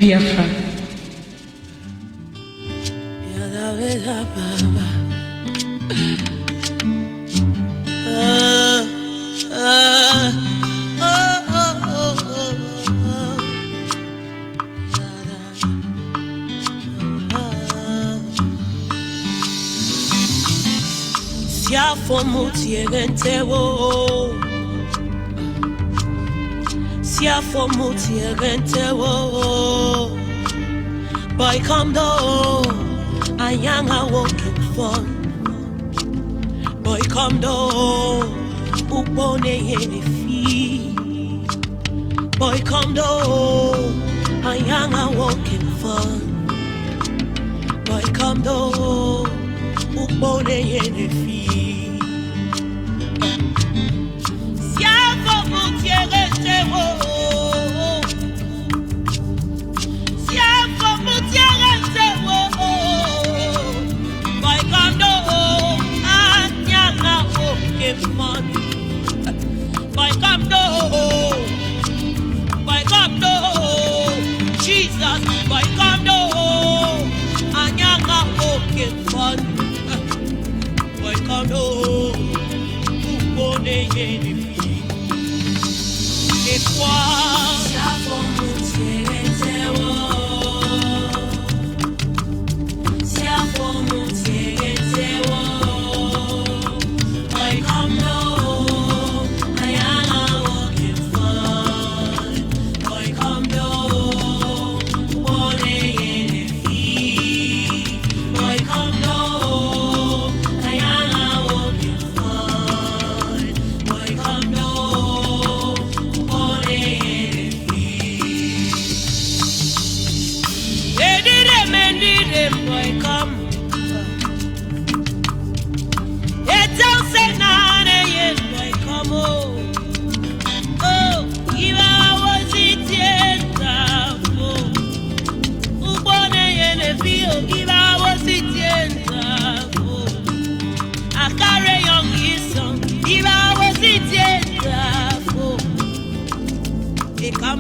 Biafra. Boy, come do, I am a walking fun. Boy, come do, upone any fee. Boy, come do, I am a walking fun. Boy, come do, upone any fee. Siamo mutiere tewo. Boy, come do, Jesus, boy, come do, anyanga walking fun. Boy, come do, upone yeni fi. Et quoi? Siamo mutiere tewo. Siamo mutiere tewo. Boy, come do.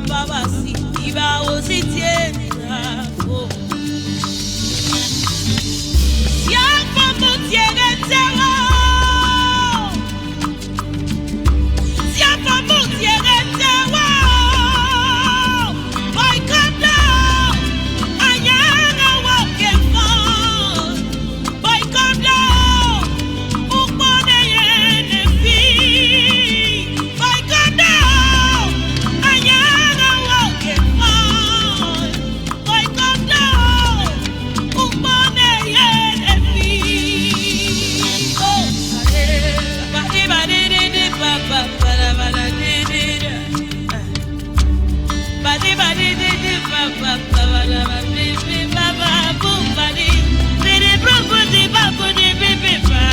Babasi, iba ositienda ko. Siapa mutiere tewo. Siapa mutiere tewo. Boy, come down. Anyanga walking fun. Boy, come down. Upone yene fi. Boy, come down. Anyanga walking fun. Boy, come down. Upone yene fi. Oh, badi badi di di ba ba ba la ba la di di da. Badi badi di di ba ba ba ba la ba di di ba ba boom badi di di bro di ba di bi bi ba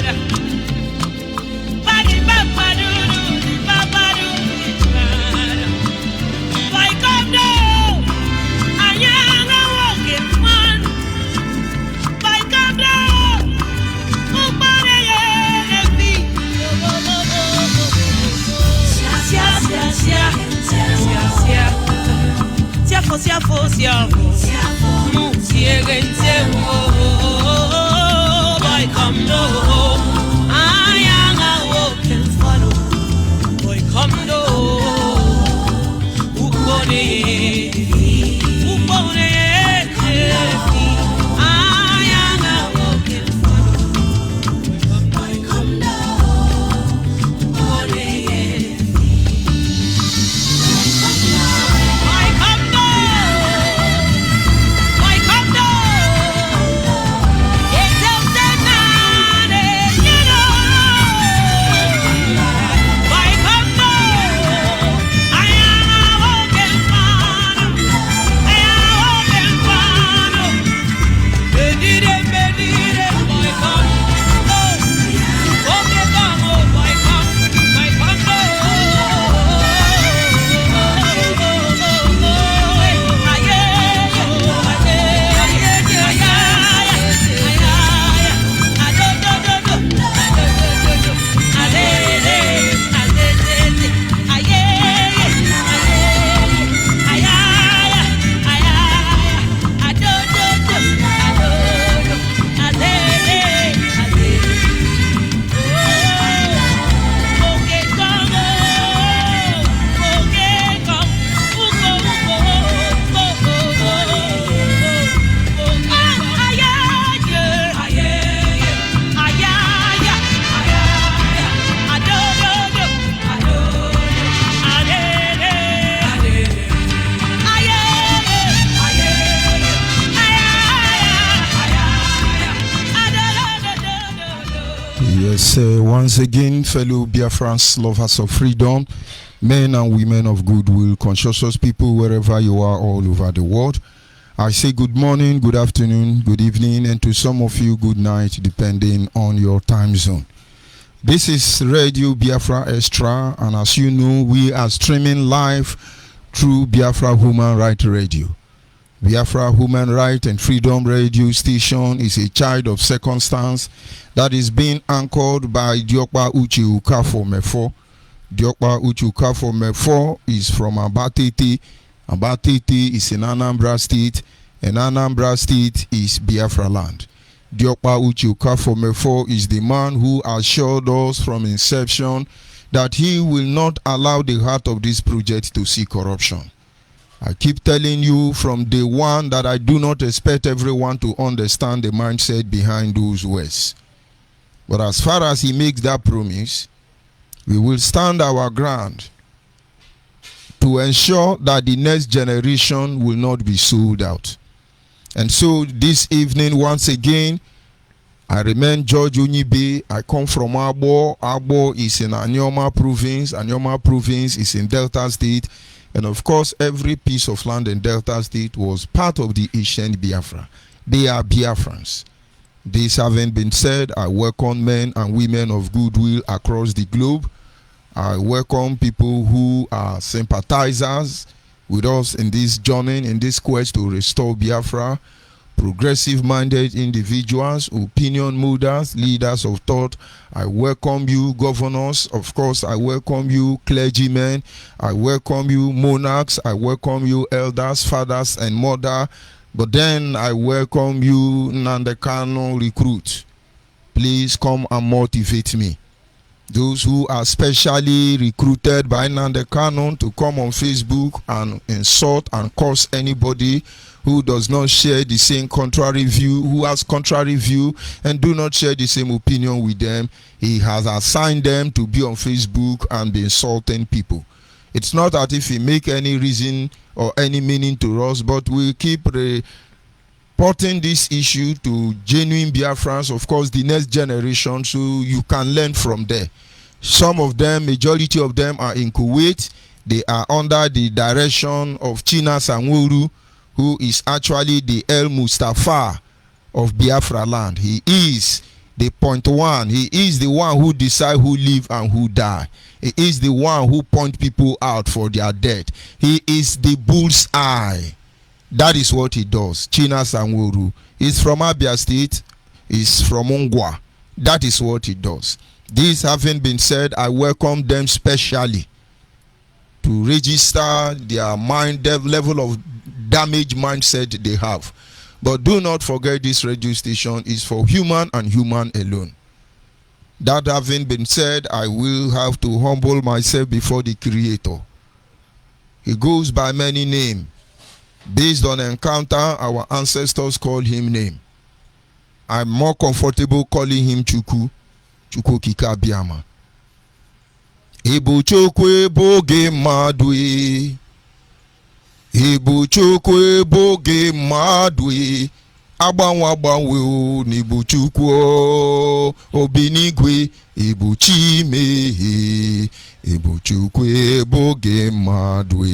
da. Badi ba ba do di ba do di ba da. Boy, come down, anyanga walking fun. Boy, come down, upone yene fi. Siafo, mutiere tewo. Boy, come down, anyanga walking fun. Boy, come down, upone fi. Anyanga walking fun. Boy, come down, upone fi. Boy, come down. Boy, come down. It's a Senade, you know. Boy, come down. I am a walking fun. Once again, fellow Biafrans, lovers of freedom, men and women of goodwill, conscientious people wherever you are all over the world, I say good morning, good afternoon, good evening, and to some of you, good night, depending on your time zone. This is Radio Biafra Extra, and as you know, we are streaming live through Biafra Human Rights Radio. Biafra Human Rights and Freedom Radio Station is a child of circumstance that is being anchored by Diokpa Uche Ukafo Mefo. Diokpa Uche Ukafo Mefo is from Abatete. Abatete is in Anambra State, and Anambra State is Biafra land. Diokpa Uche Ukafo Mefo is the man who assured us from inception that he will not allow the heart of this project to see corruption. I keep telling you from day one that I do not expect everyone to understand the mindset behind those words. But as far as he makes that promise, we will stand our ground to ensure that the next generation will not be sold out. And so this evening, once again, I remain George Onyibe. I come from Abo. Abo is in Anyoma province. Anyoma province is in Delta State. And of course, every piece of land in Delta State was part of the ancient Biafra. They are Biafrans. This having been said, I welcome men and women of goodwill across the globe. I welcome people who are sympathizers with us in this journey, in this quest to restore Biafra. Progressive-minded individuals, opinion molders, leaders of thought. I welcome you, governors. Of course, I welcome you, clergymen. I welcome you, monarchs. I welcome you, elders, fathers, and mother. But then I welcome you, Nandekano recruit. Please come and motivate me. Those who are specially recruited by Nandekano to come on Facebook and insult and curse anybody who does not share the same contrary view, who has contrary view and do not share the same opinion with them. He has assigned them to be on Facebook and be insulting people. It's not as if he make any reason or any meaning to us, but we keep reporting this issue to genuine Biafrans, of course, the next generation, so you can learn from there. Some of them, majority of them are in Kuwait. They are under the direction of China Sanworu, who is actually the El Mustafa of Biafra land. He is the point one. He is the one who decides who live and who die. He is the one who point people out for their death. He is the bull's eye. That is what he does. China Sanworu is from Abia State. Is from Ongwa. That is what he does. This having been said, I welcome them specially to register their mind level of damaged mindset they have. But do not forget, this radio station is for human and human alone. That having been said, I will have to humble myself before the Creator. He goes by many names. Based on encounter, our ancestors called him name. I'm more comfortable calling him Chukwu Kika Biama. Ibu Chukwu boge madwe. Ibu Chukwu boge madwe. Agbanwe o n'ibu Chukwu obinigwe. Ibu Chimehie. Ibu Chukwu boge madwe.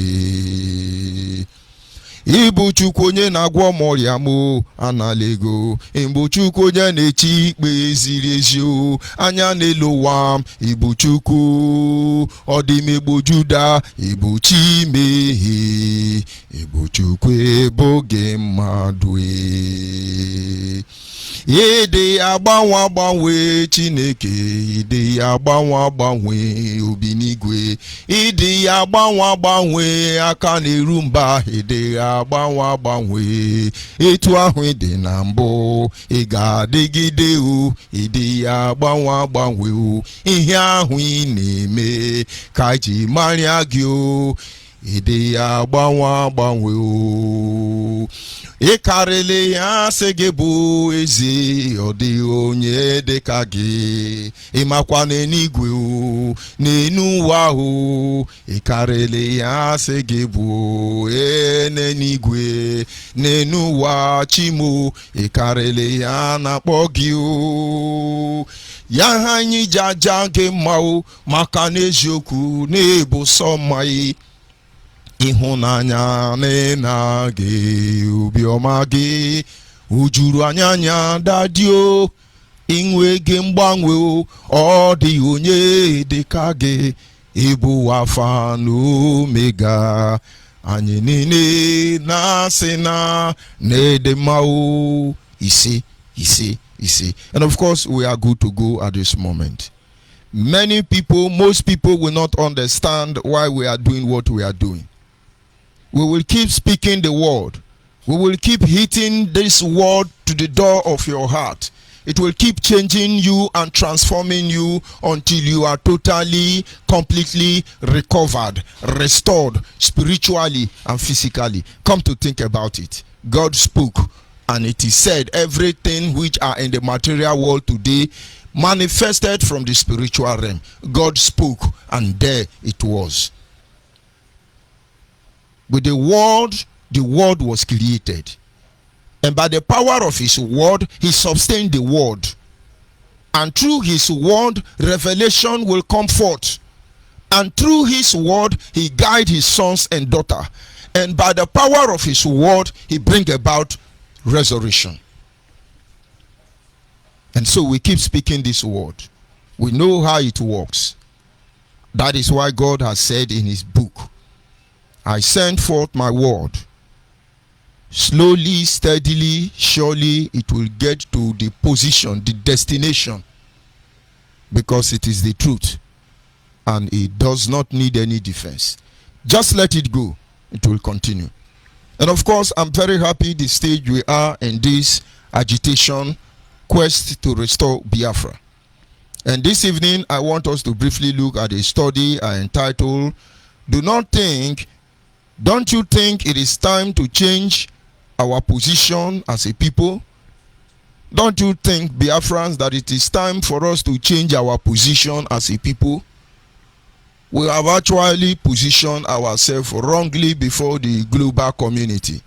Ibu Chukwu onye na-agwọ ọrịa m analego. Ibu Chukwu onye na-echi ikpe ziri ezi o. Anya n'elu ụwa m. Ibu Chukwu ọdịmegbo Juda. Ibu Chimehie. Ibu Chukwu boge mmadụ. Ide agbanwe Chineke. Ide agbanwe obinigwe. Ide agbanwe aka na-eru mba. Ide agbanwe etu ahụ ịdị na mbụ. Ị ga-adịgide o. Ide agbanwe o. Ihe ahụ ị na-eme ka ji marịa gị o. Ide agbanwe o. Ịkarịlị ya sị gị bụ eze, ọ dị onye dị ka gị. Ịmakwa n'eluigwe o, n'enu ụwa o. Ịkarịlị ya sị gị bụ n'eluigwe, n'enu ụwa Chimo. Ịkarịlị ya na-akpọ gị o. ya anyị jaja gị mma maka na eziokwu na-ebu sọ mma ịhụnanya na gị obiọma gị ujuru anya dadio inwe gị mgbanwe ọ dị onye dịka gị ịbụ Alpha na Omega anyị niile na-asị na na-ede mma ise. And of course, we are good to go at this moment. Most people will not understand why we are doing what we are doing. We will keep speaking the word. We will keep hitting this word to the door of your heart. It will keep changing you and transforming you until you are totally, completely recovered, restored spiritually and physically. Come to think about it. God spoke, and it is said everything which are in the material world today manifested from the spiritual realm. God spoke, and there it was. With the word was created. And by the power of his word, he sustained the word. And through his word, revelation will come forth. And through his word, he guide his sons and daughters. And by the power of his word, he bring about resurrection. And so we keep speaking this word. We know how it works. That is why God has said in his book, I send forth my word. Slowly, steadily, surely it will get to the position, the destination, because it is the truth and it does not need any defense. Just let it go. It will continue. And of course, I'm very happy the stage we are in this agitation quest to restore Biafra. And this evening, I want us to briefly look at a study I entitled, Don't you think it is time to change our position as a people? Don't you think, Biafrans, that it is time for us to change our position as a people? We have actually positioned ourselves wrongly before the global community.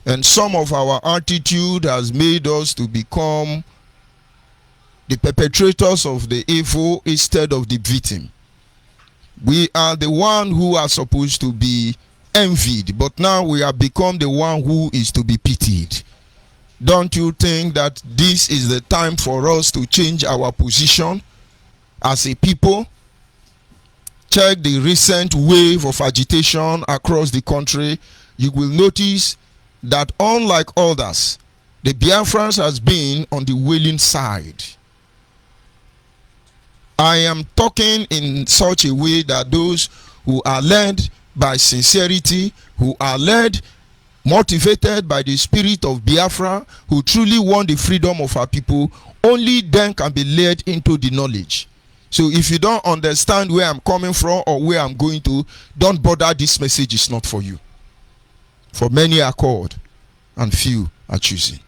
And some of our attitude has made us to become the perpetrators of the evil instead of the victim. We are the one who are supposed to be envied, but now we have become the one who is to be pitied. Don't you think that this is the time for us to change our position as a people? Check the recent wave of agitation across the country. You will notice that unlike others, the Biafrans has been on the willing side. I am talking in such a way that those who are led by sincerity, who are led, motivated by the spirit of Biafra, who truly want the freedom of our people, only then can be led into the knowledge. So if you don't understand where I'm coming from or where I'm going to, don't bother. This message is not for you. For many are called and few are choosing.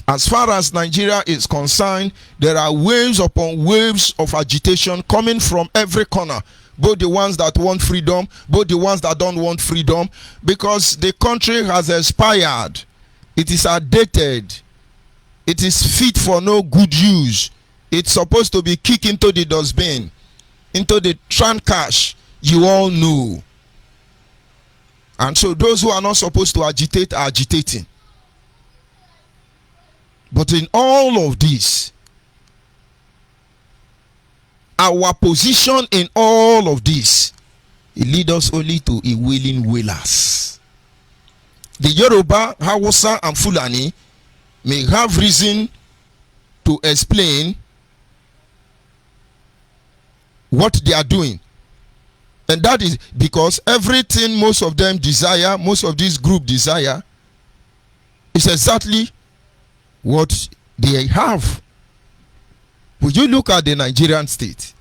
As far as Nigeria is concerned, there are waves upon waves of agitation coming from every corner. Both the ones that want freedom, both the ones that don't want freedom, because the country has expired. It is outdated. It is fit for no good use. It's supposed to be kicked into the dustbin, into the trancash. You all know. And so those who are not supposed to agitate are agitating. But in all of this, our position in all of this, it leads us only to a willing wailers. The Yoruba, Hausa, and Fulani may have reason to explain what they are doing. And that is because everything most of them desire, most of this group desire, is exactly what they have. Would you look at the Nigerian state?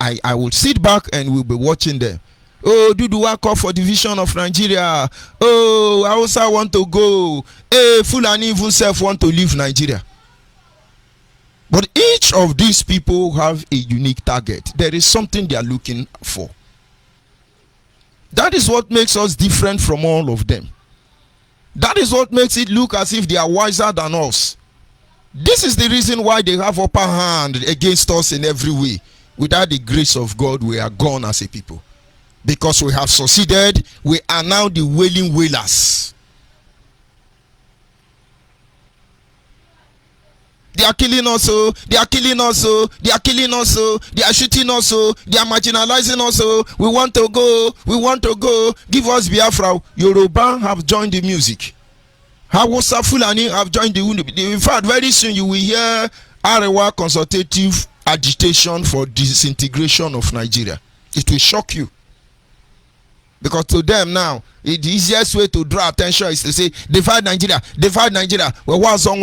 I will sit back and we'll be watching them. Oh, Duduwa call for division of Nigeria. Oh, I also want to go. Hey, Fulani even self want to leave Nigeria. But each of these people have a unique target. There is something they are looking for. That is what makes us different from all of them. That is what makes it look as if they are wiser than us. This is the reason why they have upper hand against us in every way. Without the grace of God, we are gone as a people. Because we have succeeded, we are now the wailing wailers. They are killing us, they are killing us, they are killing us, they are shooting us, they are marginalizing us. We want to go, we want to go. Give us Biafra. Yoruba have joined the music. Hausa Fulani have joined the. In fact, very soon you will hear Arewa consultative agitation for disintegration of Nigeria. It will shock you. Because to them now, the easiest way to draw attention is to say, divide Nigeria, divide Nigeria. Well, what's on?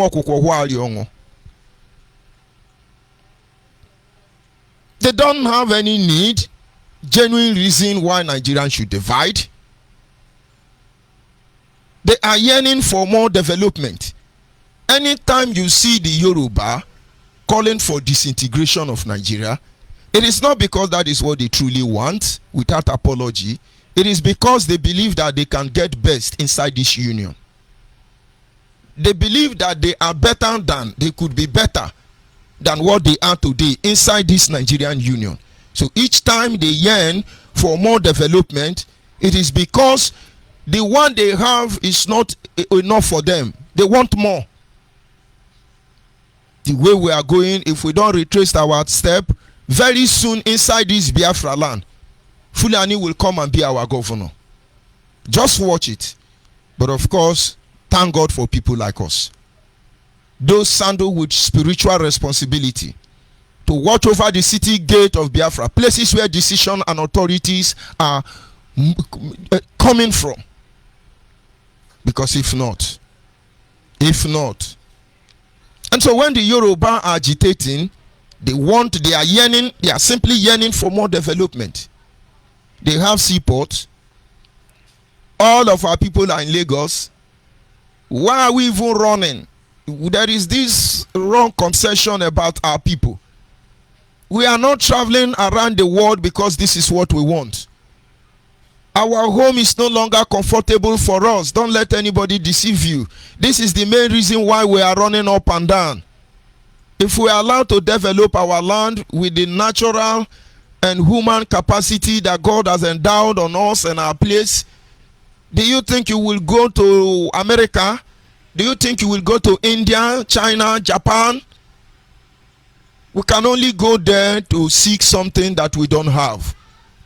They don't have any need, genuine reason why Nigerians should divide. They are yearning for more development. Anytime you see the Yoruba calling for disintegration of Nigeria, it is not because that is what they truly want, without apology. It is because they believe that they can get best inside this union. They believe that they are better than, they could be better than what they are today inside this Nigerian union. So each time they yearn for more development, it is because the one they have is not enough for them. They want more. The way we are going, if we don't retrace our step, very soon inside this Biafra land, Fulani will come and be our governor. Just watch it. But of course, thank God for people like us. Those saddled with spiritual responsibility to watch over the city gate of Biafra, places where decision and authorities are coming from. Because if not, and so when the Yoruba are agitating, they are simply yearning for more development. They have seaports. All of our people are in Lagos. Why are we even running? There is this wrong conception about our people. We are not traveling around the world because this is what we want. Our home is no longer comfortable for us. Don't let anybody deceive you. This is the main reason why we are running up and down. If we are allowed to develop our land with the natural and human capacity that God has endowed on us and our place, do you think you will go to America? Do you think you will go to India, China, Japan? We can only go there to seek something that we don't have.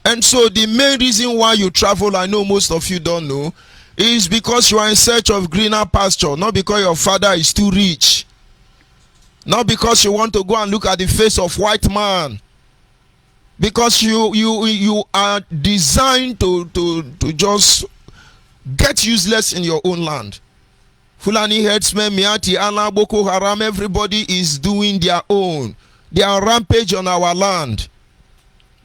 And so the main reason why you travel, I know most of you don't know, is because you are in search of greener pasture, not because your father is too rich. Not because you want to go and look at the face of white man. Because you are designed to just get useless in your own land. Fulani herdsmen, Miati, Allah, Boko Haram, everybody is doing their own. They are rampage on our land.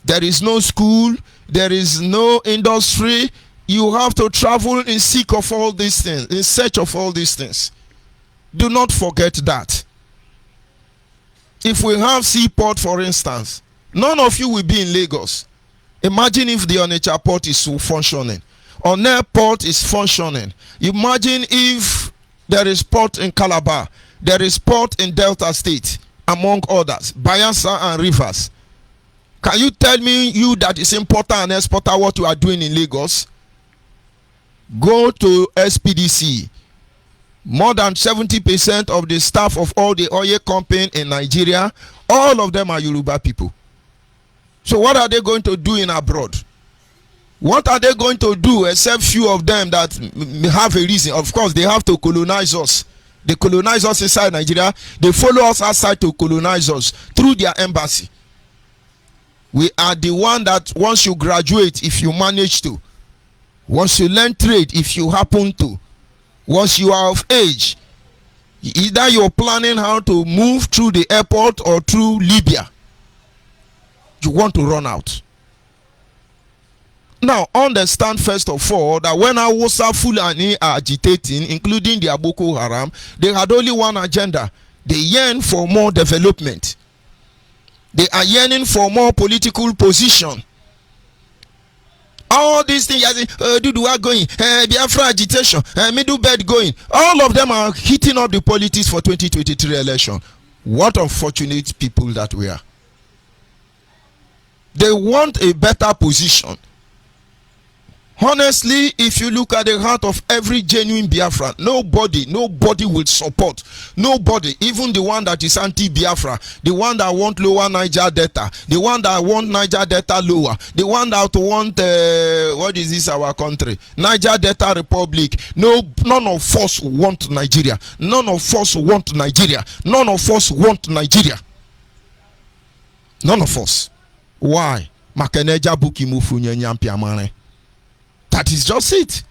There is no school, there is no industry. You have to travel in seek of all these things, in search of all these things. Do not forget that. If we have seaport, for instance, none of you will be in Lagos. Imagine if the Onitsha port is functioning. Onne port is functioning. Imagine if there is port in Calabar, there is port in Delta State, among others, Bayelsa and Rivers. Can you tell me, you that is importer and exporter, what you are doing in Lagos? Go to SPDC. More than 70% of the staff of all the oil company in Nigeria, all of them are Yoruba people. So what are they going to do in abroad? What are they going to do except few of them that have a reason? Of course, they have to colonize us. They colonize us inside Nigeria. They follow us outside to colonize us through their embassy. We are the one that once you graduate, if you manage to, once you learn trade, if you happen to, once you are of age, either you're planning how to move through the airport or through Libya, you want to run out. Now, understand first of all that when Hausa Fulani are agitating, including the Boko Haram, they had only one agenda. They yearn for more development. They are yearning for more political position. All these things, Dudu going, Biafra agitation, middle bed going. All of them are heating up the politics for 2023 election. What unfortunate people that we are. They want a better position. Honestly, if you look at the heart of every genuine Biafra, nobody will support. Nobody, even the one that is anti-Biafra, the one that want lower Niger Delta, the one that want Niger Delta lower, the one that want, what is this our country? Niger Delta Republic. No, none of us want Nigeria. None of us want Nigeria. None of us want Nigeria. None of us. Why? Makeneja buki mufunye nyampiamane. That is just it.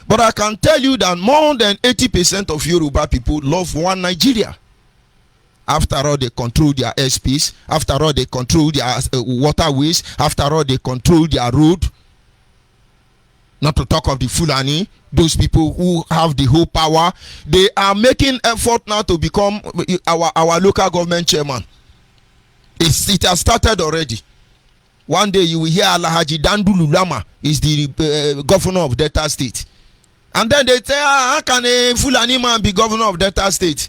But I can tell you that more than 80% of Yoruba people love one Nigeria. After all, they control their airspace. After all, they control their waterways. After all, they control their road. Not to talk of the Fulani, those people who have the whole power. They are making effort now to become our local government chairman. It has started already. One day you will hear Alhaji Dandu Lulama is the governor of Delta State. And then they say, how can a Fulani man be governor of Delta State?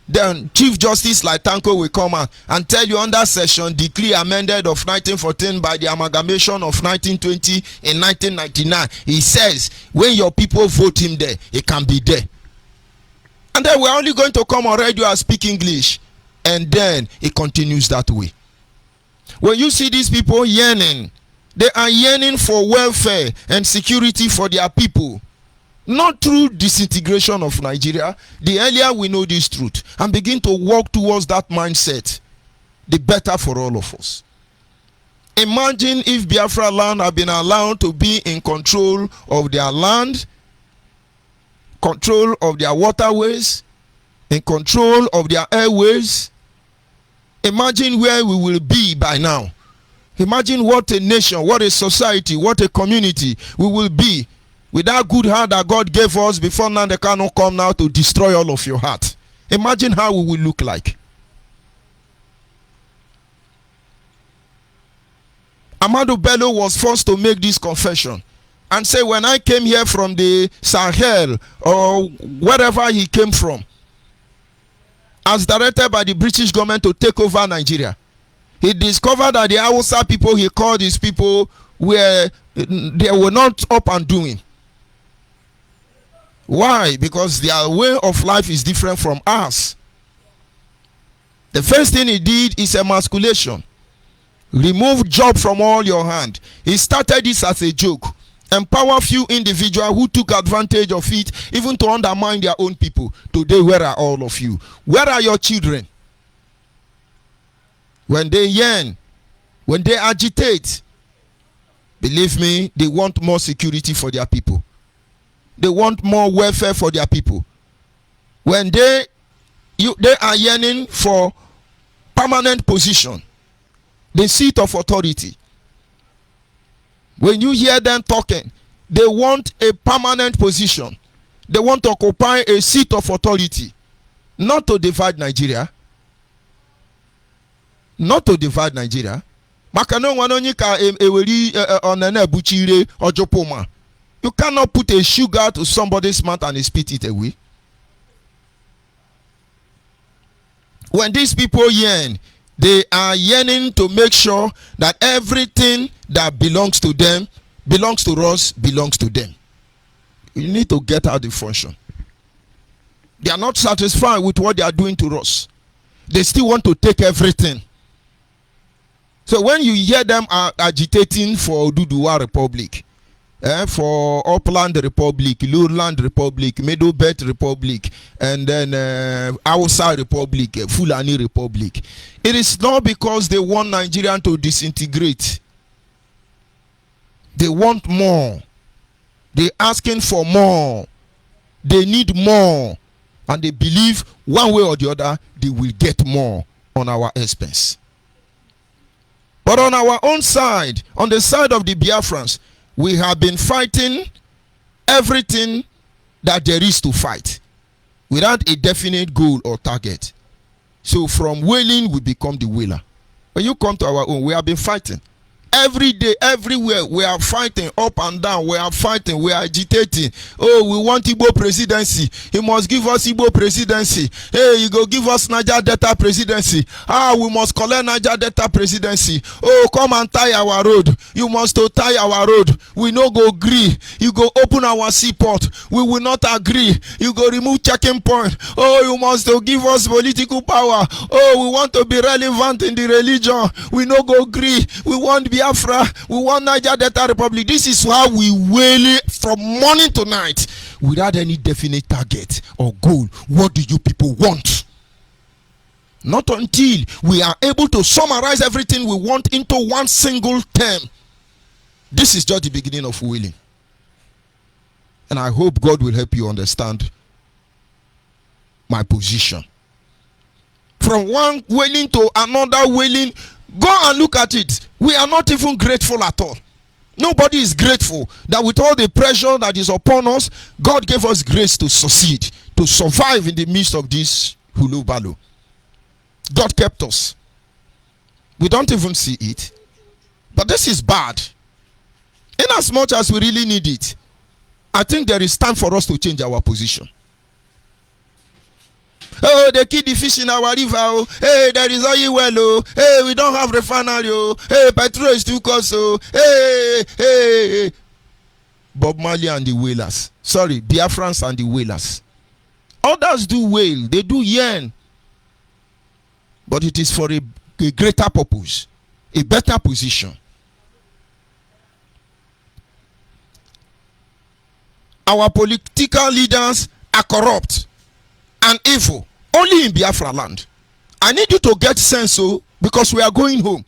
Then Chief Justice Laitanko will come out and tell you under session decree amended of 1914 by the amalgamation of 1920 in 1999. He says, when your people vote him there, he can be there. And then we're only going to come on radio and speak English. And then it continues that way. When you see these people yearning, they are yearning for welfare and security for their people. Not through disintegration of Nigeria. The earlier we know this truth and begin to walk towards that mindset, the better for all of us. Imagine if Biafra land had been allowed to be in control of their land, control of their waterways, in control of their airways. Imagine where we will be by now. Imagine what a nation, what a society, what a community we will be with that good heart that God gave us before now they cannot come now to destroy all of your heart. Imagine how we will look like. Amadou Bello was forced to make this confession and say, when I came here from the Sahel or wherever he came from, as directed by the British government to take over Nigeria, he discovered that the Hausa people he called these people they were not up and doing. Why? Because their way of life is different from ours. The first thing he did is emasculation. Remove job from all your hand. He started this as a joke. Empower few individuals who took advantage of it, even to undermine their own people. Today, where are all of you? Where are your children? When they yearn, when they agitate, believe me, they want more security for their people. They want more welfare for their people. When they are yearning for permanent position, the seat of authority. When you hear them talking, they want a permanent position. They want to occupy a seat of authority. Not to divide Nigeria. Not to divide Nigeria. You cannot put a sugar to somebody's mouth and spit it away. When these people yearn, they are yearning to make sure that everything that belongs to them, belongs to us, belongs to them. You need to get out the function. They are not satisfied with what they are doing to us. They still want to take everything. So when you hear them agitating for Oduduwa Republic, for Upland Republic, Lowland Republic, Middle Belt Republic, and then Hausa Republic, Fulani Republic, it is not because they want Nigerian to disintegrate. They want more. They're asking for more. They need more. And they believe one way or the other, they will get more on our expense. But on our own side, on the side of the Biafrans, we have been fighting everything that there is to fight without a definite goal or target. So from wailing, we become the wailer. When you come to our own, we have been fighting Every day, everywhere, we are fighting up and down. We are fighting. We are agitating. Oh, we want Igbo presidency. He must give us Igbo presidency. Hey, you go give us Niger Delta presidency. We must collect Niger Delta presidency. Oh, come and tie our road. You must to tie our road. We no go agree. You go open our seaport. We will not agree. You go remove checking point. Oh, you must to give us political power. Oh, we want to be relevant in the religion. We no go agree. We want Biafra. We want Niger Delta Republic. This is how we wail from morning to night without any definite target or goal. What do you people want? Not until we are able to summarize everything we want into one single term. This is just the beginning of wailing. And I hope God will help you understand my position. From one wailing to another wailing, go and look at it. We are not even grateful at all. Nobody is grateful that with all the pressure that is upon us, God gave us grace to succeed, to survive in the midst of this hulu balu. God kept us. We don't even see it. But this is bad. In as much as we really need it, I think there is time for us to change our position. Oh, they keep the fish in our river. Oh. Hey, there is oil well. Oh. Hey, we don't have refinery. Oh. Hey, petrol is too cost. Oh. Hey. Bob Marley and the Wailers. Sorry, Biafrans and the Wailers. Others do wail. They do yearn. But it is for a greater purpose. A better position. Our political leaders are corrupt and evil only in Biafra land. I need you to get sense, because we are going home,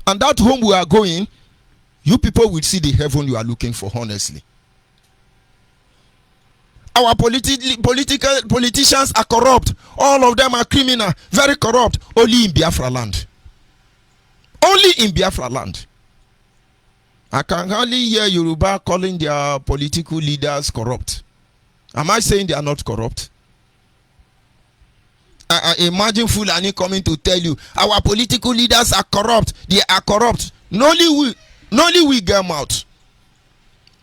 and that home we are going, you people will see the heaven you are looking for. Honestly, our politicians are corrupt. All of them are criminal, very corrupt. Only in Biafra land. Only in Biafra land. I can hardly hear Yoruba calling their political leaders corrupt. Am I saying they are not corrupt? I imagine Fulani coming to tell you our political leaders are corrupt. They are corrupt. Not only we get them out.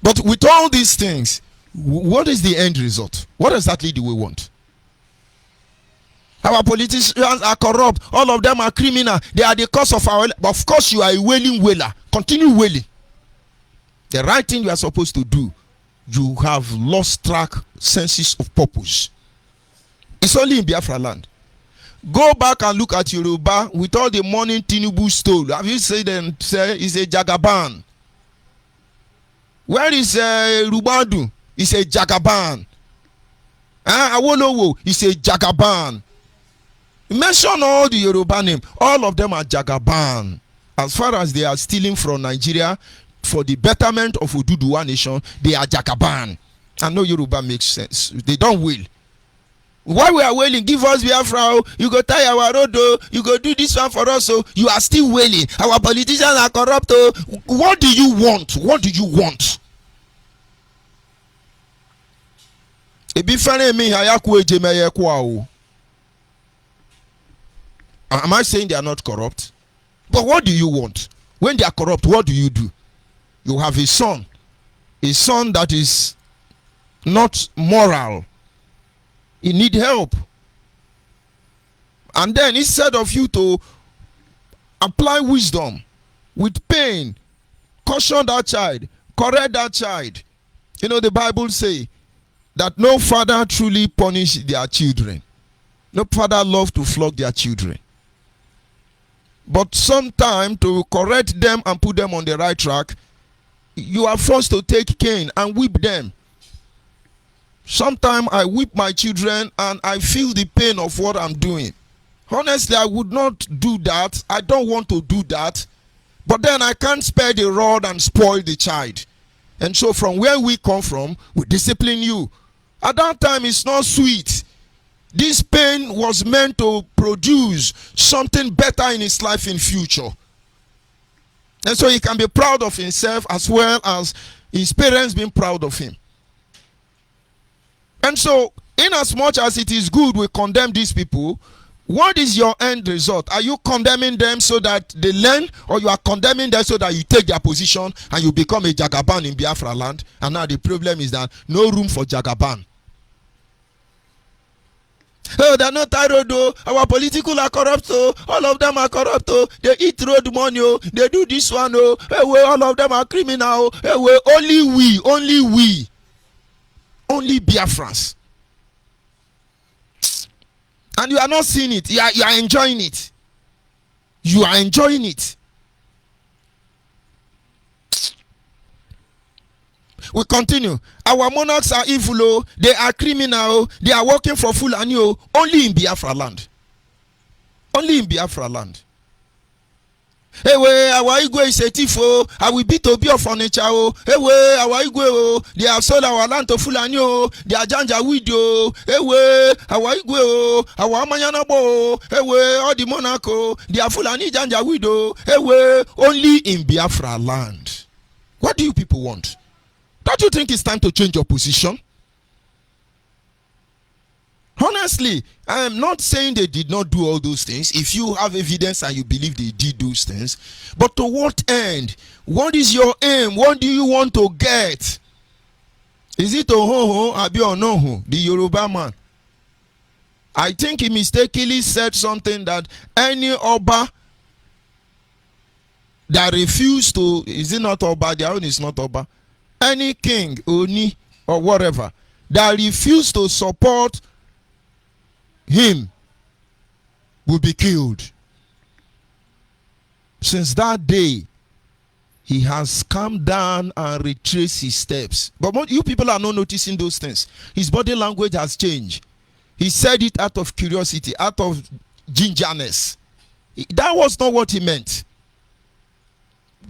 But with all these things, what is the end result? What exactly do we want? Our politicians are corrupt. All of them are criminal. They are the cause of our. Of course, you are a wailing wailer. Continue wailing. The right thing you are supposed to do, you have lost track, senses of purpose. It's only in Biafra land. Go back and look at Yoruba with all the money Tinubu stole. Have you seen them say it's a Jagaban? Where is Rubadu? It's a Jagaban. Awolowo is a Jagaban. Mention all the Yoruba name. All of them are Jagaban. As far as they are stealing from Nigeria for the betterment of Oduduwa nation, they are Jagaban. I know Yoruba makes sense. They don't will. Why we are wailing? Give us Biafra. You go tie our road. You go do this one for us. You are still wailing. Our politicians are corrupt. What do you want? What do you want? Am I saying they are not corrupt? But what do you want? When they are corrupt, what do? You have a son that is not moral. He need help. And then instead of you to apply wisdom with pain, caution that child, correct that child. You know, the Bible say that no father truly punish their children. No father love to flog their children. But sometimes to correct them and put them on the right track, you are forced to take cane and whip them. Sometimes I whip my children and I feel the pain of what I'm doing. Honestly, I would not do that. I don't want to do that. But then I can't spare the rod and spoil the child. And so from where we come from, we discipline you. At that time, it's not sweet. This pain was meant to produce something better in his life in future. And so he can be proud of himself as well as his parents being proud of him. And so, in as much as it is good we condemn these people, What is your end result? Are you condemning them so that they learn, or you are condemning them so that you take their position and you become a Jagaban in Biafra land? And now the problem is that no room for Jagaban. Oh, they're not tired, though. Our political are corrupt, oh. All of them are corrupt, oh. They eat road money, oh. They do this one, oh. Hey, well, all of them are criminal, oh. Hey, well, only we, Biafrans. And you are not seeing it. You are enjoying it. You are enjoying it. We continue. Our monarchs are evil, oh. They are criminal, oh. They are working for Fulani, oh. Only in Biafra land. Only in Biafra land. Hey, our Igwe is a thief, oh. I will beat Obi of furniture, oh. Hey, our Igwe, oh. They have sold our land to Fulani, oh. They are Janja widow. Hey, our Igwe, oh. Our Amanyanabo, oh. Hey, all the monarch, oh. They are Fulani Janja widow. Hey, only in Biafra land. What do you people want? Don't you think it's time to change your position? Honestly, I am not saying they did not do all those things. If you have evidence and you believe they did those things, but to what end? What is your aim? What do you want to get? Is it Ohoho, Abi or Noho, the Yoruba man? I think he mistakenly said something that any Oba that refused to, is it not Oba? Their own is not Oba. Any king, Oni, or whatever, that refused to support him will be killed. Since that day, he has come down and retraced his steps. But you people are not noticing those things. His body language has changed. He said it out of curiosity, out of gingerness. That was not what he meant.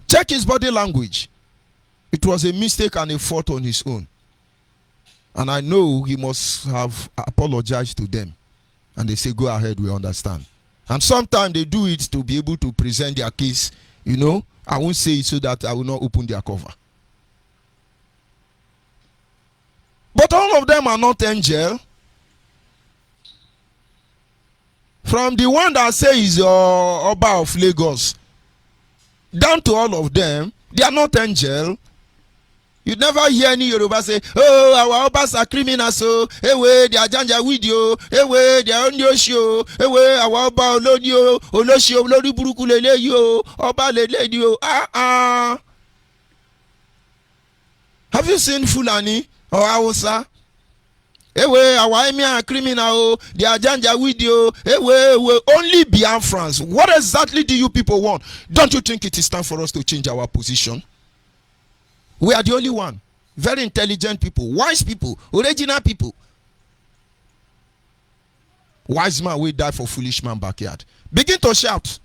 Check his body language. It was a mistake and a fault on his own. And I know he must have apologized to them. And they say, go ahead, we understand. And sometimes they do it to be able to present their case. You know, I won't say it so that I will not open their cover. But all of them are not angel. From the one that says Oba of Lagos, down to all of them, they are not angel. You never hear any Yoruba say, oh, our Obas are criminals, so, hey, they are Janja video, hey, they are Onyoshio, hey, our Oba Olodio, Oloshio, Lori Buruku Lele, yo, Oba Lele, yo, Have you seen Fulani or Hausa? Hey, our Emir are criminal, they are Janja video, hey, only Biafrans. What exactly do you people want? Don't you think it is time for us to change our position? We are the only one. Very intelligent people, wise people, original people. Wise man will die for foolish man backyard. Begin to shout.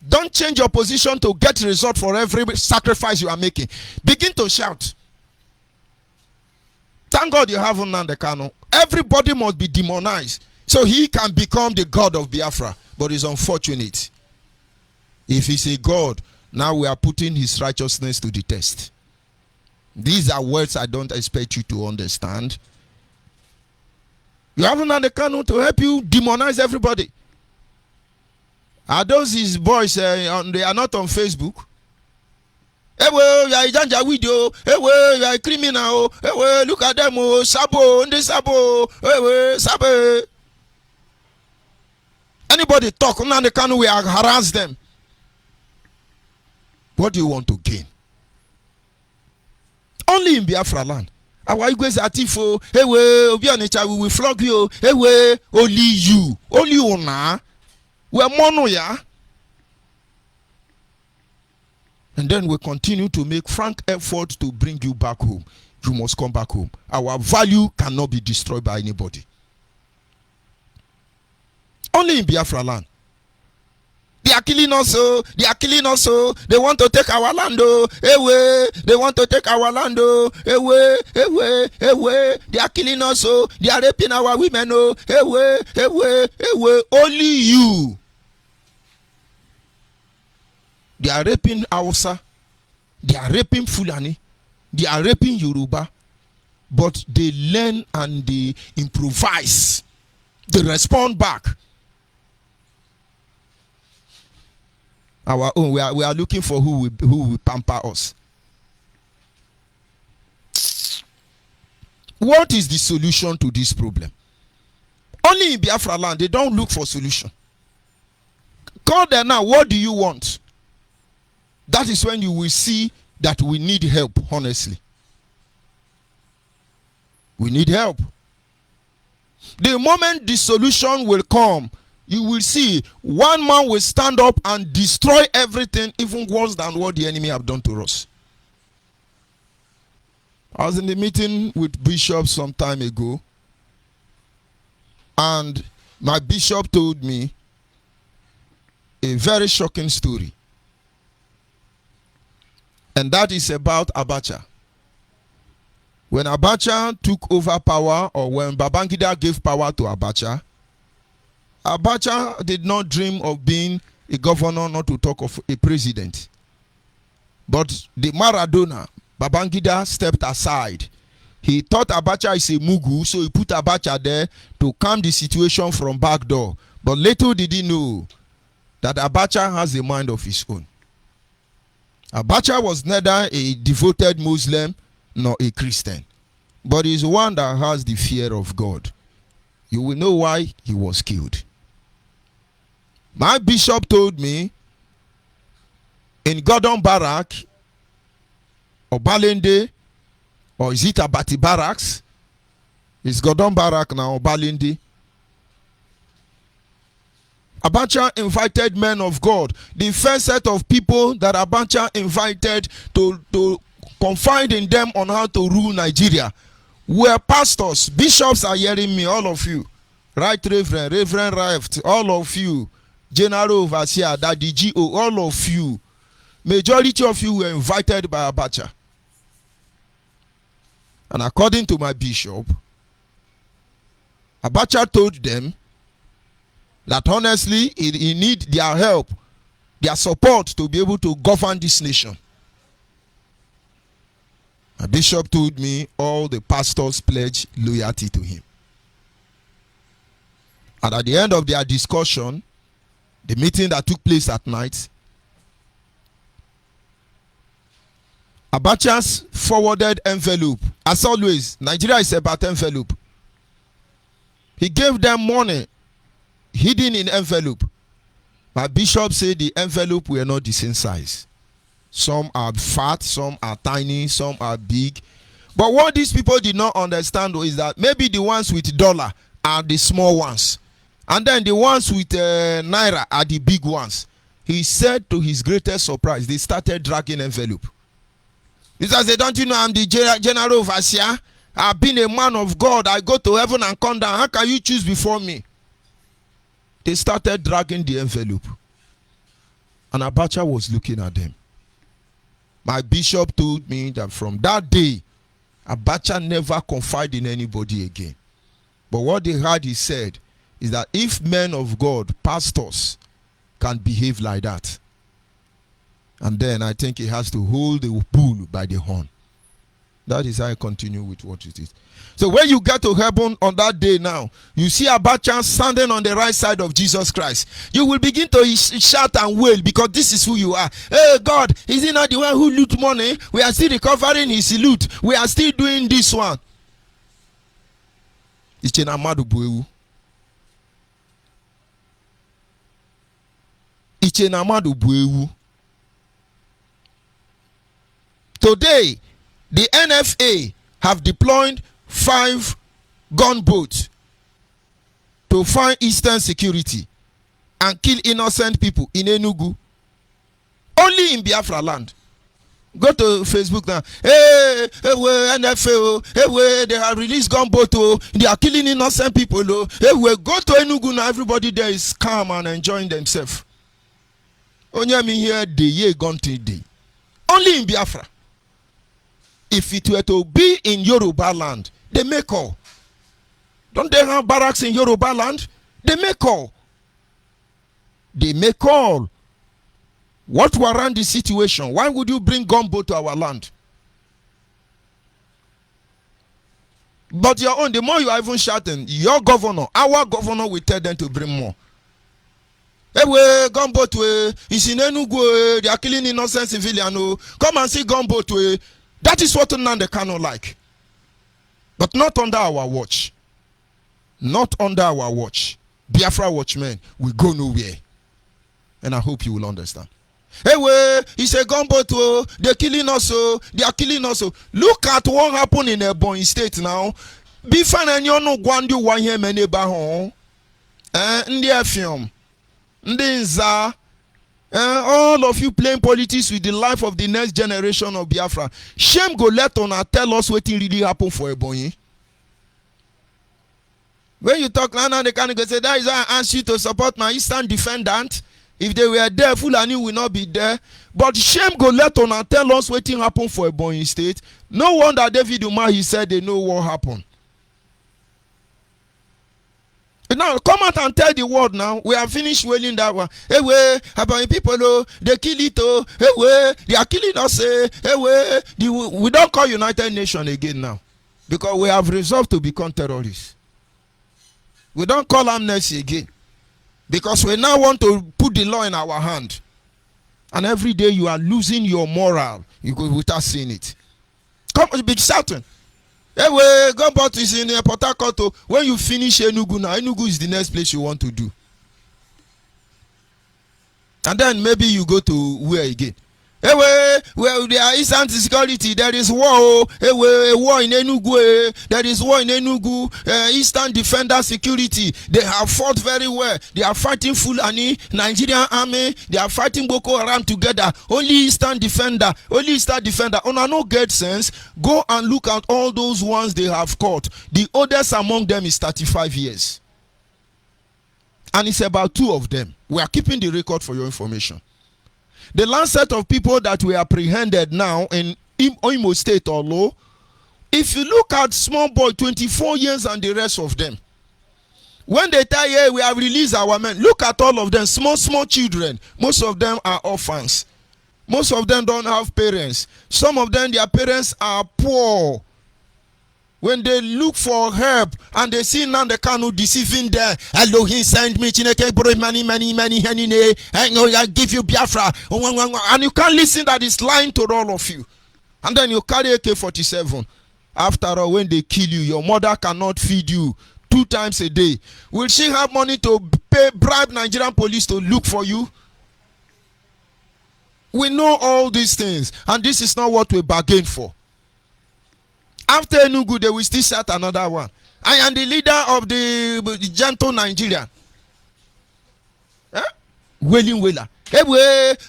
Don't change your position to get result for every sacrifice you are making. Begin to shout. Thank God you have Nnamdi Kanu. Everybody must be demonized so he can become the God of Biafra. But it's unfortunate. If he's a God, now we are putting his righteousness to the test. These are words I don't expect you to understand. You haven't had the Kanu to help you demonize everybody. Are those his boys? They are not on Facebook. Hey, well, you are a Janja video. Hey, well, you are a criminal. Hey, well, look at them. Oh, Sabo, Sabo. Hey, well, Sabo. Anybody talk, Nnamdi Kanu will harass them. What do you want to gain? Only in Biafra land. Our Igwes are tifo. Hey, we will flog you. Hey, only you. Only you now. We are mono, ya. And then we continue to make frank effort to bring you back home. You must come back home. Our value cannot be destroyed by anybody. Only in Biafra land. They are killing us, oh. They are killing us, oh. They want to take our land, oh. Hey, they want to take our land, oh. Hey, they are killing us, oh. They are raping our women, oh. Hey, only you. They are raping Hausa. They are raping Fulani. They are raping Yoruba. But they learn and they improvise. They respond back. our own. We are looking for who will pamper us. What is the solution to this problem? Only in Biafra land, they don't look for solution. Call them now, what do you want? That is when you will see that we need help, honestly. We need help. The moment the solution will come, you will see one man will stand up and destroy everything, even worse than what the enemy have done to us. I was in the meeting with Bishop some time ago, and my bishop told me a very shocking story. And that is about Abacha. When Abacha took over power, or when Babangida gave power to Abacha, Abacha did not dream of being a governor, not to talk of a president. But the Maradona, Babangida, stepped aside. He thought Abacha is a mugu, so he put Abacha there to calm the situation from back door. But little did he know that Abacha has a mind of his own. Abacha was neither a devoted Muslim nor a Christian, but he's one that has the fear of God. You will know why he was killed. My bishop told me in Gordon Barrack, or Balende, or is it Abati Barracks? It's Gordon Barrack now, or Balende. Abacha invited men of God. The first set of people that Abacha invited to confide in them on how to rule Nigeria were pastors. Bishops are hearing me, all of you. Right Reverend, Reverend Rift, all of you. General Overseer, Daddy G.O., all of you. Majority of you were invited by Abacha. And according to my bishop, Abacha told them that honestly, he need their help, their support to be able to govern this nation. My bishop told me all the pastors pledged loyalty to him. And at the end of their discussion, the meeting that took place at night, Abacha's forwarded envelope. As always, Nigeria is about envelope. He gave them money hidden in envelope. My bishop said the envelope were not the same size. Some are fat, some are tiny, some are big. But what these people did not understand is that maybe the ones with dollar are the small ones, and then the ones with naira are the big ones. He said to his greatest surprise, they started dragging envelope. He said, don't you know I'm the general overseer? I've been a man of God. I go to heaven and come down. How can you choose before me? They started dragging the envelope. And Abacha was looking at them. My bishop told me that from that day, Abacha never confided in anybody again. But what they heard he said is that if men of God, pastors, can behave like that, and then I think he has to hold the bull by the horn. That is how I continue with what it is. So when you get to heaven on that day now, you see Abacha standing on the right side of Jesus Christ. You will begin to shout and wail because this is who you are. Hey God, is he not the one who loot money? We are still recovering his loot. We are still doing this one. Ichenamadu buewu. Ichenamadu buewu. Today, the NFA have deployed 5 gunboats to find Eastern security and kill innocent people in Enugu. Only in Biafra land. Go to Facebook now. Hey, NFA, hey, they have released gunboat. They are killing innocent people. Hey, go to Enugu now. Everybody there is calm and enjoying themselves. Only me here, day gone to day. Only in Biafra. If it were to be in Yoruba land, they may call. Don't they have barracks in Yoruba land? They may call. They may call. What warrant the situation? Why would you bring gunboat to our land? But your own, the more you are even shouting, your governor, our governor will tell them to bring more. Ewe, gunboat way. It's in Enugu. They are killing innocent civilians. Come and see gunboat way. That is what Nnamdi Kanu like. But not under our watch. Not under our watch. Biafra watchmen will go nowhere. And I hope you will understand. Ewe, it's a gunboat. They're killing us. They are killing us. Look at what happened in Ebonyi State now. Bifan and you know Gwandu Wanye Meneba home. India film. Ndinza, all of you playing politics with the life of the next generation of Biafra. Shame go let on and tell us what really happened for Ebonyi. When you talk now, they can go say that is why I asked you to support my Eastern defendant. If they were there, Fulani will not be there. But shame go let on and tell us what happened for Ebonyi State. No wonder David Umahi said they know what happened. Now come out and tell the world now. We have finished wailing that one. Hey way, about people they kill it hey way, they are killing us. Hey way, we don't call United Nations again now. Because we have resolved to become terrorists. We don't call amnesty again. Because we now want to put the law in our hand. And every day you are losing your moral. You go without seeing it. Come be shouting. Anyway, gunboat is in Port Harcourt. When you finish Enugu now, Enugu is the next place you want to do. And then maybe you go to where again? Anyway, well, there is anti-security. There is war. Anyway, war in Enugu. There is war in Enugu. Eastern Defender Security. They have fought very well. They are fighting Fulani, Nigerian army. They are fighting Boko Haram together. Only Eastern Defender. Only Eastern Defender. On a no get sense, go and look at all those ones they have caught. The oldest among them is 35 years. And it's about 2 of them. We are keeping the record for your information. The last set of people that we apprehended now in Imo State or Law, if you look at small boy, 24 years and the rest of them, when they tell you, we have released our men, look at all of them, small children. Most of them are orphans. Most of them don't have parents. Some of them, their parents are poor. When they look for help and they see Nnamdi Kanu deceiving them, hello, he sent me Chineke money, I give you Biafra, and you can't listen that he's lying to all of you. And then you carry AK-47. After all, when they kill you, your mother cannot feed you 2 times a day. Will she have money to bribe Nigerian police to look for you? We know all these things, and this is not what we bargained for. After Enugu, they will still start another one. I am the leader of the gentle Nigeria. Wailing wailer. Hey,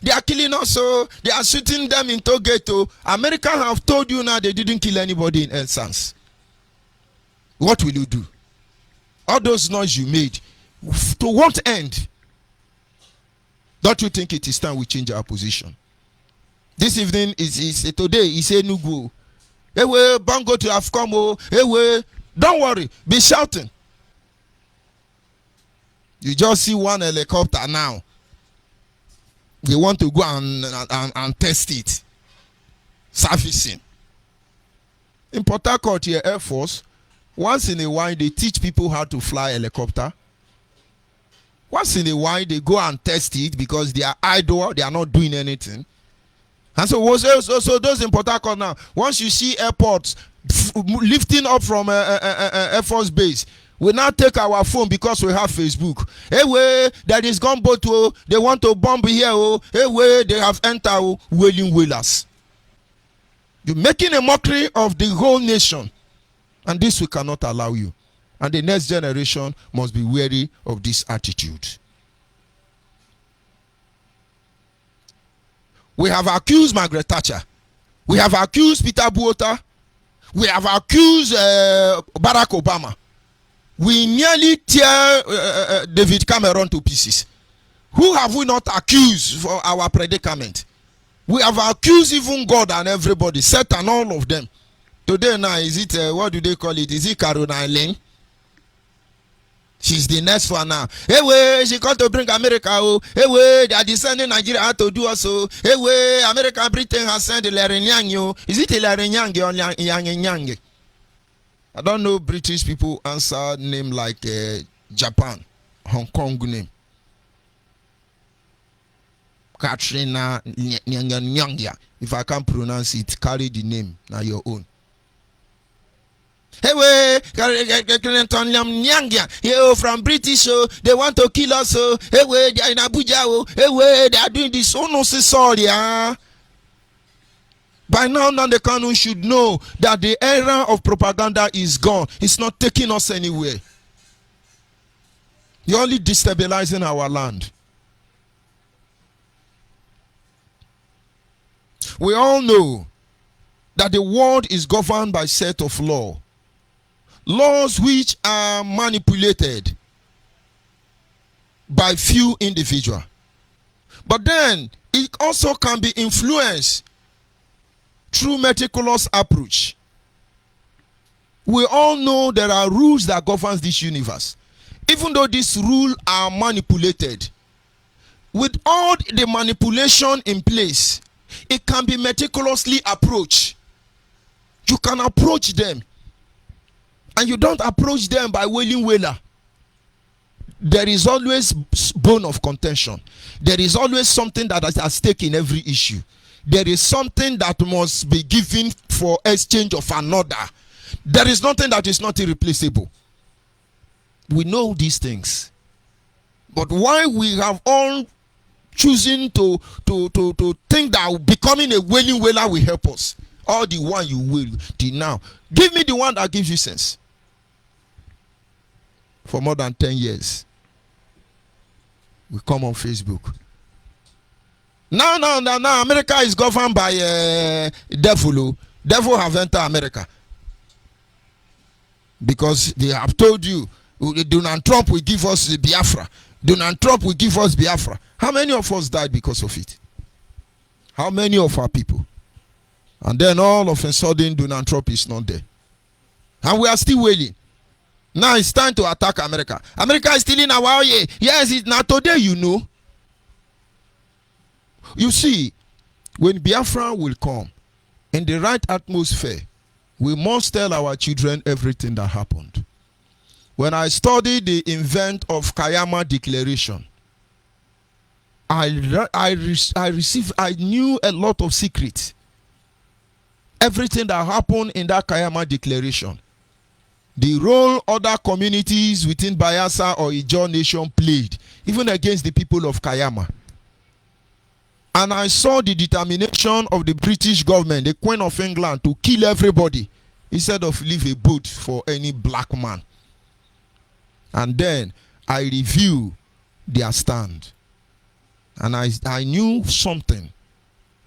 they are killing us, so they are shooting them in Togeto. America have told you now they didn't kill anybody in El Sans. What will you do? All those noise you made, to what end? Don't you think it is time we change our position? This evening today is Enugu. Ewe, Bango to have come. Ewe, don't worry, be shouting. You just see one helicopter now. They want to go and test it. Servicing. In Port Harcourt here, Air Force, once in a while they teach people how to fly helicopter. Once in a while they go and test it because they are idle, they are not doing anything. And so those in Port Harcourt now, once you see airports lifting up from Air Force Base, we now take our phone because we have Facebook. Hey, way, there is gunboat, they want to bomb here. Hey, way, they have entered wailing whalers. You're making a mockery of the whole nation. And this we cannot allow you. And the next generation must be wary of this attitude. We have accused Margaret Thatcher. We have accused Peter Buota. We have accused Barack Obama. We nearly tear David Cameron to pieces. Who have we not accused for our predicament? We have accused even God and everybody, Satan, all of them. Today now, is it, what do they call it? Is it Caroline Lane? She's the next one now. Hey, way, she got to bring America. Oh, hey, way, they are descending Nigeria how to do also. Hey, way, America, Britain has sent Larry Nyang. Is it Larry Nyang or Yang? I don't know British people answer name like Japan, Hong Kong name. Katrina Nyangya. If I can't pronounce it, carry the name, now your own. Hey, from British, they want to kill us. Hey, they are in Abuja. Hey, they are doing this. Oh, no, sorry. By now, the Kanu should know that the era of propaganda is gone. It's not taking us anywhere. You're only destabilizing our land. We all know that the world is governed by a set of laws. Laws which are manipulated by few individuals. But then, it also can be influenced through meticulous approach. We all know there are rules that govern this universe. Even though these rules are manipulated, with all the manipulation in place, it can be meticulously approached. You can approach them. And you don't approach them by wailing wailer. There is always bone of contention. There is always something that is at stake in every issue. There is something that must be given for exchange of another. There is nothing that is not irreplaceable. We know these things. But why we have all choosing to think that becoming a wailing wailer will help us? All the one you will, till now. Give me the one that gives you sense. For more than 10 years, we come on Facebook. Now, America is governed by devil. Devil have entered America. Because they have told you, Donald Trump will give us Biafra. Donald Trump will give us Biafra. How many of us died because of it? How many of our people? And then all of a sudden, Donald Trump is not there. And we are still waiting. Now it's time to attack America. America is still in our way. Yes, it's not today, you know. You see, when Biafra will come in the right atmosphere, we must tell our children everything that happened. When I studied the event of Kayama Declaration, I knew a lot of secrets. Everything that happened in that Kayama Declaration, the role other communities within Bayelsa or Ijaw nation played, even against the people of Kayama. And I saw the determination of the British government, the Queen of England, to kill everybody instead of leave a boat for any black man. And then I review their stand. And I knew something.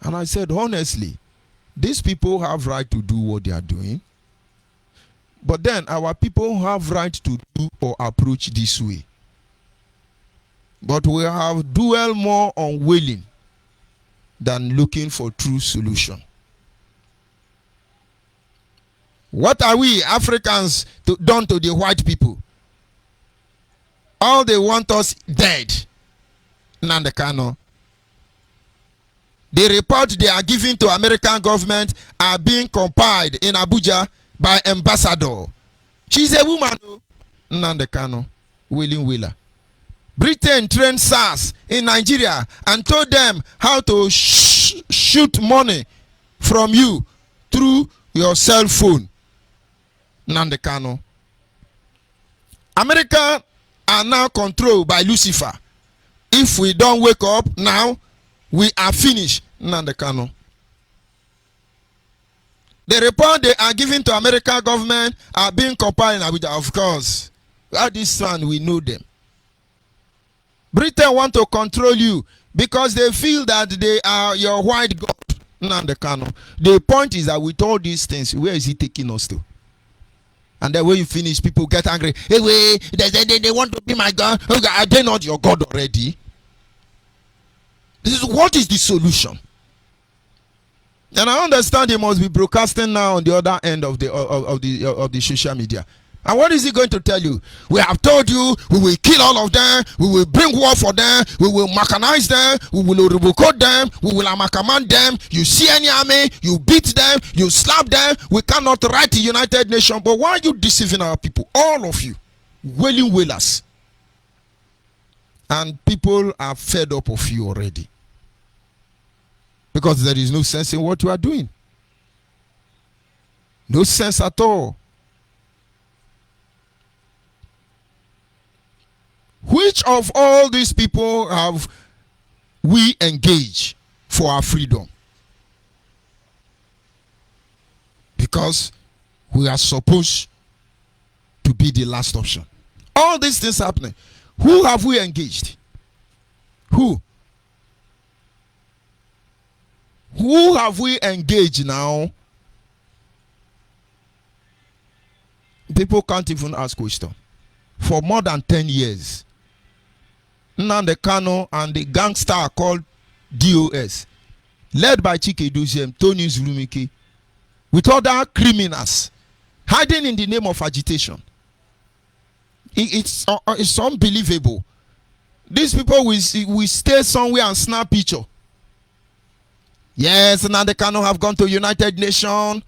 And I said, honestly, these people have right to do what they are doing. But then our people have right to do or approach this way. But we have dwell more on wailing than looking for true solution. What are we Africans done to the white people? All they want us dead. Nandekano. The report they are giving to American government are being compiled in Abuja by ambassador. She's a woman. Nandekano. Willing Wheeler. Britain trained SARS in Nigeria and told them how to shoot money from you through your cell phone. Nandekano. America are now controlled by Lucifer. If we don't wake up now, we are finished. Nandekano. The report they are giving to American government are being compiled in Abuja. Of course, at this one we know them. Britain want to control you because they feel that they are your white god. Nandekano. The point is that with all these things, where is he taking us to? And then when you finish, people get angry. Hey, wait, they want to be my God. Are they not your God already? What is the solution? And I understand they must be broadcasting now on the other end of the social media. And what is he going to tell you? We have told you we will kill all of them. We will bring war for them. We will mechanize them. We will revoke them. We will command them. You see any army, you beat them, you slap them. We cannot write the United Nations. But why are you deceiving our people? All of you. Wailing wailers. And people are fed up of you already. Because there is no sense in what you are doing. No sense at all. Which of all these people have we engaged for our freedom? Because we are supposed to be the last option. All these things happening. Who have we engaged? Who? Who have we engaged now? People can't even ask question. For more than 10 years, Nnamdi Kanu and the gangster called DOS, led by Chike Doziem, Tony Zulumike, with other criminals, hiding in the name of agitation. It's unbelievable. These people will stay somewhere and snap picture. Yes, Nnamdi Kanu have gone to United Nations.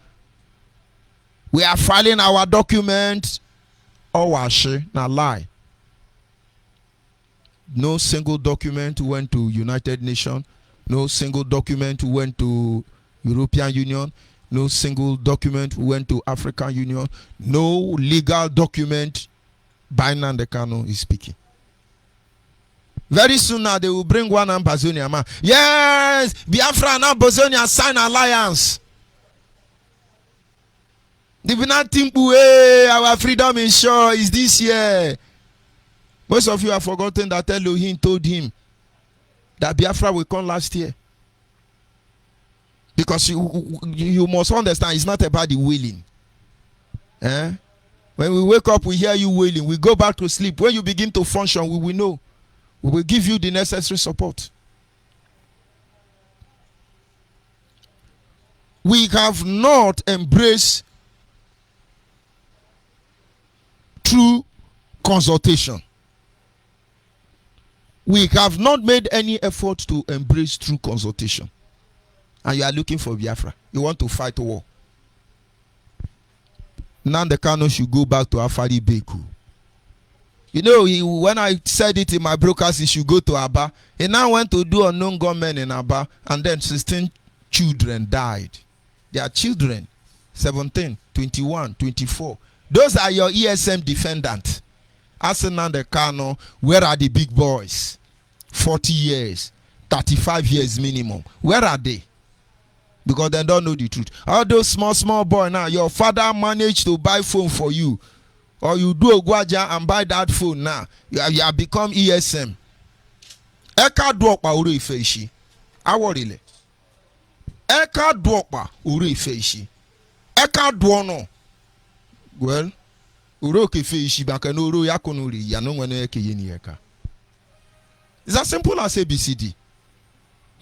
We are filing our documents. Oh, washi, na lie. No single document went to United Nations. No single document went to European Union. No single document went to African Union. No legal document by Nnamdi Kanu is speaking. Very soon now they will bring one and Bazonia man. Yes, Biafra and Bazonia sign alliance. They will not think, hey, our freedom is sure is this year. Most of you have forgotten that Elohim told him that Biafra will come last year. Because you must understand, it's not about the wailing. Eh? When we wake up, we hear you wailing. We go back to sleep. When you begin to function, we will know. We will give you the necessary support. We have not embraced true consultation. We have not made any effort to embrace true consultation. And you are looking for Biafra. You want to fight a war. Nnamdi Kanu should go back to Afari Beku. You know, when I said it in my broadcast, he should go to Aba. He now went to do unknown gunmen in Aba, and then 16 children died. Their children, 17, 21, 24. Those are your ESM defendants. Ask Nnamdi Kanu, where are the big boys? 40 years, 35 years minimum. Where are they? Because they don't know the truth. All those small boys now, your father managed to buy phone for you. Or you do a guaja and buy that phone now. You have become ESM. Eka dwokpa uru ifeishi. Aworile. Eka dwokpa uru ifeishi. Eka dwono. Well, uru ifeishi baka no uru yakonuri yano mwene eke yeni eka. It's as simple as ABCD.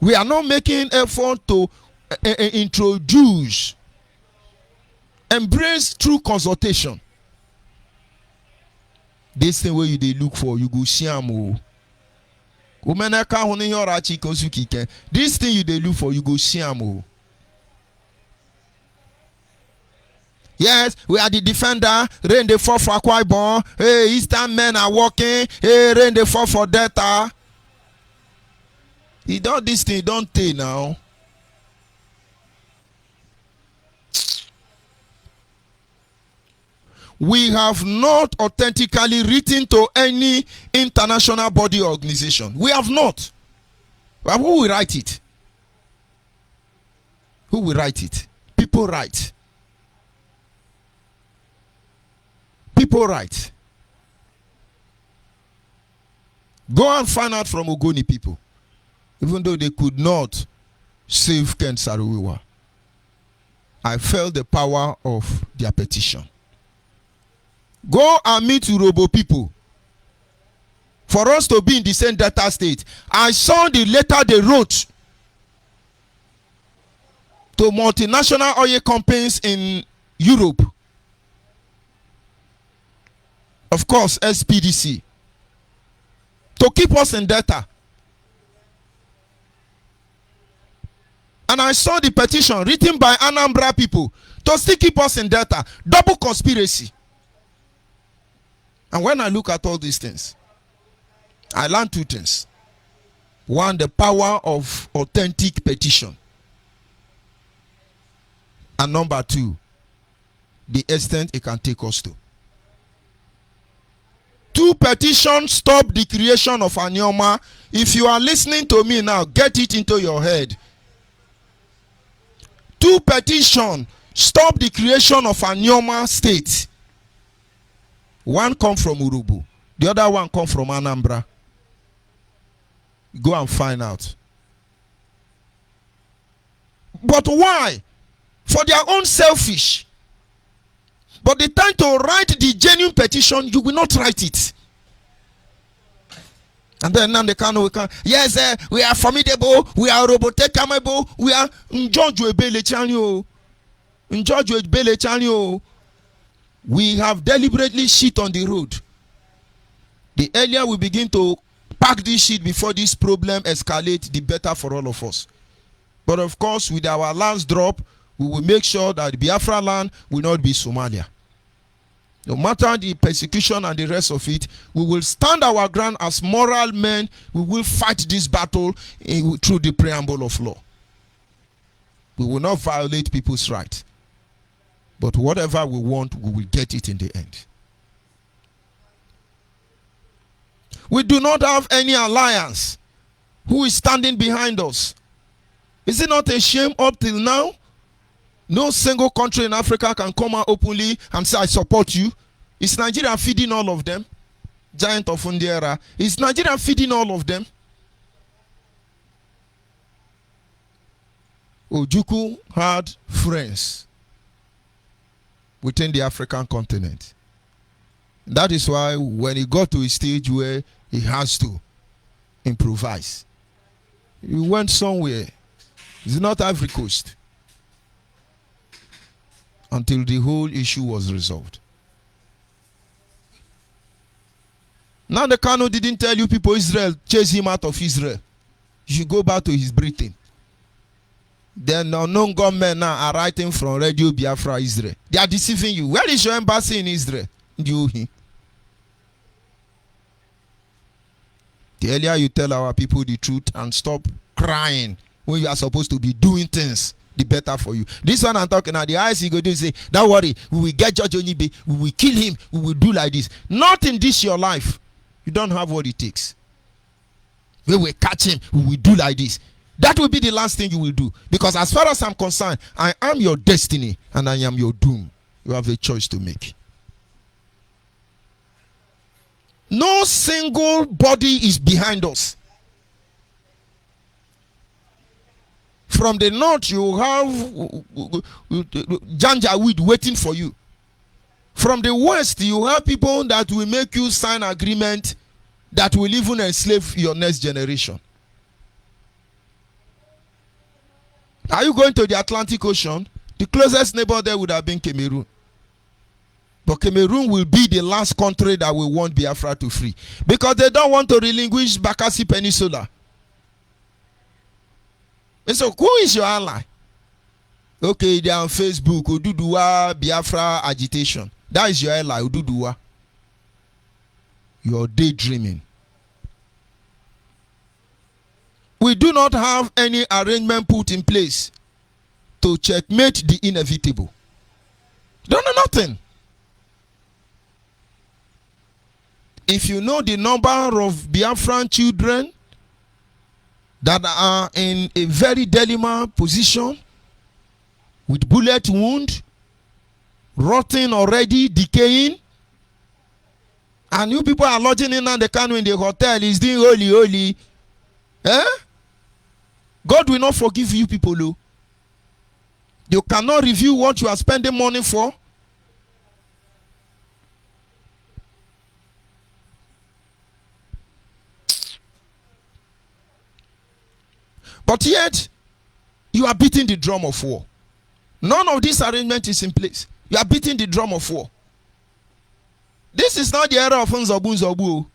We are not making effort to introduce, embrace true consultation. This thing where you they look for, you go see am. This thing you they look for, you go see am. Yes, we are the defender. Rain the fall for Akwa Ibom. Hey, Eastern men are walking. Hey, rain the fall for Delta. He done this thing, don't take now. We have not authentically written to any international body or organization. We have not. But who will write it? Who will write it? People write. People write. Go and find out from Ogoni people. Even though they could not save Ken Saruwiwa, I felt the power of their petition. Go and meet Urobo people. For us to be in the same data state. I saw the letter they wrote to multinational oil companies in Europe. Of course, SPDC. To keep us in data. And I saw the petition written by Anambra people to still keep us in data. Double conspiracy. And when I look at all these things, I learned two things. One, the power of authentic petition. And number two, the extent it can take us to. 2 petitions stop the creation of Anioma. If you are listening to me now, get it into your head. 2 petitions stop the creation of Anioma state. One come from Urubu. The other one come from Anambra. Go and find out. But why? For their own selfish. But the time to write the genuine petition, you will not write it. And then now they can, yes, we are formidable, we are robotic-camable, we are we have deliberately shit on the road. The earlier we begin to pack this shit before this problem escalates, the better for all of us. But of course, with our last drop, we will make sure that the Biafra land will not be Somalia. No matter the persecution and the rest of it, we will stand our ground as moral men. We will fight this battle through the preamble of law. We will not violate people's rights. But whatever we want, we will get it in the end. We do not have any alliance. Who is standing behind us? Is it not a shame up till now? No single country in Africa can come out openly and say, I support you. Is Nigeria feeding all of them? Giant of Fundiera. Is Nigeria feeding all of them? Ojukwu had friends within the African continent. That is why when he got to a stage where he has to improvise, he went somewhere. It's not Ivory Coast. Until the whole issue was resolved. Now the Kano didn't tell you people Israel chase him out of Israel. You should go back to his breathing. Then unknown government now are writing from Radio Biafra Israel. They are deceiving you. Where is your embassy in Israel? The earlier you tell our people the truth and stop crying when you are supposed to be doing things, the better for you. This one I'm talking about, the eyes you go do say, don't worry, we will get Judge Onyibe, we will kill him, we will do like this. Not in this your life. You don't have what it takes. We will catch him, we will do like this. That will be the last thing you will do. Because as far as I'm concerned, I am your destiny and I am your doom. You have a choice to make. No single body is behind us. From the north, you have Janjaweed waiting for you. From the west, you have people that will make you sign agreement that will even enslave your next generation. Are you going to the Atlantic Ocean? The closest neighbor there would have been Cameroon. But Cameroon will be the last country that will want Biafra to free. Because they don't want to relinquish Bakassi Peninsula. And so, who is your ally? Okay, they are on Facebook. Oduduwa Biafra agitation. That is your ally, Oduduwa. You are daydreaming. We do not have any arrangement put in place to checkmate the inevitable. Don't know nothing. If you know the number of Biafran children that are in a very dilemma position, with bullet wound, rotting already, decaying, and you people are lodging in the Kano in the hotel, is doing holy. Eh? God will not forgive you people, though. You cannot review what you are spending money for. But yet, you are beating the drum of war. None of this arrangement is in place. You are beating the drum of war. This is not the era of Nzobu Nzobu.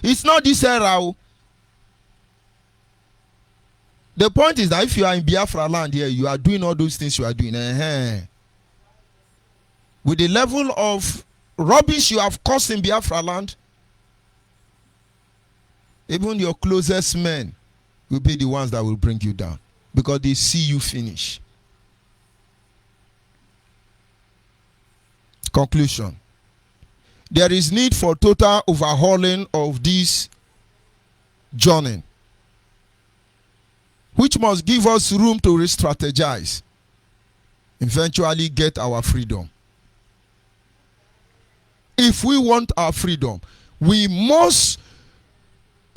It's not this era. The point is that if you are in Biafra land here, you are doing all those things you are doing. With the level of rubbish you have caused in Biafra land, even your closest men will be the ones that will bring you down because they see you finish. Conclusion. There is need for total overhauling of this journey, which must give us room to re-strategize, eventually get our freedom. If we want our freedom, we must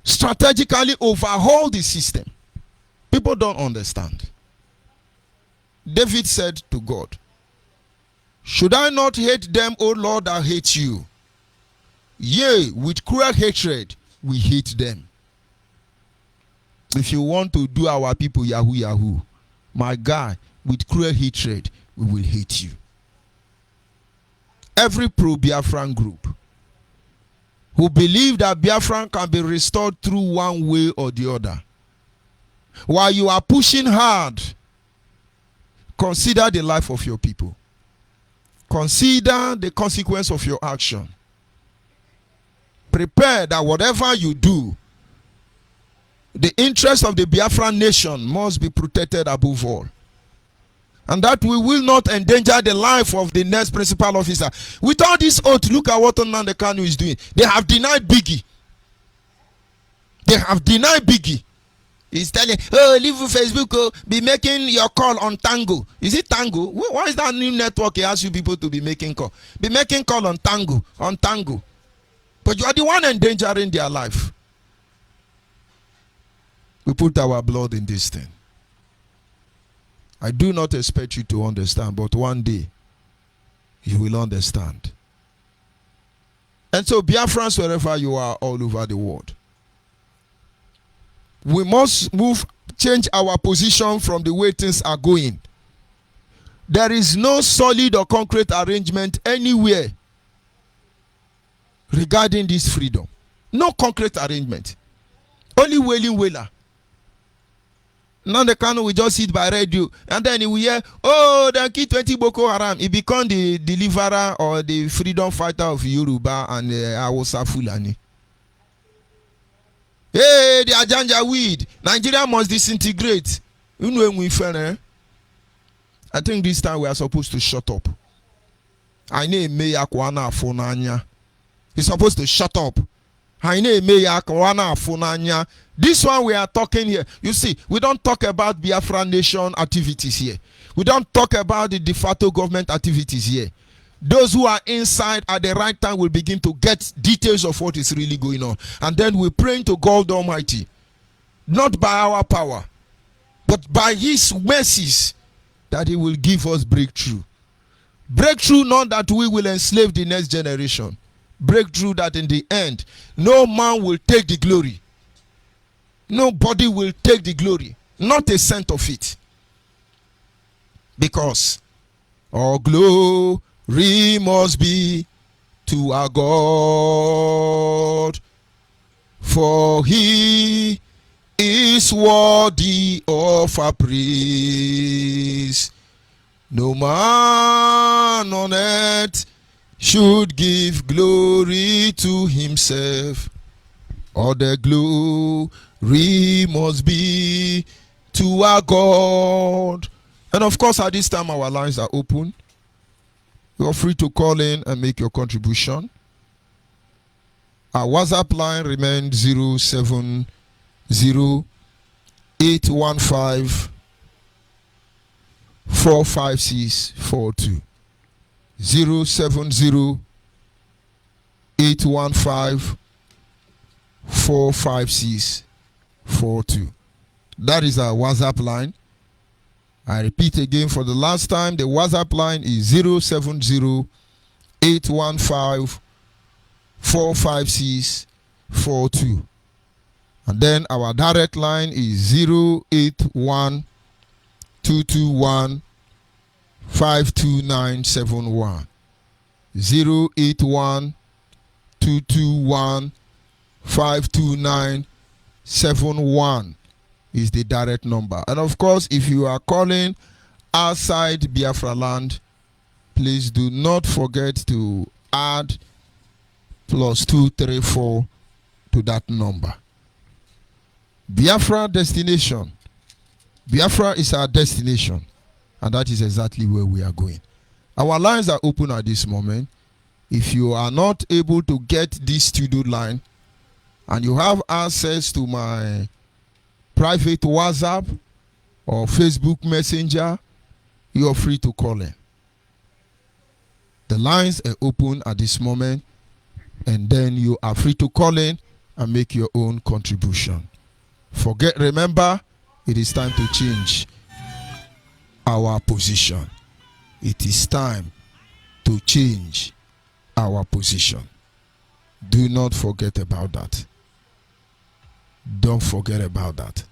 strategically overhaul the system. People don't understand. David said to God, should I not hate them, O Lord, that hate you? Yea, with cruel hatred, we hate them. If you want to do our people yahoo yahoo, my guy, with cruel hatred, we will hate you. Every pro-Biafran group who believe that Biafran can be restored through one way or the other, while you are pushing hard, consider the life of your people. Consider the consequence of your action. Prepare that whatever you do, the interest of the Biafran nation must be protected above all. And that we will not endanger the life of the next principal officer. With all this oath, look at what Nnamdi Kanu is doing. They have denied Biggie. They have denied Biggie. He's telling, oh, leave Facebook, oh, be making your call on Tango. Is it Tango? Why is that new network he asks you people to be making call? Be making call on Tango, on Tango. But you are the one endangering their life. We put our blood in this thing. I do not expect you to understand, but one day you will understand. And so, Biafrans, wherever you are, all over the world, we must change our position from the way things are going. There is no solid or concrete arrangement anywhere regarding this freedom. No concrete arrangement. Only wailing wailer. Nnamdi Kanu will just sit by radio and then he will hear, oh, the key 20 Boko Haram. He become the deliverer or the freedom fighter of Yoruba and Hausa Fulani. Hey, the Ajanja weed. Nigeria must disintegrate. You know when we fell, eh? I think this time we are supposed to shut up. I know Meya Kwana Fonanya. He's supposed to shut up. I know Meya Kwana Fonanya. This one we are talking here. You see, we don't talk about Biafra nation activities here. We don't talk about the de facto government activities here. Those who are inside at the right time will begin to get details of what is really going on. And then we pray to God Almighty, not by our power, but by His mercies, that He will give us breakthrough. Breakthrough, not that we will enslave the next generation. Breakthrough that in the end, no man will take the glory. Nobody will take the glory. Not a cent of it. Because all glory must be to our God, for He is worthy of our praise. No man on earth should give glory to himself. All the glory must be to our God. And of course, at this time, our lines are open. You are free to call in and make your contribution. Our WhatsApp line remains 070 815 45642. 070 815 45642. That is our WhatsApp line. I repeat again for the last time, the WhatsApp line is 070 815 45642. And then our direct line is 081 221 52971. 081 221 52971 is the direct number. And of course, if you are calling outside Biafra land, please do not forget to add +234 to that number. Biafra destination. Biafra is our destination, and that is exactly where we are going. Our lines are open at this moment. If you are not able to get this studio line and you have access to my private WhatsApp or Facebook Messenger, you are free to call in. The lines are open at this moment, and then you are free to call in and make your own contribution. Remember, it is time to change our position. It is time to change our position. Do not forget about that. Don't forget about that.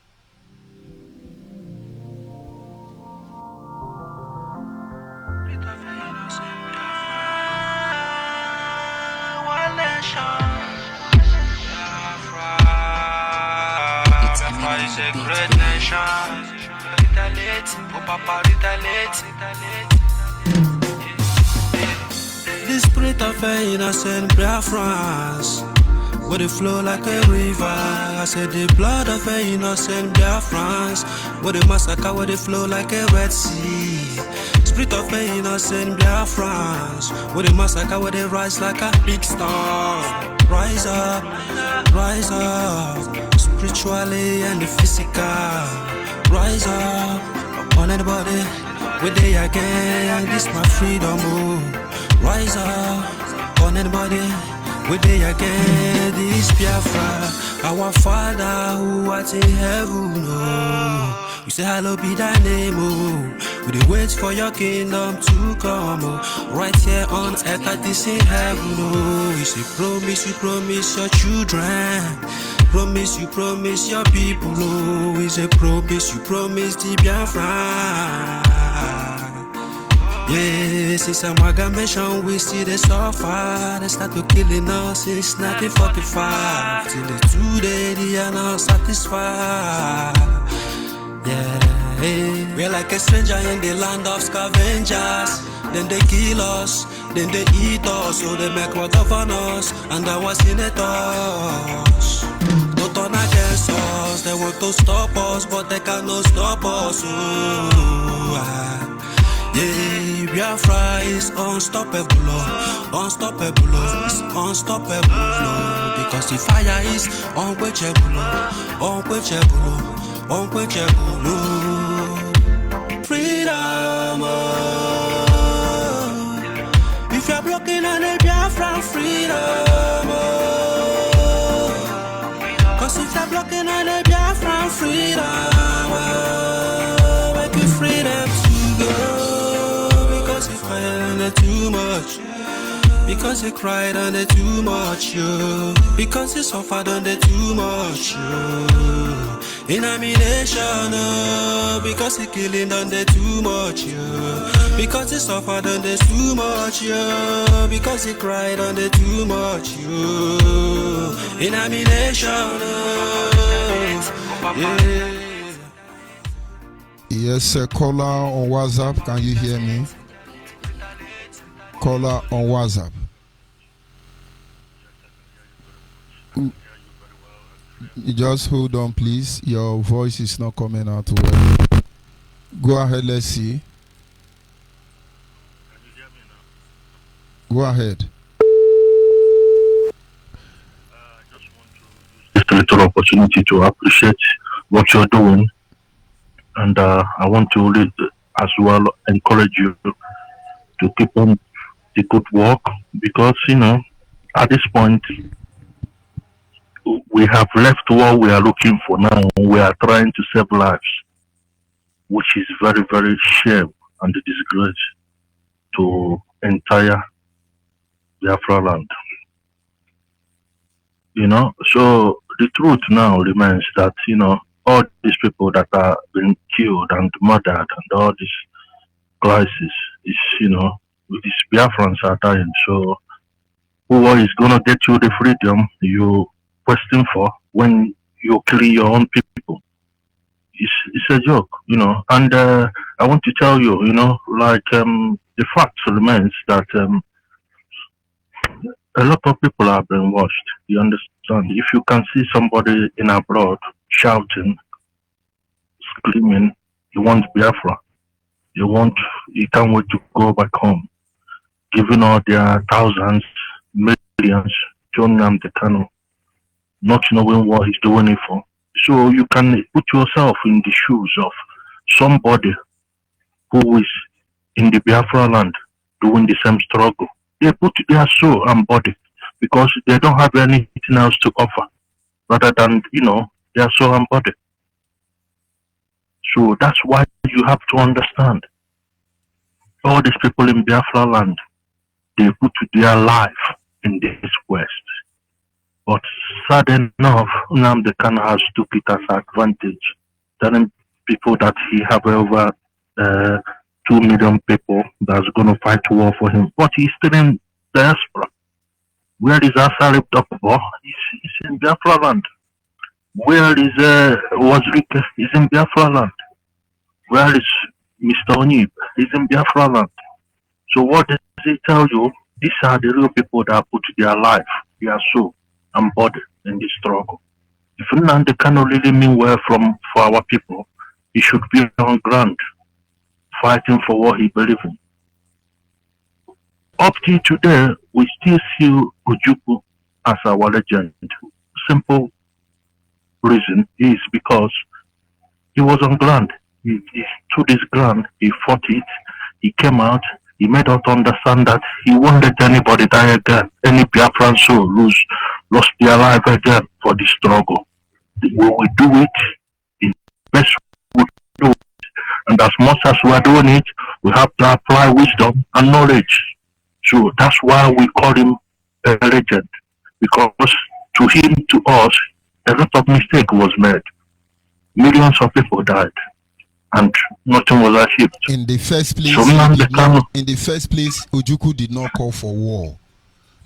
Biafra is a great nation. Retaliate, oh Papa, retaliate. The spirit of innocent Biafrans, where they flow like a river. I said the blood of innocent Biafrans, where they massacre, where they flow like a Red Sea. Spirit of innocent Biafrans, where they massacre, where they rise like a big storm. Rise up, spiritually and physical. Rise up, upon anybody, where they again, this my freedom, oh. Rise up, on anybody, where they again, this Biafra. Our Father who art in heaven, oh. We say hallowed be thy name, oh. We dey wait for your kingdom to come, oh. Right here on earth like this in heaven, oh. We say promise, you promise your children. Promise, you promise your people, oh. We say promise, you promise the Biafra. Yeah, since amalgamation, we see the suffer. They start to killing us since 1945. Till the today, they are not satisfied. Yeah, we're like a stranger in the land of scavengers. Then they kill us, then they eat us. So they make war governors and our senators. Don't turn against us, they want to stop us, but they cannot stop us. Ooh, yeah, Biafra is unstoppable, unstoppable, it's unstoppable, because the fire is unquenchable, unquenchable, unquenchable. Freedom, oh. If you're blocking on the Biafra, freedom, oh. Cause if you're blocking on the Biafra, freedom, oh. Make you freedom to go. Under too much, because he cried under too much, yo. Because he suffered under too much, yo. In ammunition, because he killing under too much, yo. Because he suffered under too much, yo. Because he cried under too much, yo. In ammunition, yeah. Yes, caller on WhatsApp, can you hear me? Caller on WhatsApp. Just hold on, please. Your voice is not coming out well. Go ahead, let's see. Go ahead. Just a little opportunity to appreciate what you're doing, and I want to really as well encourage you to keep on the good work, because at this point we have left what we are looking for now. We are trying to save lives, which is very, very shame and a disgrace to entire Biafra land. So the truth now remains that all these people that are being killed and murdered and all this crisis is these Biafrans are dying. So who is gonna get you the freedom you question for when you kill your own people? It's a joke, And I want to tell you, the fact remains that a lot of people are brainwashed. You understand? If you can see somebody in abroad shouting, screaming, he wants Biafra. He can't wait to go back home, giving all their thousands, millions to Nnamdi Kanu, not knowing what he's doing it for. So you can put yourself in the shoes of somebody who is in the Biafra land doing the same struggle. They put their soul and body because they don't have anything else to offer rather than, their soul and body. So that's why you have to understand all these people in Biafra land, they put their life in this quest. But sad enough, Nnamdi Kanu has took it as advantage, telling people that he have over 2 million people that's going to fight war for him. But he's still in diaspora. Where is Asa Reptopo? He's in Biafra land. Where is Wazirike? He's in Biafra land. Where is Mr. Onyibe? He's in Biafra land. So what does it tell you? These are the real people that put their life, their soul, and body in this struggle. If Nnamdi Kanu really mean well for our people, he should be on ground, fighting for what he believes in. Up till today, we still see Ojukwu as our legend. Simple reason is because he was on ground. He stood his ground, he fought it, he came out, he made us understand that he won't let anybody die again, any Biafran soul lost their life again for the struggle. We will do it in the best way we do it. And as much as we are doing it, we have to apply wisdom and knowledge. So that's why we call him a legend. Because to him, to us, a lot of mistake was made. Millions of people died. And nothing was achieved. In the first place, Ojukwu did not call for war.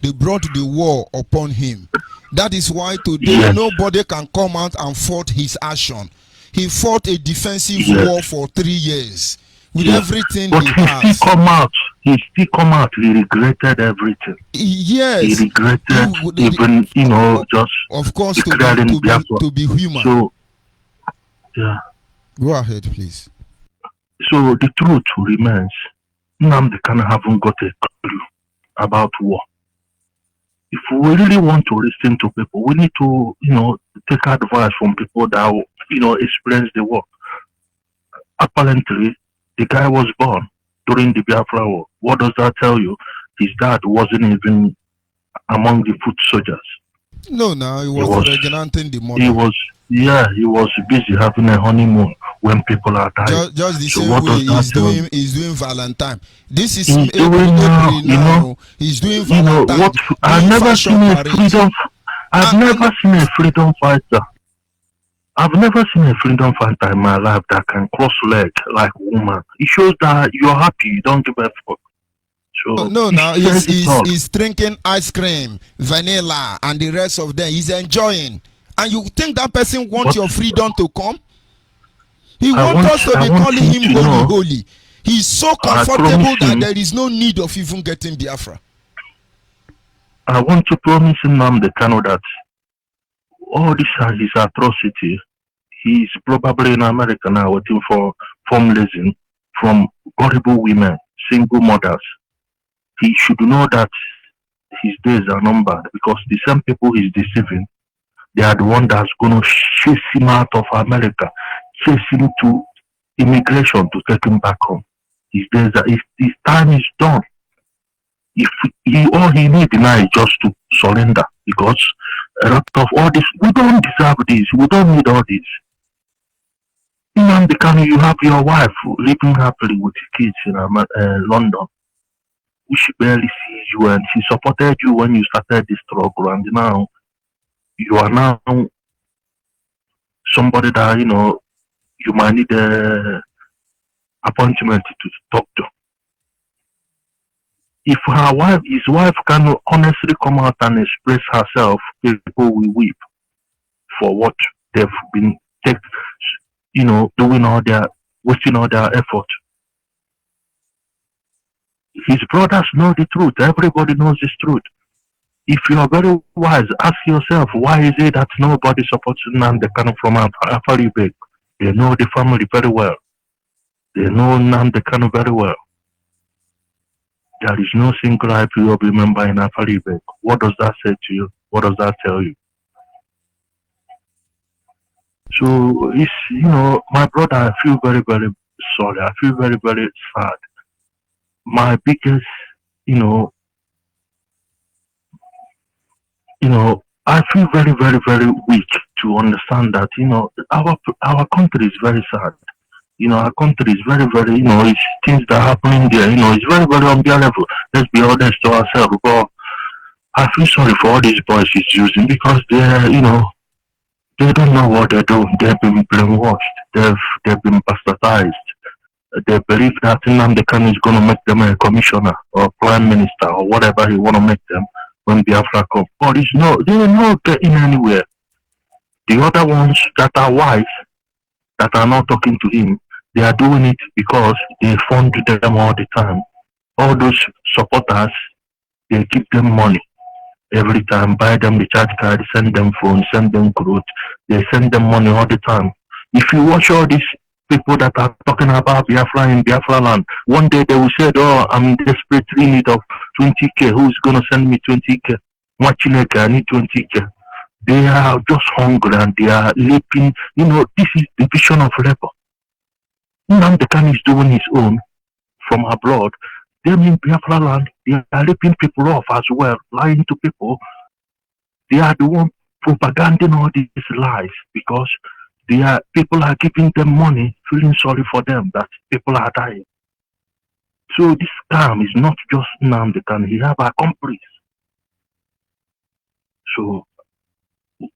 They brought the war upon him. That is why today nobody can come out and fault his action. He fought a defensive war for 3 years with everything but he still has. He still come out. He regretted everything. Yes. He regretted even, just of course to be human. So, yeah. Go ahead, please. So the truth remains, Nnamdi Kanu haven't got a clue about war. If we really want to listen to people, we need to, take advice from people that, experience the war. Apparently, the guy was born during the Biafra war. What does that tell you? His dad wasn't even among the foot soldiers. No, he was regenerating the money. He was busy having a honeymoon when people are dying. Just the same way he's doing Valentine. This is he's doing now, he's doing Valentine. I've never seen a freedom. I've never seen a freedom fighter. I've never seen a freedom fighter in my life that can cross leg like a woman. It shows that you're happy. You don't give a fuck. So he's drinking ice cream, vanilla, and the rest of them. He's enjoying. And you think that person wants your freedom to come? He wants us to be calling him holy. He's so comfortable that there is no need of even getting Biafra. I want to promise Nnamdi Kanu that all this is his atrocity. He's probably in America now waiting for fundraising from horrible women, single mothers. He should know that his days are numbered because the same people he's deceiving, they are the one that's going to chase him out of America, chase him to immigration to take him back home. His time is done. All he needs now is just to surrender because a lot of all this, we don't deserve this, we don't need all this. Nnamdi Kanu, you have your wife living happily with your kids in London. She barely sees you and she supported you when you started this struggle, and now you are now somebody that you might need an appointment to talk to. If his wife can honestly come out and express herself, people will weep for what they've been wasting all their effort. His brothers know the truth. Everybody knows this truth. if you are very wise, ask yourself, why is it that nobody supports Nnamdi Kanu from Afaribe? They know the family very well. They know Nnamdi Kanu very well. There is no single IPOB member in Afaribe. What does that say to you? What does that tell you? So it's, my brother, I feel very, very sorry. I feel very, very sad. My biggest, I feel very, very, very weak to understand that, our country is very sad. Our country is very, very, it's things that are happening there, it's very, very unbearable. Let's be honest to ourselves. But I feel sorry for all these boys he's using because they're, they don't know what they're doing. They've been brainwashed. They've been bastardized. They believe that Nnamdi Kanu is going to make them a commissioner or prime minister or whatever he want to make them when Biafra comes. But they're not getting anywhere. The other ones that are wise, that are not talking to him, they are doing it because they fund them all the time. All those supporters, they give them money every time, buy them the charge card, send them phones, send them growth. They send them money all the time. If you watch all these people that are talking about Biafra in Biafra land, one day they will say, oh, I'm in desperately need of 20k. Who's going to send me 20k? Machineke, I need 20k. They are just hungry and they are leaping. This is division of labor. Nnamdi Kanu is doing his own from abroad. Them in Biafra land, they are ripping people off as well, lying to people. They are the one propaganding all these lies because people are giving them money, feeling sorry for them that people are dying. So this scam is not just Nnamdi Kanu, he have accomplices. So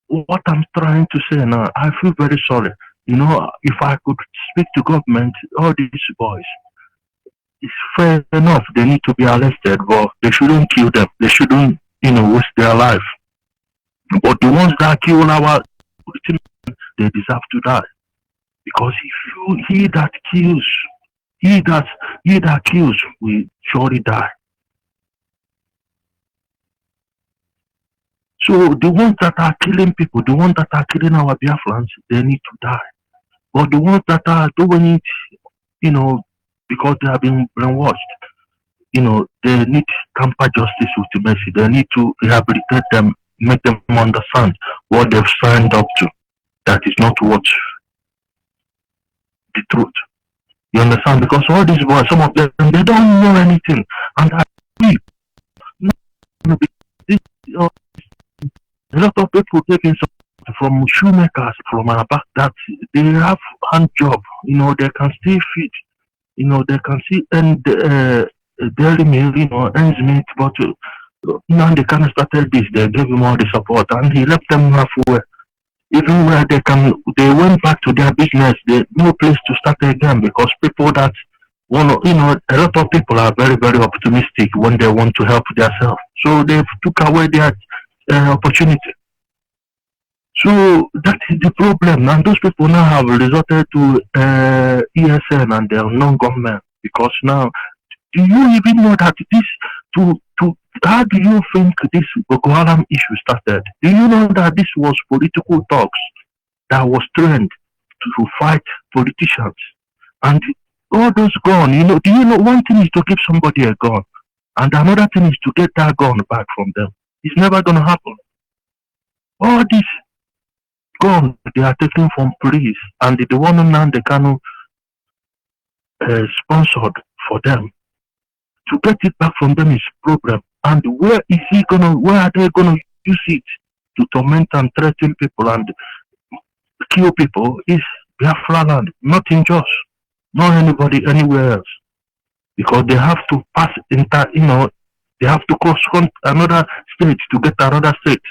what I'm trying to say now, I feel very sorry. If I could speak to government, all these boys, it's fair enough, they need to be arrested, but they shouldn't kill them. They shouldn't, waste their life. But the ones that kill our, they deserve to die. Because he that kills will surely die. So the ones that are killing people, the ones that are killing our Biafrans, they need to die. But the ones that are doing it, because they have been brainwashed, they need tamper justice with mercy. They need to rehabilitate them, make them understand what they've signed up to. That is not what the truth. You understand? Because all these boys, some of them, they don't know anything. And I believe, a lot of people taking from shoemakers from our back that they have hand job, they can still feed, they can see and dairy mill, ends meet, but now they kind of started this, they gave him all the support and he left them halfway. Even where they went back to their business, they no place to start again because people that want to, a lot of people are very, very optimistic when they want to help themselves. So they took away their opportunity. So that is the problem, and those people now have resorted to ESN and their non-government because now, do you even know that how do you think this Boko Haram issue started? Do you know that this was political talks that was trained to fight politicians? And all those guns, do you know one thing is to give somebody a gun, and another thing is to get that gun back from them. It's never going to happen. All this gun they are taking from police, and the one Nnamdi Kanu sponsored for them. To get it back from them is problem. And where are they gonna use it to torment and threaten people and kill people is Biafra land, not in Jos, not anybody anywhere else. Because they have to pass they have to cross another state to get another state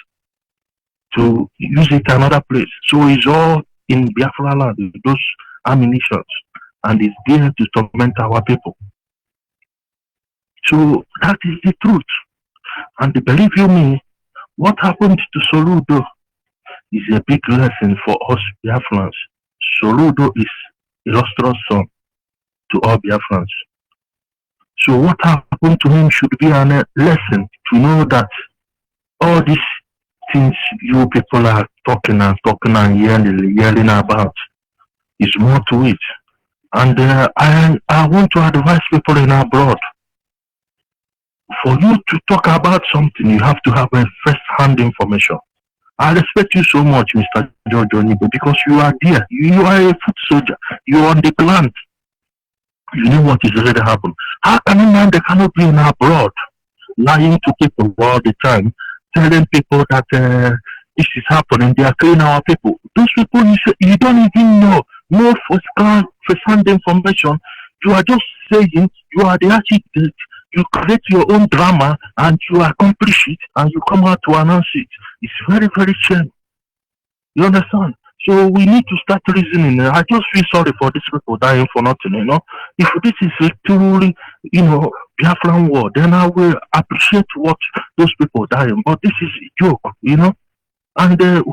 to use it another place. So it's all in Biafra land, those ammunitions, and it's there to torment our people. So that is the truth. And believe you me, what happened to Soludo is a big lesson for us Biafrans. Soludo is illustrious son to all Biafrans. So what happened to him should be a lesson to know that all these things you people are talking and yelling about is more to it. And I want to advise people in abroad. For you to talk about something, you have to have a first-hand information. I respect you so much, Mr. George Onyibe, because you are there. You are a foot soldier. You are on the plant. You know what is really happening. How can a man that cannot be in abroad lying to people all the time, telling people that this is happening, they are killing our people? Those people you don't even know. No first-hand information. You are just saying you are the architect. You create your own drama and you accomplish it and you come out to announce it. It's very, very shame. You understand? So we need to start reasoning. I just feel sorry for these people dying for nothing, you know. If this is truly, Biafran war, then I will appreciate what those people dying. But this is a joke, you know. And they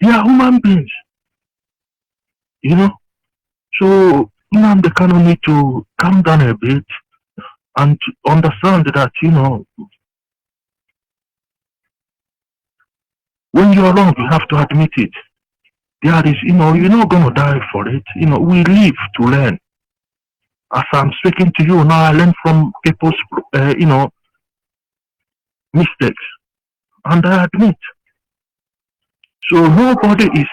are human beings, you know. So they kind of need to calm down a bit and to understand that, when you're wrong, you have to admit it. There is, you're not going to die for it. We live to learn. As I'm speaking to you now, I learn from people's, mistakes. And I admit. So nobody is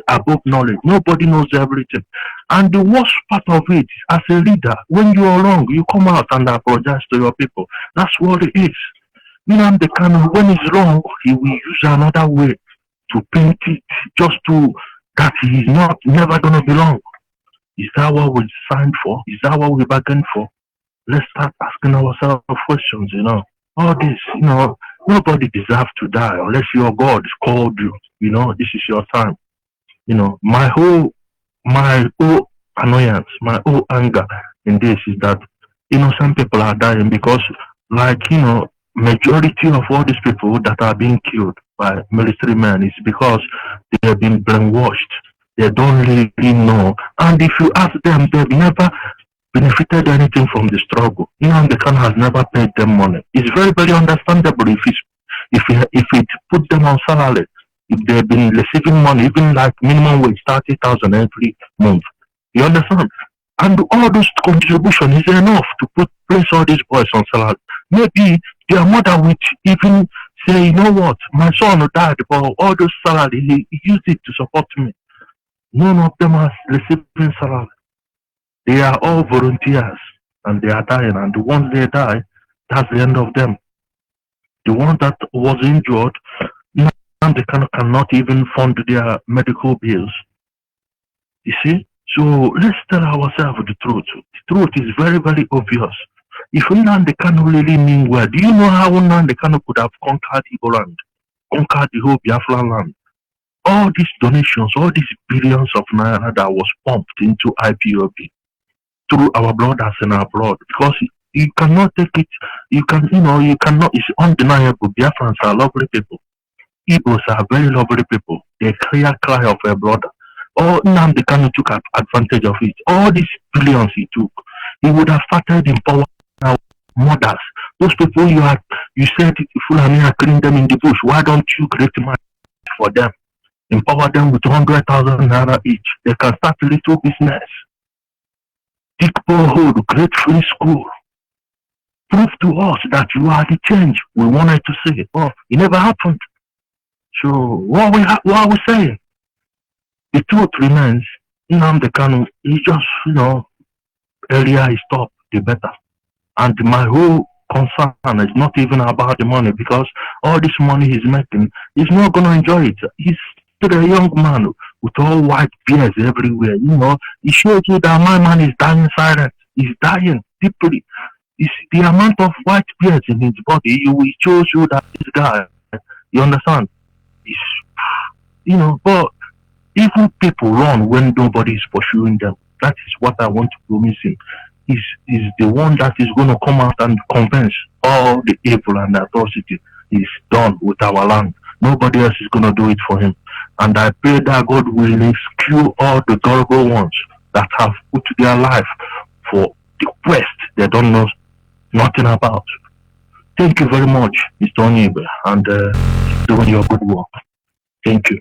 above knowledge. Nobody knows everything. And the worst part of it, as a leader, when you are wrong, you come out and apologize to your people. That's what it is. When he's wrong, he will use another way to paint it just to that he's never gonna belong. Is that what we signed for? Is that what we bargained for? Let's start asking ourselves questions, All this, nobody deserves to die unless your God called you. This is your time. My whole annoyance, my whole anger in this is that innocent people are dying because, majority of all these people that are being killed by military men is because they have been brainwashed. They don't really know. And if you ask them, they've never benefited anything from the struggle. The can has never paid them money. It's very, very understandable if it put them on salary. If they've been receiving money, even like minimum wage, 30,000 every month. You understand? And all those contribution is enough to place all these boys on salary. Maybe their mother would even say, you know what, my son died, but all those salary, he used it to support me. None of them are receiving salary. They are all volunteers and they are dying. And once they die, that's the end of them. The one that was injured, now they cannot even fund their medical bills. You see? So let's tell ourselves the truth. The truth is very, very obvious. If Nnamdi Kanu really mean well, do you know how Nnamdi Kanu could have conquered Igbo land, conquered the whole Biafra land? All these donations, all these billions of naira that was pumped into IPOB through our brothers in abroad, because you cannot take it, you cannot, it's undeniable. Biafrans are lovely people. Igbos are very lovely people. They clear cry of a brother. All Nnamdi Kanu took advantage of it. All these billions he took, he would have started empowering our mothers. Those people you said Fulani are killing them in the bush. Why don't you create money for them? Empower them with 100,000 naira each. They can start a little business. Dig borehole, create free school. Prove to us that you are the change we wanted to see. Oh, it never happened. So what are we saying? The truth remains, Nnamdi Kanu, he just, earlier he stopped, the better. And my whole concern is not even about the money, because all this money he's making, he's not going to enjoy it. He's still a young man with all white beards everywhere. He shows you that my man is dying silent. He's dying deeply. It's the amount of white beards in his body, he shows you that this guy, you understand? But even people run when nobody is pursuing them. That is what I want to promise him. Is the one that is going to come out and convince all the evil and the atrocity is done with our land. Nobody else is going to do it for him. And I pray that God will rescue all the gullible ones that have put their life for the quest they don't know nothing about. Thank you very much, Mr. Onyibe, and doing your good work. Thank you.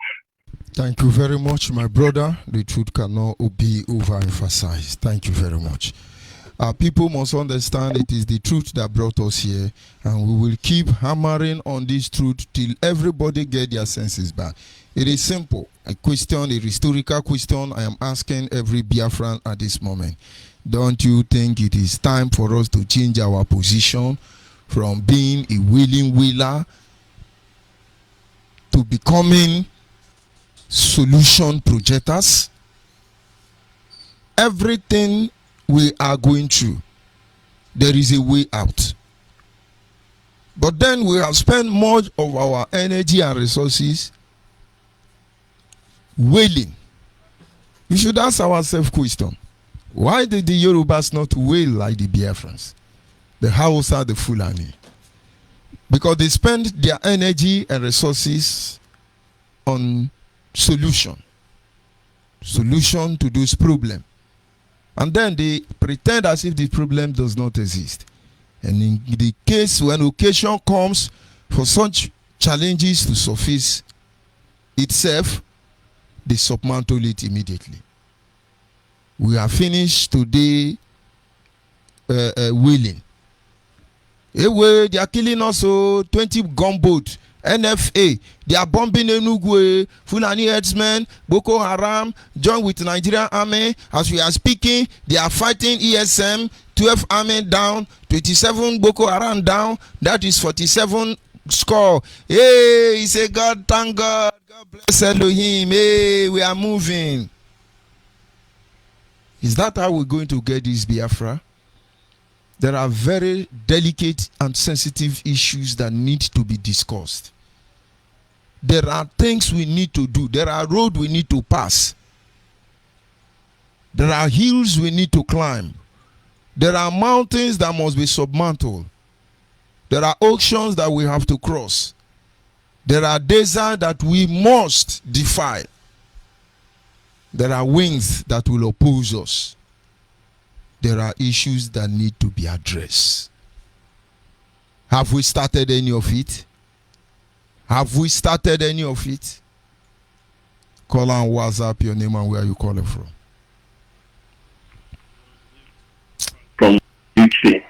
Thank you very much, my brother. The truth cannot be overemphasized. Thank you very much. People must understand it is the truth that brought us here, and we will keep hammering on this truth till everybody get their senses back. It is simple. A historical question I am asking every Biafran at this moment. Don't you think it is time for us to change our position from being a willing wheeler to becoming solution projectors? Everything we are going through, there is a way out. But then we have spent much of our energy and resources wailing. We should ask ourselves question. Why did the Yorubas not wail like the Biafrans, the Hausa, the Fulani? Because they spend their energy and resources on solution to this problem. And then they pretend as if the problem does not exist. And in the case when occasion comes for such challenges to surface itself, they submantle it immediately. We are finished today wheeling. Anyway, they are killing us, 20 gunboats. NFA, they are bombing Enugu, Fulani herdsmen, Boko Haram, joined with the Nigerian army. As we are speaking, they are fighting ESM, 12 army down, 27 Boko Haram down, that is 47 score. Hey, he said, God, thank God, God bless Elohim, hey, we are moving. Is that how we're going to get this Biafra? There are very delicate and sensitive issues that need to be discussed. There are things we need to do. There are roads we need to pass. There are hills we need to climb. There are mountains that must be submantled. There are oceans that we have to cross. There are deserts that we must defy. There are winds that will oppose us. There are issues that need to be addressed. Have we started any of it? Have we started any of it? Call on WhatsApp your name and where you calling from. From UK.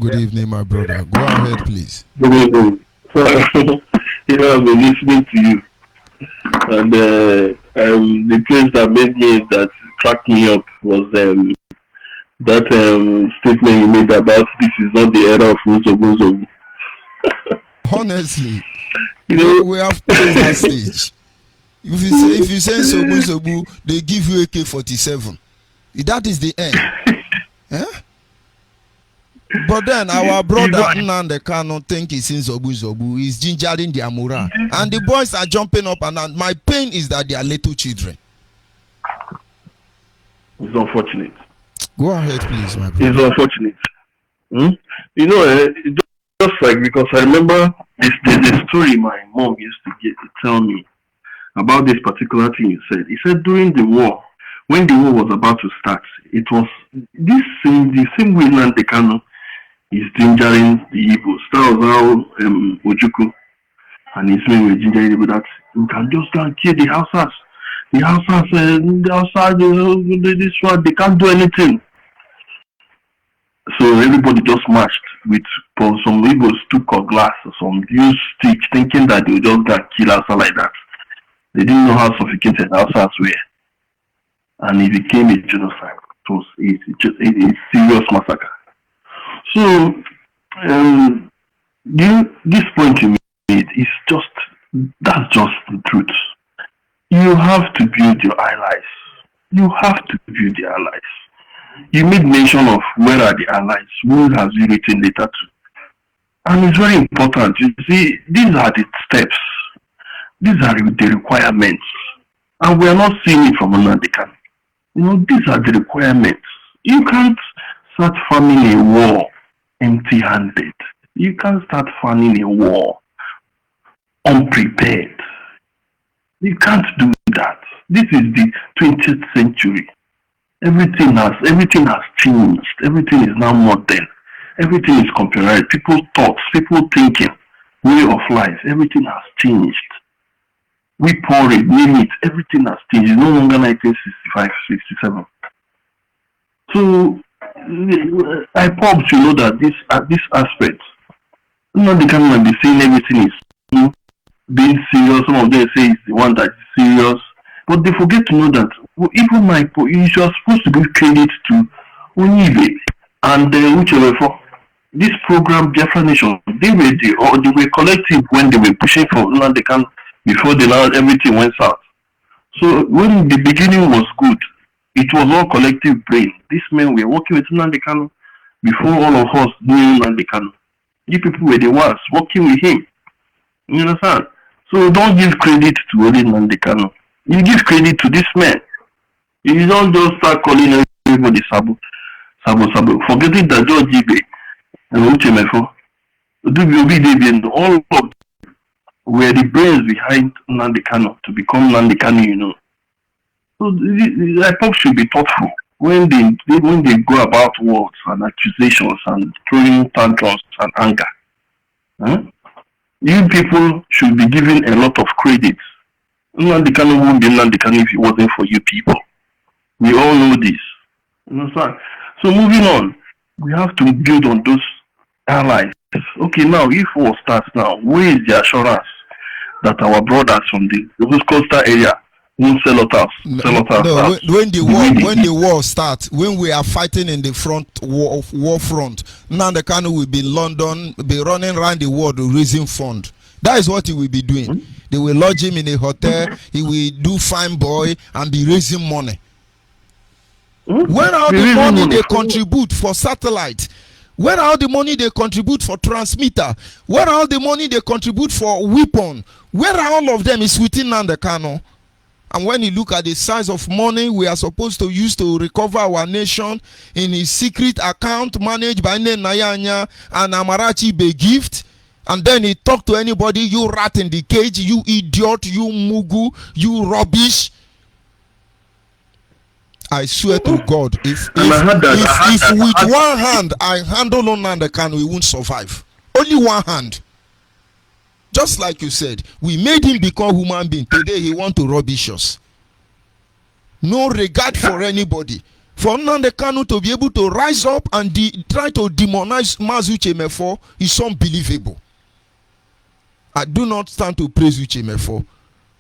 Good evening, my brother. Go ahead, please. Good evening. So, I've been listening to you, and the place that cracked me up was that statement you made about this is not the era of Musobuzo. Honestly, we have passed that stage. If you say Sobu, they give you AK-47. That is the end. But then our brother Nnamdi Kanu think he's in Zobu. He's gingering their morale. And the boys are jumping up and down. My pain is that they are little children. It's unfortunate. Go ahead, please, my brother. It's unfortunate. Just like, because I remember the story my mom used to tell me about this particular thing you said. He said during the war, when the war was about to start, it was the same way Nnamdi Kanu is gingering the Igbos. That was how Ojukwu and his men were gingering the Igbos, that you can just go and kill the Hausas. The Hausas, this one, they can't do anything. So everybody just marched with some Igbos took a glass or some used stick, thinking that they would just go and kill Hausa like that. They didn't know how sophisticated Hausas were. And it became a genocide. It was a serious massacre. So, this point you made is that's just the truth. You have to build your allies. You have to build the allies. You made mention of where are the allies, who has you written later to. And it's very important. You see, these are the steps. These are the requirements. And we are not seeing it from Nnamdi Kanu. These are the requirements. You can't start farming a war empty-handed. You can't start farming a war unprepared. You can't do that. This is the 20th century. Everything has changed. Everything is now modern. Everything is computerized. People's thoughts, people thinking, way of life, everything has changed. We pour it, name it, everything has changed. It's no longer 1965, 67. So I pop to know that this aspect, not the kind of be saying everything is being serious. Some of them say it's the one that's serious, but they forget to know that even you are supposed to give credit to Onyibe and whichever for this program Biafra Nation. They were collective when they were pushing for Nnamdi before everything went south. So when the beginning was good, it was all collective brain. These men were working with Nnamdi before all of us knew Nnamdi. You people were the ones working with him. You understand? So don't give credit to only Nnamdi. You give credit to this man. You don't just start calling everybody Sabu. Forgetting that George Ibe and Uchemefo, all of them were the brains behind Nnamdi to become Nnamdi, you know. So the IPOP should be thoughtful when they go about words and accusations and throwing tantrums and anger. Huh? You people should be given a lot of credit. Nnamdi wouldn't be Nnamdi if it wasn't for you people. We all know this. You understand? So moving on, we have to build on those allies. Okay, now if war starts now, where is the assurance that our brothers from the coastal area won't sell us out? When the war starts, when we are fighting in the war front, Nnamdi will be in London, be running around the world raising fund. That is what he will be doing. They will lodge him in a hotel. He will do fine boy and be raising money. Where are the money they contribute for satellite? Where are the money they contribute for transmitter? Where are the money they contribute for weapon? Where are all of them? Is within Nnamdi. And when you look at the size of money we are supposed to use to recover our nation in his secret account managed by Nayanya and Amarachi Be gift, and then he talk to anybody, you rat in the cage, you idiot, you mugu, you rubbish. I swear to God, if with one hand I handle Nnamdi, we won't survive. Only one hand. Just like you said, we made him become human being. Today he want to rubbish us. No regard for anybody. For Nnamdi to be able to rise up and try to demonize Mazi Uchemefo is unbelievable. I do not stand to praise Uchemefo,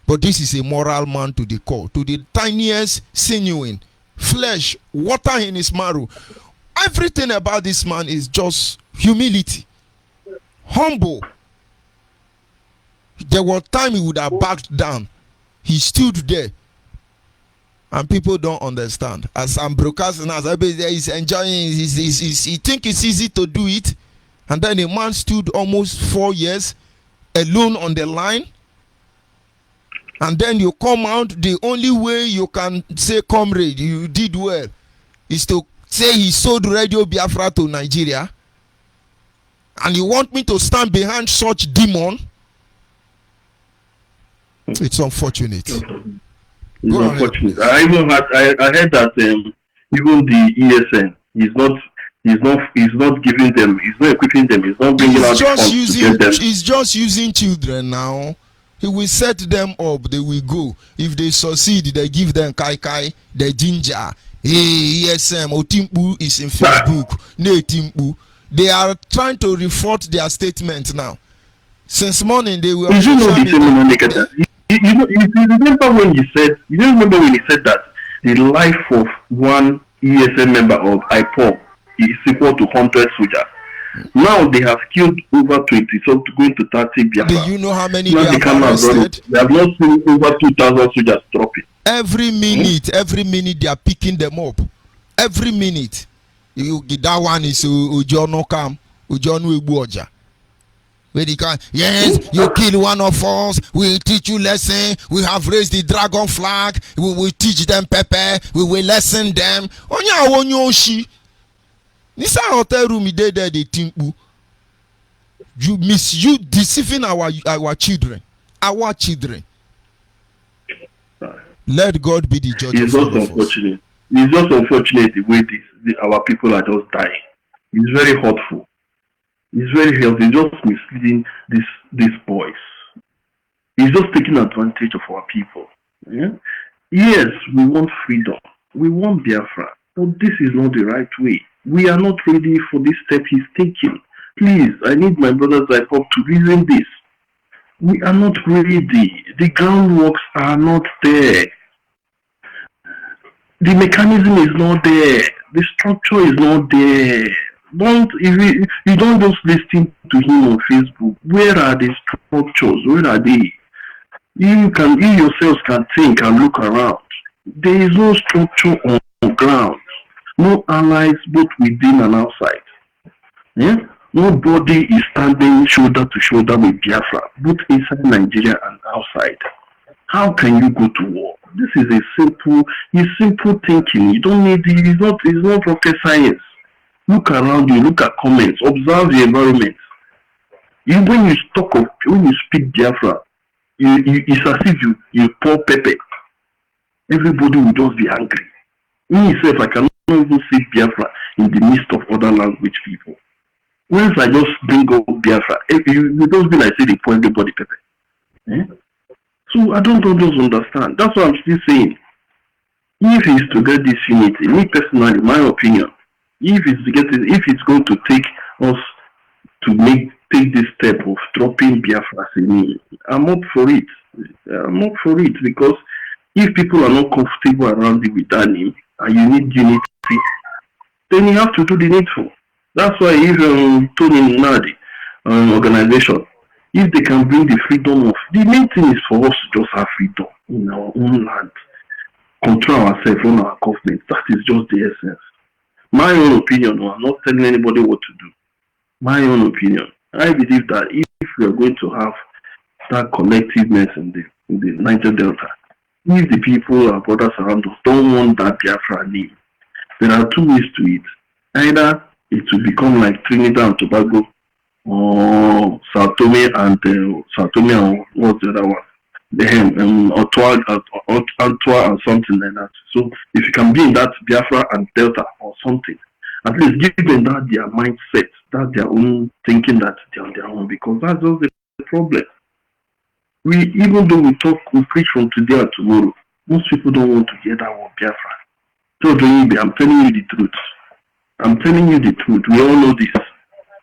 but this is a moral man to the core, to the tiniest sinew, flesh, water in his marrow. Everything about this man is just humility, humble. There was time he would have backed down. He stood there. And people don't understand. As I'm broadcasting, as everybody is enjoying, he think it's easy to do it. And then a man stood almost 4 years alone on the line. And then you come out, the only way you can say, comrade, you did well, is to say he sold Radio Biafra to Nigeria. And you want me to stand behind such demon? It's unfortunate. It's unfortunate. I heard that even the ESN he's not giving them, he's not equipping them, he's not bringing out funds to get them. He's just using children now. He will set them up, they will go. If they succeed, they give them kai, the ginger. Hey, ESM, Otimpu is in Facebook. No Otimpu. They are trying to refute their statement now. Since morning, they were. You remember when he said that the life of one ESM member of IPOP is equal to 100 soldiers. Now they have killed over 20, so going to 30 Biafra. Do you know how many they have arrested? They have not seen over 2,000 soldiers dropping. Every minute they are picking them up. Every minute. That one is Ujono Kam, Ujono Ibuoja. Where they can, yes, you kill one of us, we'll teach you lesson, we have raised the dragon flag, we will teach them pepper, we will lesson them. Onya wonyoshi. Nisa hotel room there they think you deceiving our children. Our children. Let God be the judge. It's just unfortunate. It's just unfortunate the way our people are just dying. It's very hurtful. It's very healthy. It's just misleading these boys. It's just taking advantage of our people. Yeah? Yes, we want freedom. We want Biafra. But this is not the right way. We are not ready for this step he's taking. Please, I need my brothers like up to reason this. We are not ready. The groundworks are not there. The mechanism is not there. The structure is not there. You don't just listen to him on Facebook. Where are the structures? Where are they? You yourselves can think and look around. There is no structure on ground. No allies both within and outside. Yeah? Nobody is standing shoulder to shoulder with Biafra, both inside Nigeria and outside. How can you go to war? This is simple thinking. You don't need it's not rocket science. Look around you, look at comments, observe the environment. When you speak Biafra, it's as if you pour pepper. Everybody will just be angry. Me myself, I cannot even say Biafra in the midst of other language people. Once I just bring up Biafra, you don't be like say they pour everybody pepper. Eh? So I don't just understand. That's what I'm still saying. If it's to get this unity, me personally, my opinion, if it's going to take us to take this step of dropping Biafra, I'm up for it. I'm up for it because if people are not comfortable around you with that name and you need unity, then you have to do the needful. That's why if Tony Nadi organization, if they can bring the freedom of the main thing is for us to just have freedom in our own land, control ourselves, own our government. That is just the essence. My own opinion. I'm not telling anybody what to do. My own opinion. I believe that if we are going to have that collectiveness in the Niger Delta, if the people, our brothers around us, don't want that Biafra name, there are two ways to it. Either it will become like Trinidad and Tobago, or Sao Tome and what's the other one? Antoine and something like that. So if you can be in that Biafra and Delta or something, at least give them that their mindset, that their own thinking that they're on their own, because that's just the problem. Even though we preach from today and tomorrow, most people don't want to hear that word Biafra. So Onyibe, I'm telling you the truth. I'm telling you the truth. We all know this.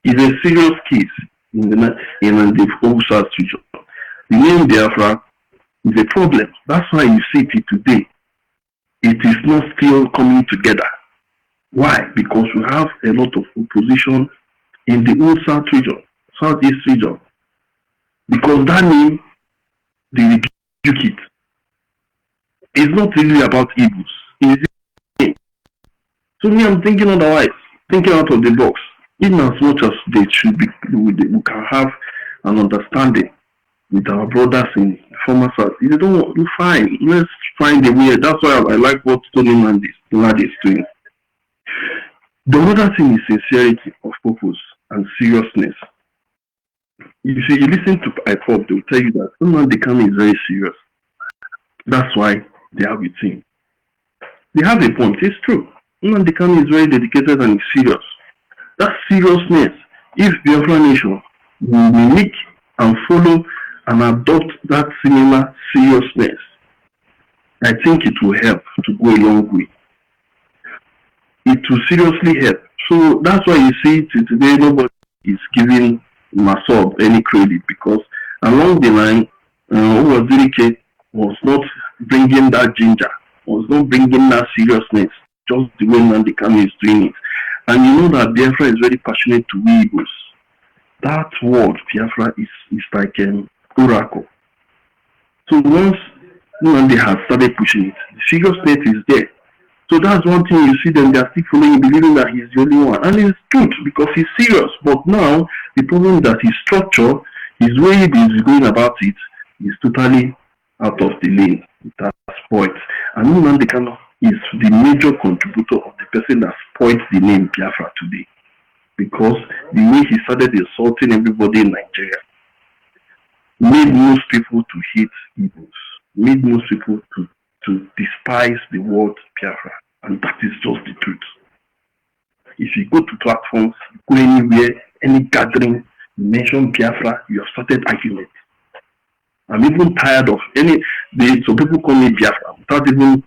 It's a serious case in the whole South region. The name Biafra is a problem. That's why you see it today. It is not still coming together. Why? Because we have a lot of opposition in the whole Southeast region. Because that name, they rebuke it. It's not really about Igbos. It's the name. So me, I'm thinking otherwise, thinking out of the box. In as much as they should be, we can have an understanding with our brothers in former South. If they don't want, fine. Let's find a way. That's why I like what Tony Nadi is doing. The other thing is sincerity of purpose and seriousness. You see, you listen to IPOP, they will tell you that Nnamdi Kanu is very serious. That's why they are with him. They have a point. It's true. Nnamdi Kanu is very dedicated and serious. That seriousness, if Biafra nation will mimic and follow and adopt that similar seriousness, I think it will help to go a long way. It will seriously help. So that's why you see today nobody is giving Masob any credit, because along the line, Owazirike was not bringing that ginger, was not bringing that seriousness, just the way Nnamdi Kanu is doing it. And you know that Biafra is very passionate to Igbos. That word, Biafra, is like an oracle. So once Nnamdi has started pushing it, the seriousness is there. So that's one thing you see them, they are still following, believing that he's the only one. And it's truth, because he's serious. But now, the problem is that his structure, his way he's going about it, is totally out of the lane. That's spoiled. And Nnamdi Kanu is the major contributor of the person that spoiled the name Biafra today. Because the way he started insulting everybody in Nigeria made most people to hate Igbos, made most people to despise the word Biafra. And that is just the truth. If you go to platforms, go anywhere, any gathering, mention Biafra, you have started argument. I'm even tired of some people call me Biafra without even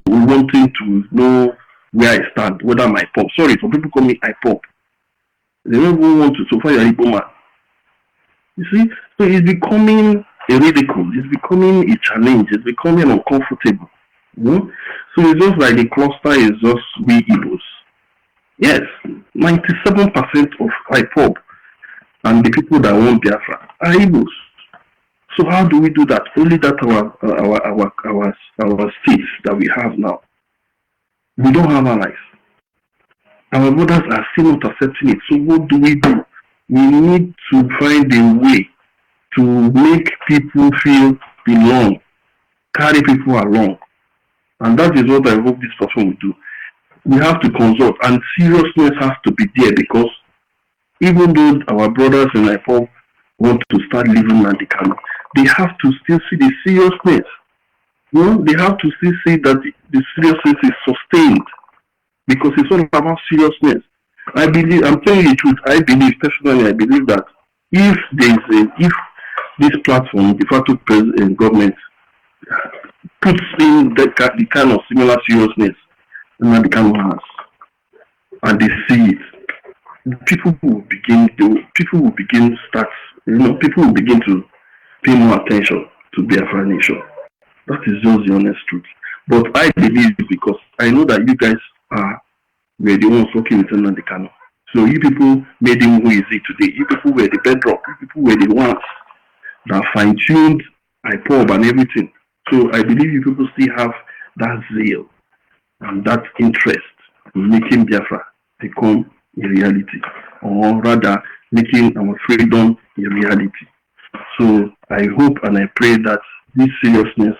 wanting to know where I stand, whether I'm IPOB. Sorry, some people call me IPOB. They don't even want to, so far you're Igbo man. You see, so it's becoming a ridicule, it's becoming a challenge, it's becoming uncomfortable. So it's just like the cluster is just we Igbos. Yes, 97% of IPOB and the people that want Biafra are Igbos. So how do we do that? Only that our states that we have now. We don't have allies. Our brothers are still not accepting it. So what do? We need to find a way to make people feel belong, carry people along. And that is what I hope this person will do. We have to consult, and seriousness has to be there, because even though our brothers in IPOB want to start living in the Kano, they have to still see the seriousness. They have to still see that the seriousness is sustained, because it's all about seriousness. I'm telling you the truth, personally, I believe that if this platform, the facto president government, puts in the kind of similar seriousness that the Kano has, and they see it, people will begin to pay more attention to Biafra nation. That is just the honest truth. But I believe, because I know that you guys were the ones working with Nnamdi Kanu. So you people made him who is he today. You people were the bedrock. You people were the ones that fine-tuned IPOB and everything. So I believe you people still have that zeal and that interest in making Biafra become a reality, or rather making our freedom a reality. So I hope and I pray that this seriousness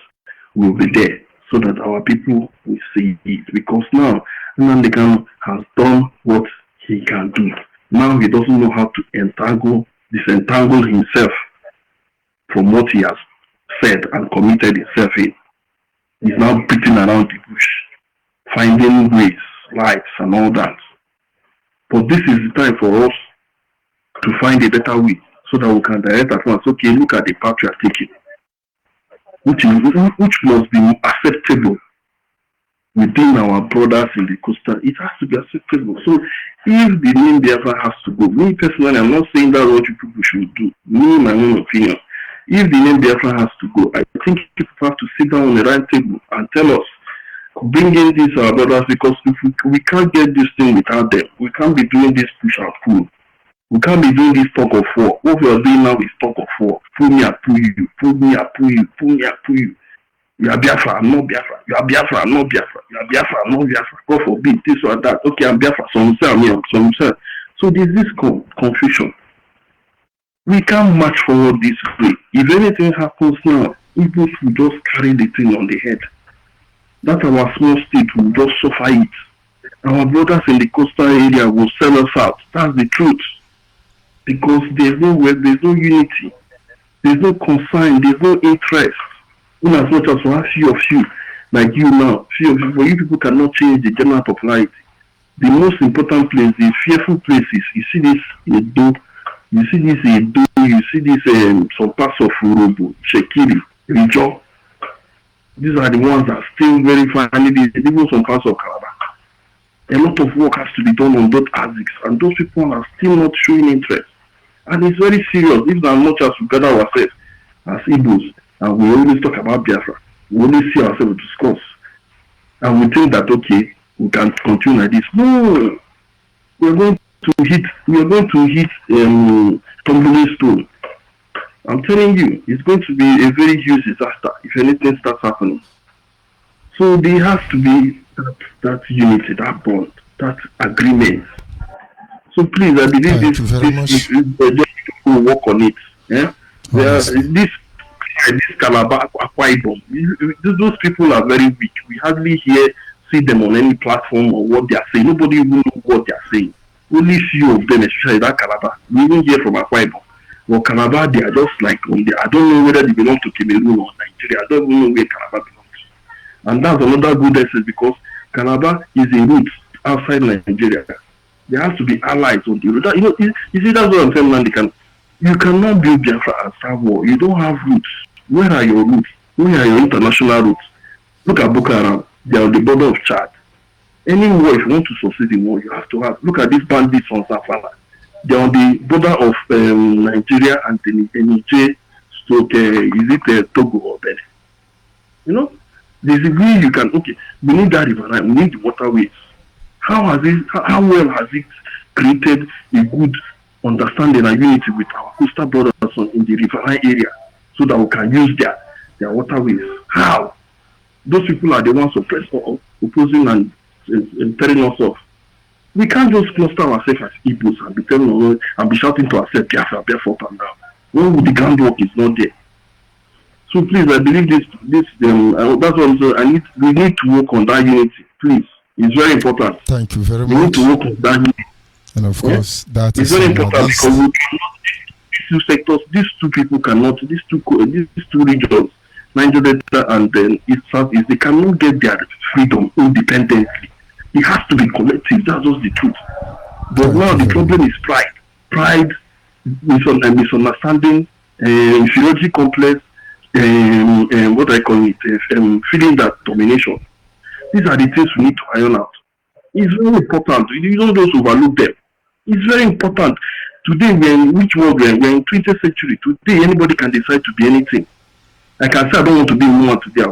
will be there, so that our people will see it. Because now Nnamdi Kanu has done what he can do. Now he doesn't know how to disentangle himself from what he has said and committed himself in. He's now beating around the bush, finding ways, lights and all that. But this is the time for us to find a better way, so that we can direct at once. Okay, look at the path we are taking, which must be acceptable within our brothers in the coastal. It has to be acceptable. So if the name Biafra has to go, me personally, I'm not saying that what you people should do. Me, my own opinion. If the name Biafra has to go, I think people have to sit down on the right table and tell us, bring in these our brothers, because if we can't get this thing without them. We can't be doing this push and pull. We can't be doing this talk of war. What we are doing now is talk of war. Pull me, I pull you. Pull me, I pull you. Pull me, I pull you. You are Biafra, I'm not Biafra. You are Biafra, I'm not Biafra. You are Biafra, I'm not Biafra. God forbid this or that. Okay, I'm Biafra. Some say I'm here. Some say. So there's this confusion. We can't march forward this way. If anything happens now, people will just carry the thing on the head. That our small state will just suffer it. Our brothers in the coastal area will sell us out. That's the truth. Because there's no unity, there's no concern, there's no interest. In as much as we have few of you, like you now, few of you, for you people cannot change the general popularity. The most important place, the fearful places, you see this Edo, you see this some parts of Urobo, Shekiri, Rijo. These are the ones that are still very fine, even some parts of Calabar. A lot of work has to be done on those ASICs, and those people are still not showing interest. And it's very serious. Even as much as we gather ourselves as Igbos, and we always talk about Biafra, we only see ourselves discuss. And we think that, okay, we can continue like this. No, we are going to hit tumbling stone. I'm telling you, it's going to be a very huge disaster if anything starts happening. So there has to be that unity, that bond, that agreement. So please, I believe this will work on it. Yeah? This Calabar, Akwa Ibom, those people are very weak. We hardly see them on any platform or what they are saying. Nobody even knows what they are saying. Only few of them, especially that Calabar. We even hear from Akwa Ibom. Well, Calabar, they are just like, I don't know whether they belong to Cameroon or Nigeria. I don't even know where Calabar belongs to. And that's another good essence, because Calabar is a route outside Nigeria. There has to be allies on the road. You see, that's what I'm saying, man. You cannot build Biafra and start war. You don't have roots. Where are your roots? Where are your international roots? Look at Boko Haram. They are on the border of Chad. Any war, if you want to succeed in war, you have to have. Look at these bandits from Safana. They are on the border of Nigeria and the Niger, stroke, is it Togo or Benin? You know, there's a way you can, okay, we need that river line, we need the waterways. How well has it created a good understanding and unity with our coastal brothers in the riverine area so that we can use their waterways? How? Those people are the ones opposing and telling us off. We can't just cluster ourselves as Igbos and be telling us and be shouting to ourselves, Biafra, Biafra, and now. When the groundwork is not there. So please, I believe this that's also we need to work on that unity. Please, it's very important. Thank you very much. We need to work on that unity. And of course, that it's is very important because we cannot, these two sectors, these two people cannot, these two regions, Niger Delta and then East Southeast, they cannot get their freedom independently. It has to be collective. That's just the truth. But now the problem is pride, misunderstanding, inferiority complex, what I call it, feeling that domination. These are the things we need to iron out. It's very important. You don't just overlook them. It's very important. Today, we're in which world we're in? We're in 20th century. Today, anybody can decide to be anything. I can say I don't want to be a woman today.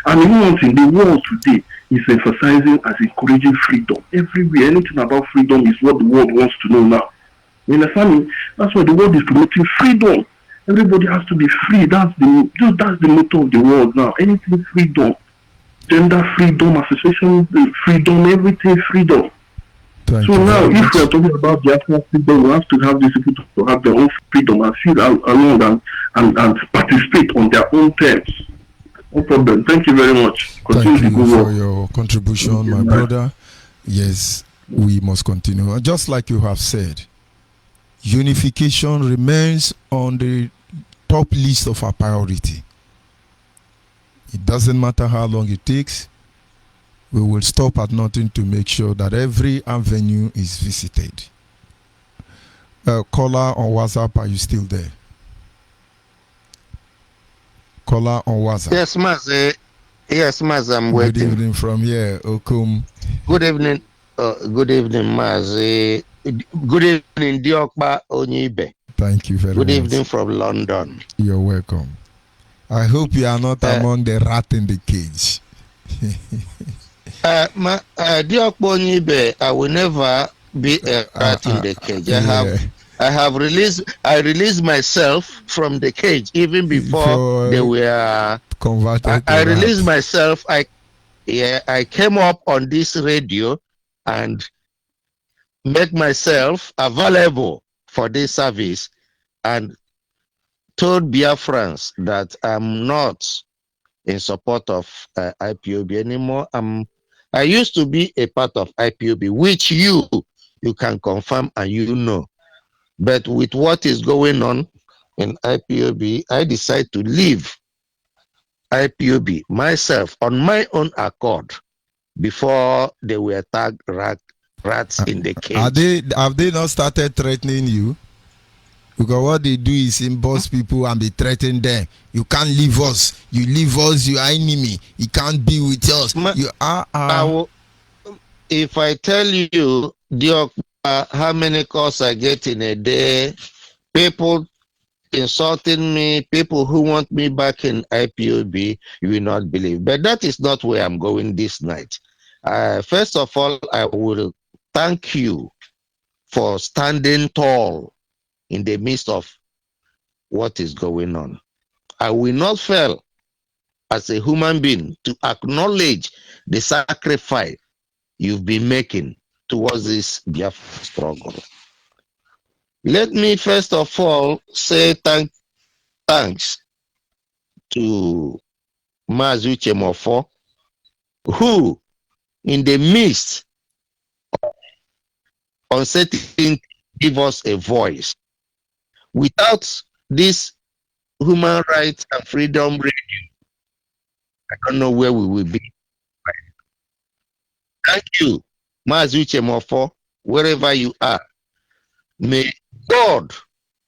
And women in the world today is emphasizing as encouraging freedom. Everywhere, anything about freedom is what the world wants to know now. You understand me? That's why the world is promoting freedom. Everybody has to be free. That's the motto of the world now. Anything freedom. Gender freedom, association freedom, everything freedom. Thank so now, if we are talking about the actual freedom, we have to have these people to have their own freedom and feel alone and participate on their own terms. No problem. Thank you very much. Continue. Thank you for your contribution, my brother. Yes, we must continue. Just like you have said, unification remains on the top list of our priority. It doesn't matter how long it takes. We will stop at nothing to make sure that every avenue is visited. Caller on WhatsApp, are you still there? Caller on WhatsApp. Yes, Maz. Yes, Maz, I'm waiting. Good evening from here, Okum. Good evening. Good evening, Maz. Good evening, Diokba Onyibe. Thank you very much. Good evening from London. You're welcome. I hope you are not among the rat in the cage. Diokba Onyibe, I will never be a rat in the cage. I released myself from the cage even before they were converted. I released myself. I came up on this radio and make myself available for this service and told Biafrans that I'm not in support of IPOB anymore. I used to be a part of IPOB, which you can confirm and you know. But with what is going on in IPOB, I decide to leave IPOB myself on my own accord before they were tagged rats in the cage. Have they not started threatening you? Because what they do is emboss people and be threatening them. You can't leave us. You leave us, you are enemy. You can't be with us. If I tell you, how many calls I get in a day, people insulting me, people who want me back in IPOB, you will not believe. But that is not where I'm going this night. First of all, I will thank you for standing tall in the midst of what is going on. I will not fail as a human being to acknowledge the sacrifice you've been making towards this Biafra struggle. Let me first of all say thanks to Mazu Chemofo, who in the midst of uncertainty give us a voice. Without this human rights and freedom radio, I don't know where we will be. Thank you Mazuche Mofo, wherever you are, may God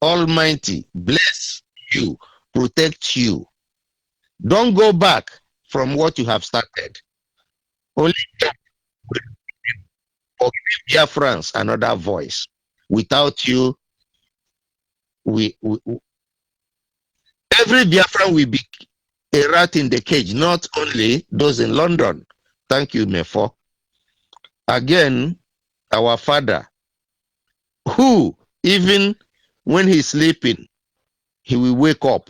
Almighty bless you, protect you. Don't go back from what you have started. Only God will give Biafrans another voice. Without you, we every Biafran will be a rat in the cage, not only those in London. Thank you, Mefo. Again, our father, who even when he's sleeping, he will wake up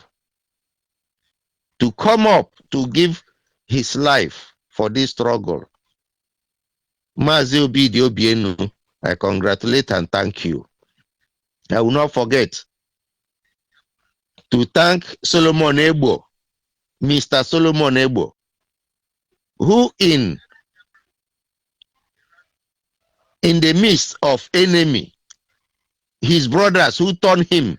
to come up to give his life for this struggle. Mazi Obidi Obienu, I congratulate and thank you. I will not forget to thank Solomon Ebo, Mr. Solomon Ebo, who in the midst of enemy, his brothers who turned him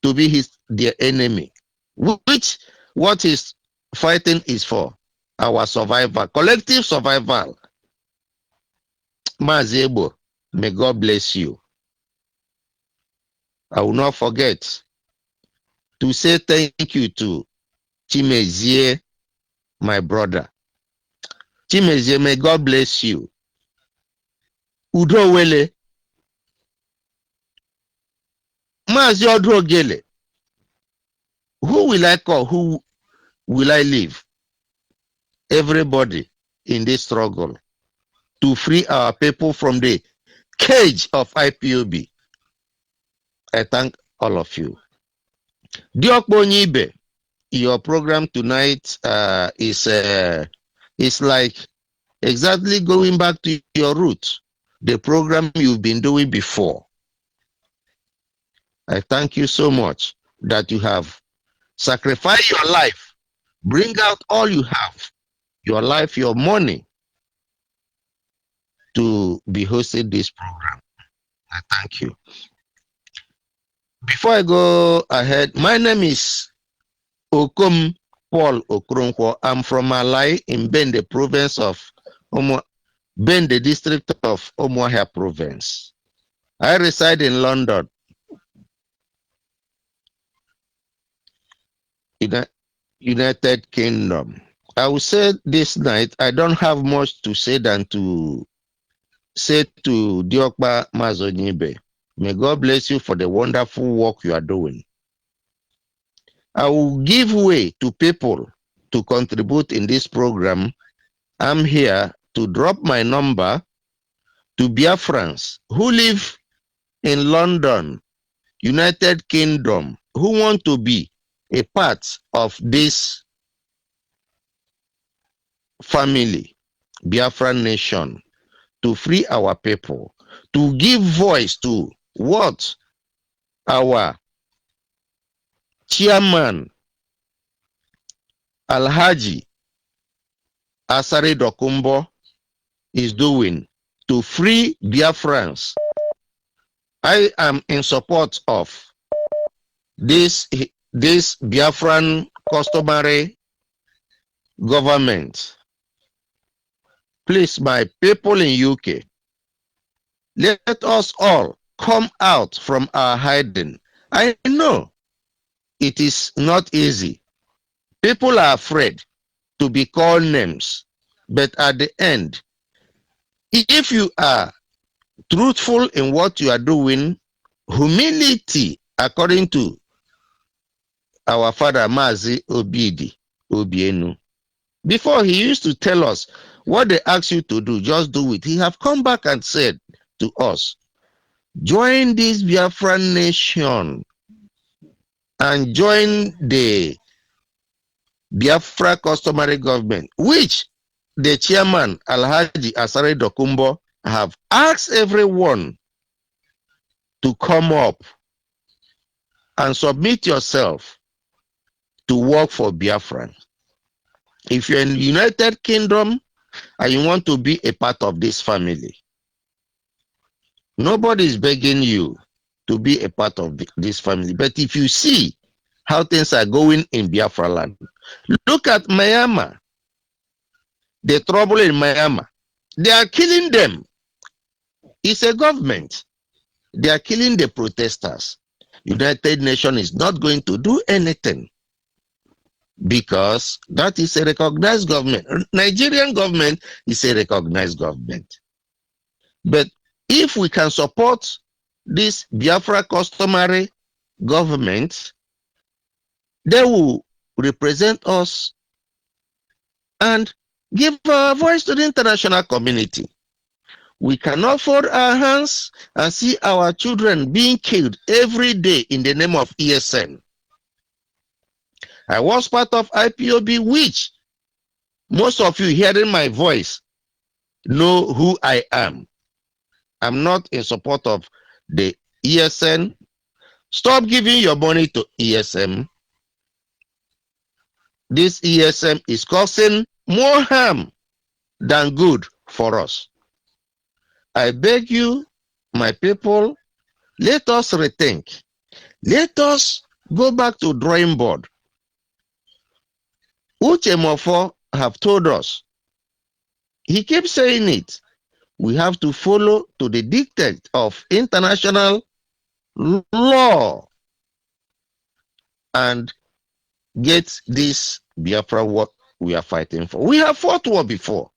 to be their enemy, which what is fighting is for our survival, collective survival. Mazebo, may God bless you. I will not forget to say thank you to Chimezie, my brother. Chimezie, may God bless you. Udo Wele, Mazi Odrogele, who will I call? Who will I leave? Everybody in this struggle to free our people from the cage of IPOB. I thank all of you. Diokbo Onyibe, your program tonight is like exactly going back to your roots, the program you've been doing before. I thank you so much that you have sacrificed your life, bring out all you have, your life, your money, to be hosting this program. I thank you. Before I go ahead, my name is Okom Paul Okronkwo. I'm from Alai in Bende province of Bende district of Omohia province. I reside in London, United Kingdom. I will say this night, I don't have much to say than to say to Diokba Onyibe, may God bless you for the wonderful work you are doing. I will give way to people to contribute in this program. I'm here to drop my number to Biafrans who live in London, United Kingdom, who want to be a part of this family, Biafran nation, to free our people, to give voice to what our chairman Alhaji Asari Dokumbo is doing to free Biafrans. I am in support of this Biafran customary government. Please, my people in UK, let us all come out from our hiding. I know it is not easy. People are afraid to be called names. But at the end, if you are truthful in what you are doing, humility, according to our father Mazi Obidi Obienu, before he used to tell us what they ask you to do, just do it. He have come back and said to us, join this Biafran nation and join the Biafra customary government, which the chairman Alhaji Asari Dokumbo have asked everyone to come up and submit yourself to work for Biafran. If you're in the United Kingdom and you want to be a part of this family, nobody is begging you to be a part of this family. But if you see how things are going in Biafra land, look at Myanmar. The trouble in Myanmar, they are killing them It's a government. They are killing the protesters. United Nations is not going to do anything because that is a recognized government. Nigerian government is a recognized government. But if we can support this Biafra customary government, they will represent us and give our voice to the international community. We cannot fold our hands and see our children being killed every day in the name of ESN. I was part of IPOB, which most of you hearing my voice know who I am. I'm not in support of the ESN. Stop giving your money to ESM. This ESM is causing more harm than good for us. I beg you, my people, let us rethink. Let us go back to drawing board. Uche Mofo have told us, he keeps saying it, we have to follow to the dictate of international law and get this Biafra what we are fighting for. We have fought war before.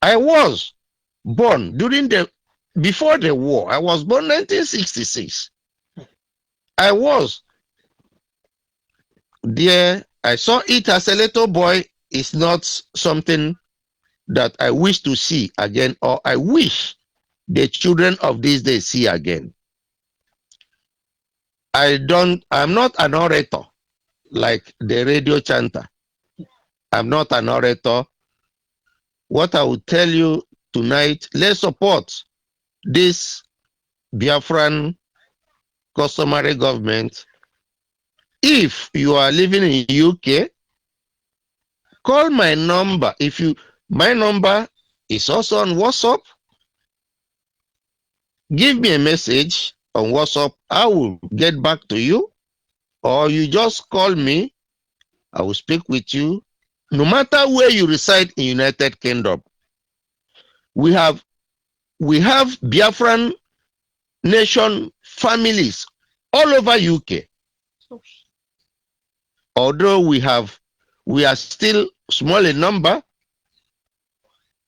I was born before the war. I was born 1966. I was there. I saw it as a little boy. It's not something that I wish to see again, or I wish the children of these days see again. I'm not an orator like the radio chanter. I'm not an orator. What I will tell you tonight, let's support this Biafran customary government. If you are living in UK, call my number. My number is also on WhatsApp. Give me a message on WhatsApp. I will get back to you. Or you just call me. I will speak with you. No matter where you reside in United Kingdom, we have Biafran nation families all over UK. Although we are still small in number,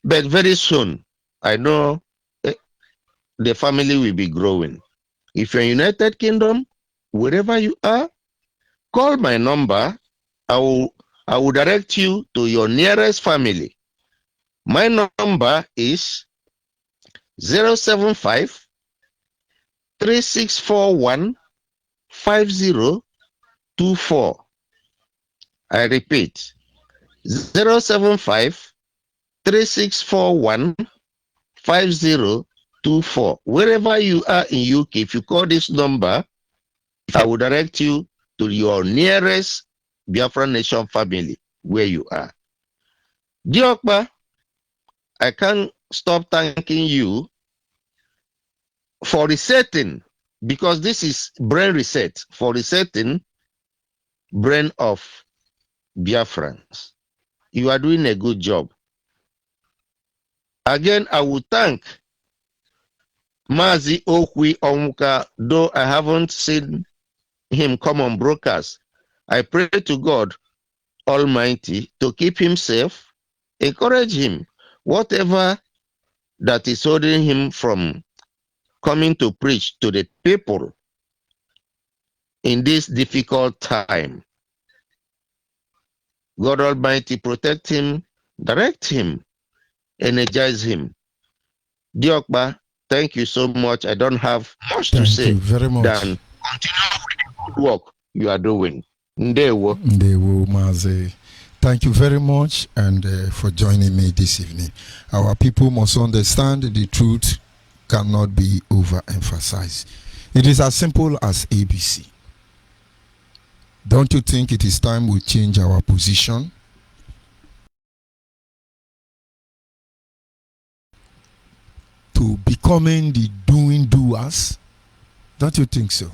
but very soon, I know the family will be growing. If you're in United Kingdom, wherever you are, call my number. I will direct you to your nearest family. My number is 075 3641 5024. I repeat, 075 3641 5024. Wherever you are in UK, if you call this number, I will direct you to your nearest Biafra Nation family where you are. Diokba, I can't stop thanking you for resetting, because this is brain reset, for resetting brain of Biafrans. You are doing a good job. Again, I will thank Mazi Okwi Onwuka, though I haven't seen him come on broadcast. I pray to God Almighty to keep him safe, encourage him, whatever that is holding him from coming to preach to the people in this difficult time. God Almighty protect him, direct him, energize him. Diokba, thank you so much. I don't have much to say very much. than continue with the good work you are doing. Ndewo. Ndewo, Mazi. Thank you very much and for joining me this evening. Our people must understand the truth cannot be overemphasized. It is as simple as ABC. Don't you think it is time we change our position? To becoming the doers? Don't you think so?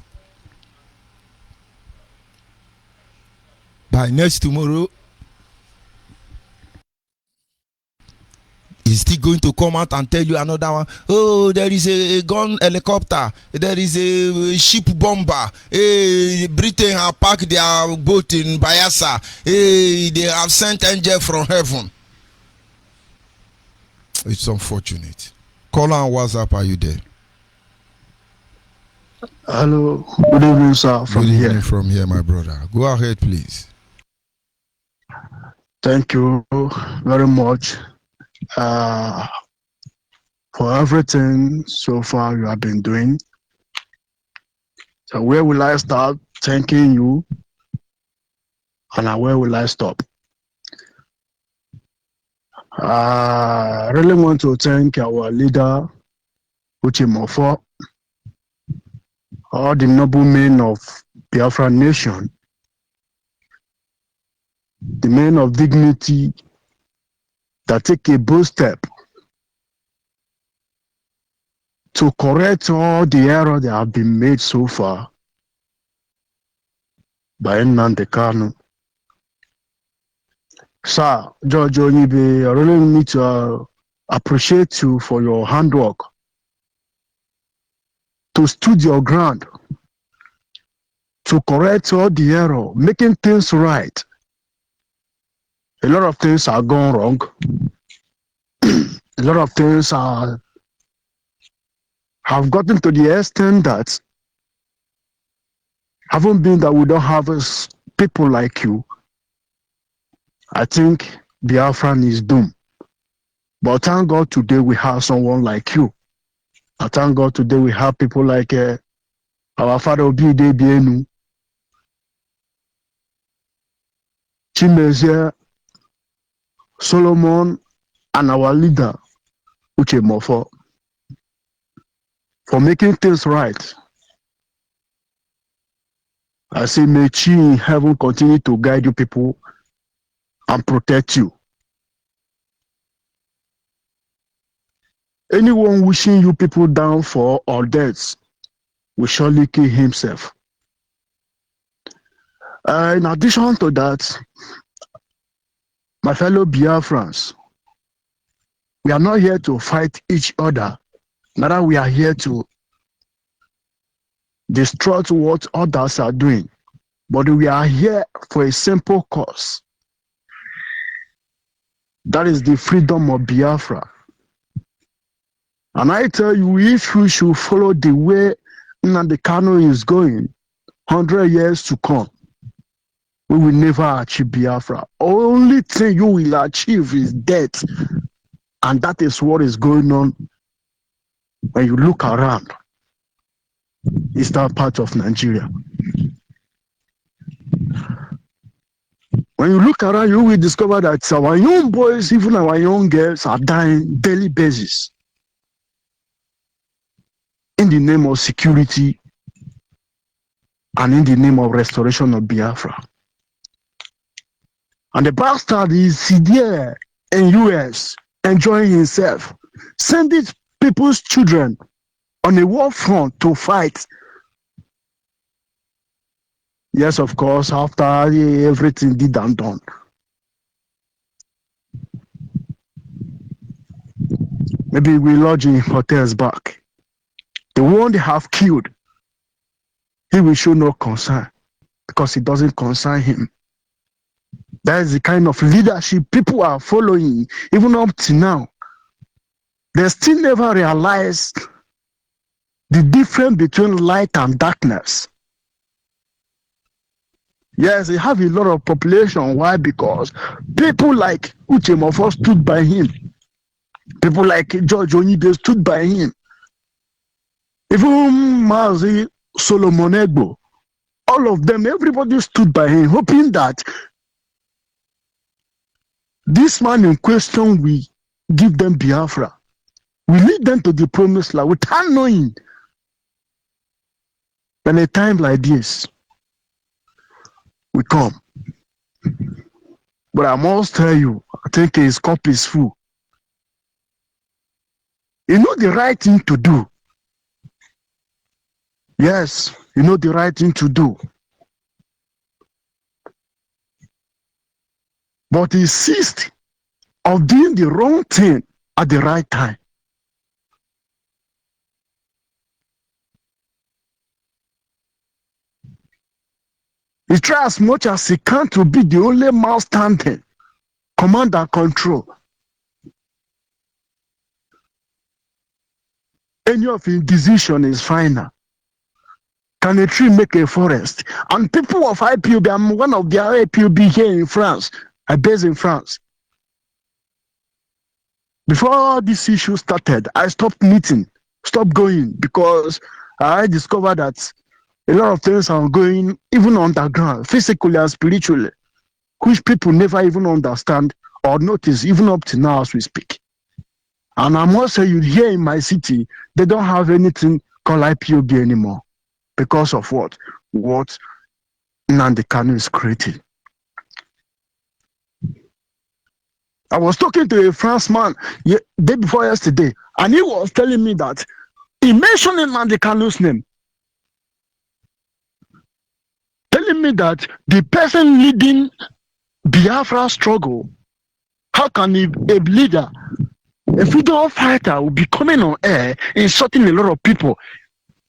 By next tomorrow, He's still going to come out and tell you another one. Oh, there is a gun helicopter. There is a ship bomber. Hey, Britain have parked their boat in Bayelsa. Hey, they have sent angel from heaven. It's unfortunate. Call on WhatsApp. Are you there? Hello, good evening, sir. Good evening from here, my brother. Go ahead, please. Thank you very much for everything so far you have been doing. So where will I start thanking you, and where will I stop? I really want to thank our leader, Onyibe, all the noble men of Biafra nation, the men of dignity that take a bold step to correct all the errors that have been made so far by Nnamdi Kanu. Sir, George Onyibe, I really need to appreciate you for your handwork to stood your ground, to correct all the error, making things right. A lot of things are going wrong. A lot of things have gotten to the extent that haven't been that we don't have people like you. I think Biafran is doomed. But thank God today we have someone like you. I thank God today we have people like our father Obide Bienu, Chimezie, Solomon, and our leader, Onyibe, for making things right. I say, may Chi in heaven continue to guide you people and protect you. Anyone wishing you people down for or death will surely kill himself. In addition to that, my fellow Biafrans, we are not here to fight each other. Neither we are here to destroy what others are doing. But we are here for a simple cause. That is the freedom of Biafra. And I tell you, if we should follow the way Nnamdi Kanu is going, 100 years to come, we will never achieve Biafra. Only thing you will achieve is death. And that is what is going on when you look around. It's that part of Nigeria. When you look around, you will discover that our young boys, even our young girls, are dying daily basis in the name of security and in the name of restoration of Biafra. And the bastard is there in US enjoying himself, sending people's children on a war front to fight. Yes, of course, after everything did and done. Maybe we lodge in hotels back. The one they have killed, he will show no concern because it doesn't concern him. That is the kind of leadership people are following, even up to now. They still never realize the difference between light and darkness. Yes, they have a lot of population. Why? Because people like Onyibe stood by him. People like George Onyibe stood by him. Even Mazi Solomon Egbo, all of them, everybody stood by him, hoping that this man in question will give them Biafra, will lead them to the promised land without knowing. When a time like this will come. But I must tell you, I think his cup is full. You know the right thing to do. Yes, you know the right thing to do. But he insist of doing the wrong thing at the right time. He tries as much as he can to be the only man standing, command and control. Any of his decision is final. Can a tree make a forest? And people of IPOB, I'm one of the IPOB here in France. I base in France. Before this issue started, I stopped meeting, stopped going, because I discovered that a lot of things are going even underground, physically and spiritually, which people never even understand or notice, even up to now as we speak. And I must say, you here in my city, they don't have anything called IPOB anymore. Because of what? What Nnamdi Kanu is creating. I was talking to a Frenchman day before yesterday, and he was telling me that he mentioned Nnamdi Kanu's name, telling me that the person leading Biafra struggle, how can a leader, a freedom fighter, will be coming on air, insulting a lot of people,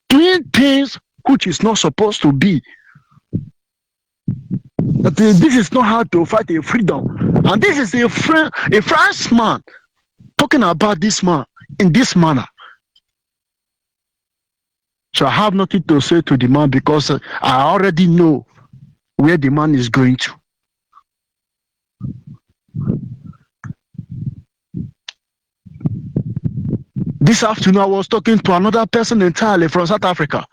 doing things which is not supposed to be. That this is not how to fight a freedom. And this is a Frenchman talking about this man in this manner. So I have nothing to say to the man because I already know where the man is going to. This afternoon I was talking to another person entirely from South Africa.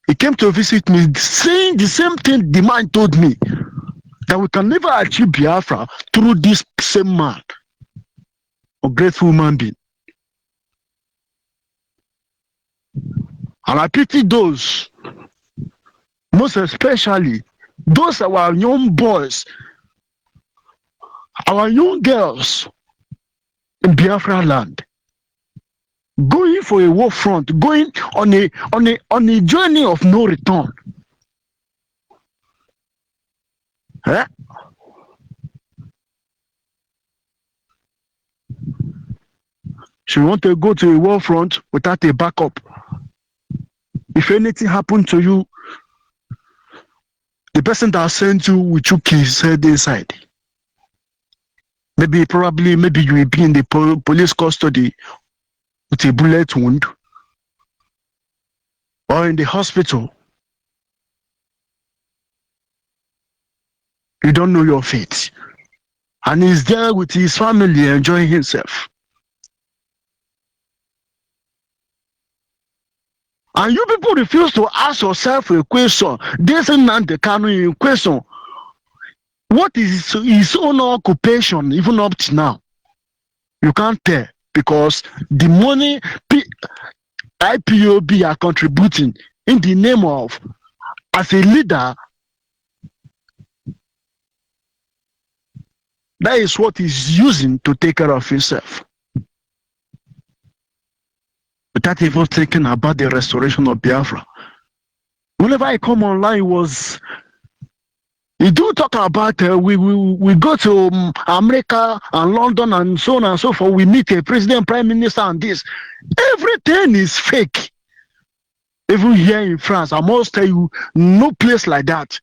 He came to visit me saying the same thing the man told me, that we can never achieve Biafra through this same man, a grateful human being. And I pity those, most especially those our young boys, our young girls in Biafra land, going for a war front, going on a journey of no return. Eh? So you want to go to a war front without a backup. If anything happened to you, the person that sent you will choke his head inside. Maybe you will be in the police custody with a bullet wound, or in the hospital. You don't know your fate. And he's there with his family enjoying himself. And you people refuse to ask yourself a question. This is not the Kanu question. What is his own occupation, even up to now? You can't tell, because the money IPOB are contributing in the name of, as a leader, that is what he's using to take care of himself. Without even thinking about the restoration of Biafra. Whenever I come online, we do talk about we go to America and London and so on and so forth. We meet a president, prime minister, and this. Everything is fake. Even here in France, I must tell you, no place like that.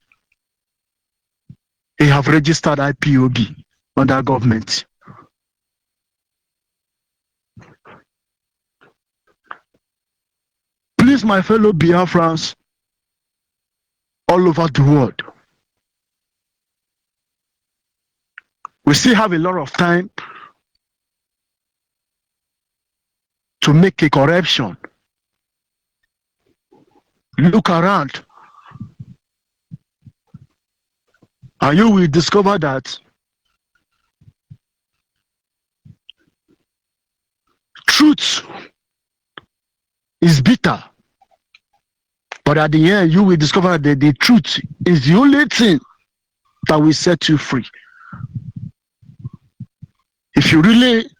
They have registered IPOB under government. Please, my fellow Biafrans all over the world, we still have a lot of time to make a correction. Look around, and you will discover that truth is bitter. But at the end, you will discover that the truth is the only thing that will set you free. If you really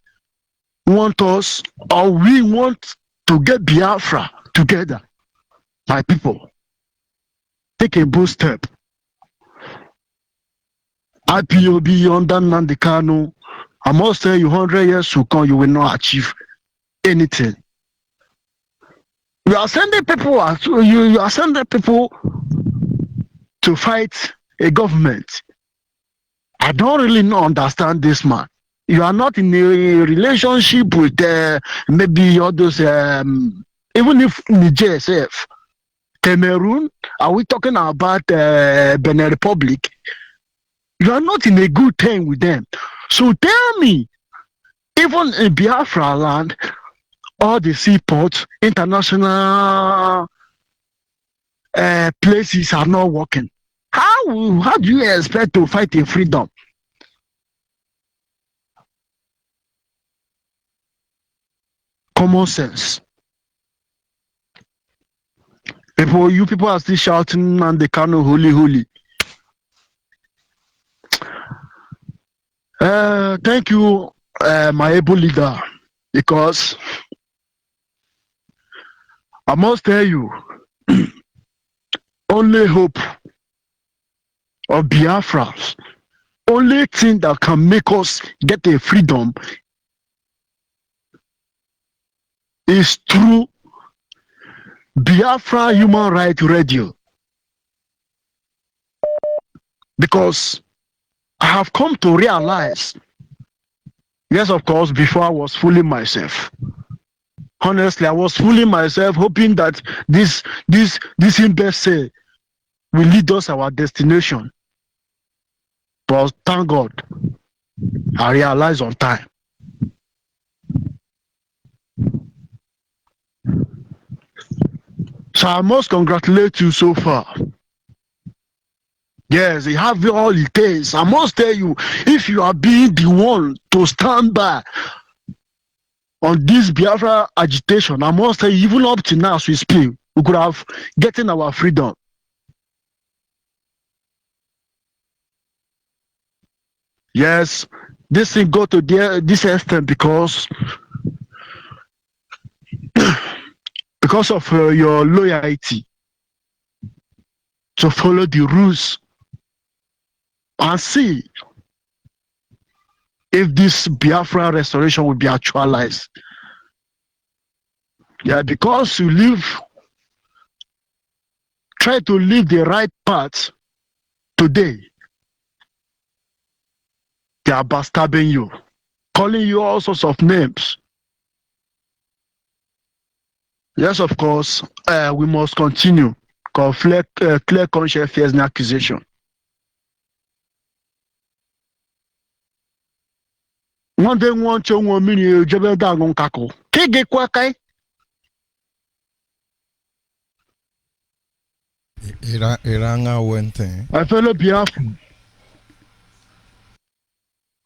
want us, or we want to get Biafra together, my people, take a bold step. IPOB under Nnamdi Kanu I must tell you, 100 years to come, you will not achieve anything. You are sending people. You are sending people to fight a government. I don't really not understand this man. You are not in a relationship with maybe all those, even if Niger itself, Cameroon, are we talking about Benin Republic? You are not in a good time with them. So tell me, even in Biafra land, all the seaports, international places are not working. How do you expect to fight in freedom? Common sense. You people are still shouting and they can't holy, holy. Thank you, my able leader, because I must tell you, only hope of Biafra, only thing that can make us get a freedom is through Biafra Human Rights Radio. Because I have come to realize, yes, of course, before I was fooling myself. Honestly, I was fooling myself, hoping that this imbecile will lead us our destination. But thank God, I realized on time. So I must congratulate you so far. Yes, you have all it takes. I must tell you, if you are being the one to stand by on this Biafra agitation, I must tell you, even up to now as we speak, we could have gotten our freedom. Yes, this thing got to this extent because of your loyalty to follow the rules and see if this Biafra restoration will be actualized. Yeah, because you try to live the right path today, they are backstabbing you, calling you all sorts of names. Yes, of course, we must continue. Clear conscience fears an accusation. One day, 1 minute, Jabel Dagon Kako. Kege Kwakai. Iranga went. My fellow Biafra,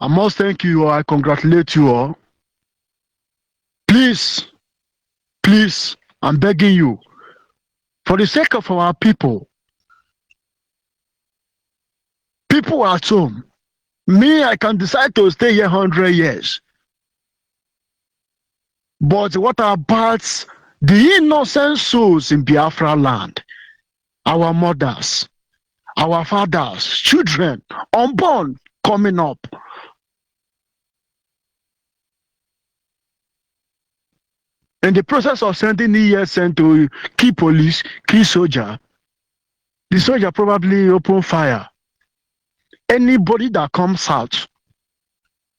I must thank you. I congratulate you all. Please, I'm begging you, for the sake of our people at home, me, I can decide to stay here 100 years. But what about the innocent souls in Biafra land? Our mothers, our fathers, children, unborn, coming up. In the process of sending ESN to key police, key soldier, the soldier probably open fire. Anybody that comes out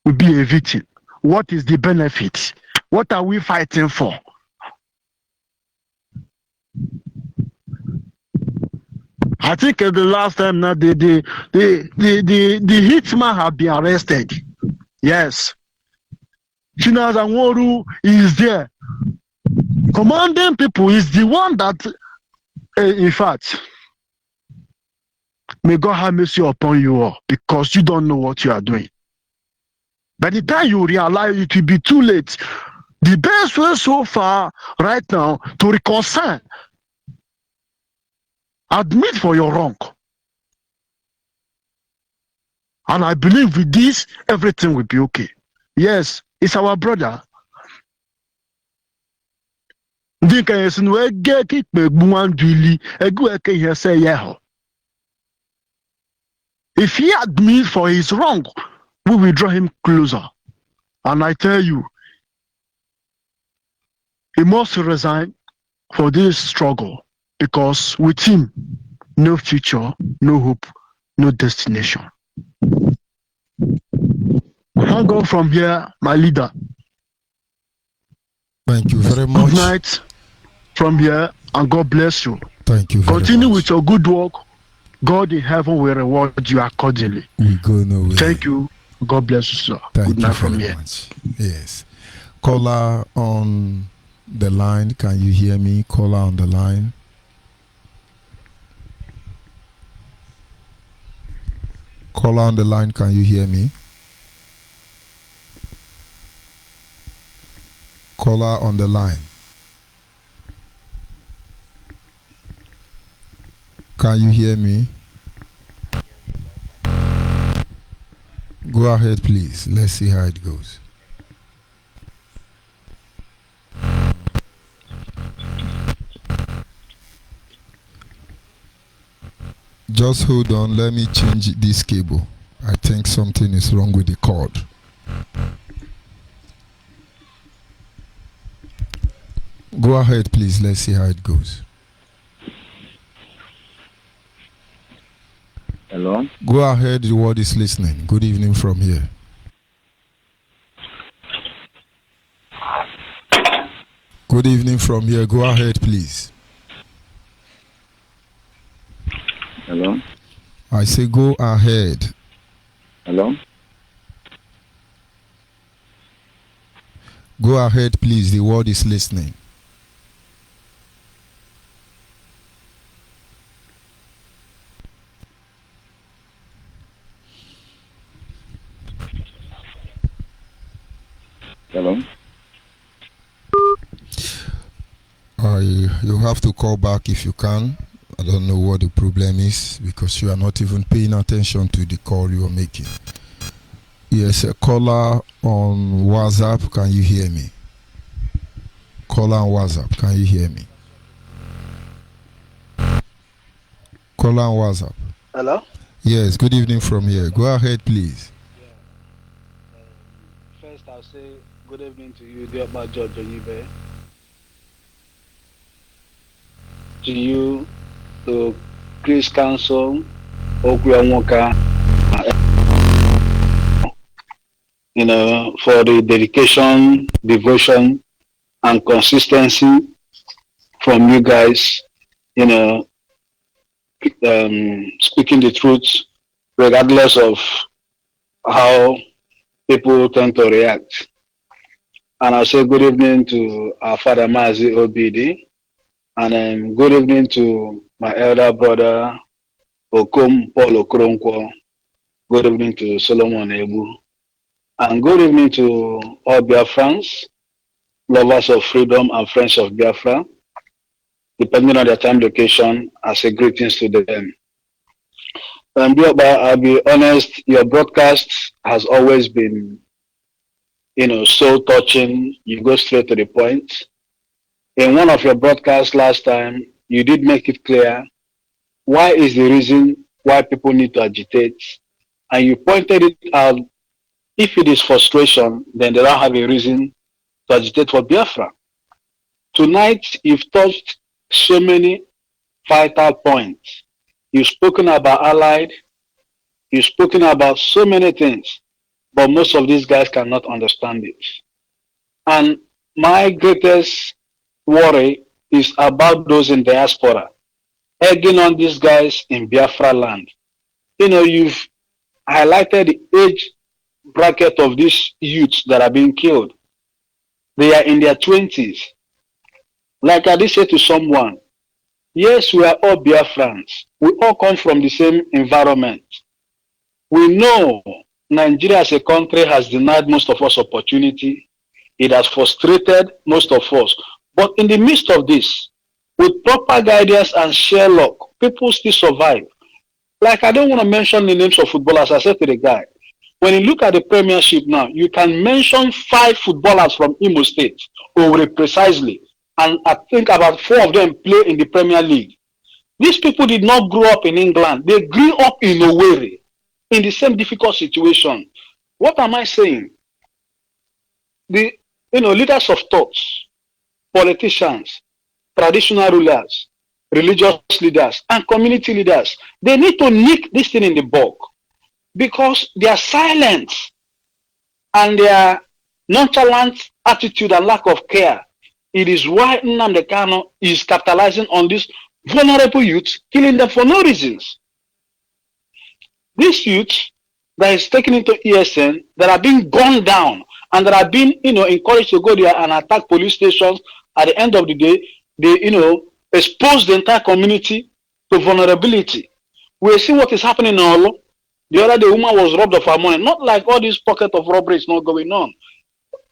will be a victim. What is the benefit? What are we fighting for? I think the last time now the hitman have been arrested. Yes. Chinaza Nworu is there. Commanding people is the one that, in fact, may God have mercy upon you all because you don't know what you are doing. By the time you realize it will be too late. The best way so far right now to reconcile, admit for your wrong. And I believe with this, everything will be okay. Yes, it's our brother. If he admits for his wrong, we will draw him closer. And I tell you, he must resign for this struggle because with him, no future, no hope, no destination. Hang on from here, my leader. Thank you very much. Good night from here, and God bless you. Thank you very Continue much. with your good work. God in heaven will reward you accordingly. We go nowhere. Thank you. God bless you, sir. Thank good you night from very here. much. Yes. Caller on the line. Can you hear me? Caller on the line. Caller on the line. Can you hear me? Caller on the line. Can you hear me? Go ahead, please. Let's see how it goes. Just hold on. Let me change this cable. I think something is wrong with the cord. Go ahead, please. Let's see how it goes. Hello? Go ahead. The world is listening. Good evening from here. Good evening from here. Go ahead, please. Hello? I say go ahead. Hello? Go ahead, please. The world is listening. Hello? You have to call back if you can. I don't know what the problem is because you are not even paying attention to the call you are making. Yes, a caller on WhatsApp. Can you hear me? Caller on WhatsApp. Can you hear me? Caller on WhatsApp. Hello? Yes, good evening from here. Go ahead, please. First, I'll say good evening to you, dear George Onyibe. To you, to Chris Council, Okuyamoka, for the dedication, devotion, and consistency from you guys, speaking the truth, regardless of how people tend to react. And I'll say good evening to our father Mazi Obidi, and good evening to my elder brother Okom Paul Okoronkwo. Good evening to Solomon Ebu, and good evening to all Biafrans, lovers of freedom and friends of Biafra, depending on their time location. I say greetings to them. And I'll be honest, your broadcast has always been, so touching. You go straight to the point. In one of your broadcasts last time, you did make it clear why is the reason why people need to agitate. And you pointed it out, if it is frustration, then they don't have a reason to agitate for Biafra. Tonight, you've touched so many vital points. You've spoken about Allied. You've spoken about so many things, but most of these guys cannot understand it. And my greatest worry is about those in diaspora, egging on these guys in Biafra land. You've highlighted the age bracket of these youths that are being killed. They are in their 20s. Like I did say to someone, yes, we are all Biafrans. We all come from the same environment. We know Nigeria as a country has denied most of us opportunity. It has frustrated most of us. But in the midst of this, with proper guidance and share luck, people still survive. Like I don't want to mention the names of footballers. I said to the guy, when you look at the Premiership now, you can mention 5 footballers from Imo State, or precisely, and I think about 4 of them play in the Premier League. These people did not grow up in England. They grew up in Owerri, in the same difficult situation. What am I saying? the leaders of thoughts, politicians, traditional rulers, religious leaders, and community leaders, they need to nick this thing in the bud, because their silence and their nonchalant attitude and lack of care, it is why Nnamdi Kanu is capitalizing on these vulnerable youths, killing them for no reasons. These youths that is taken into ESN, that are being gunned down, and that are being, encouraged to go there and attack police stations, at the end of the day, they, expose the entire community to vulnerability. We see what is happening in Olo. The other day, woman was robbed of her money. Not like all these pocket of robbery is not going on.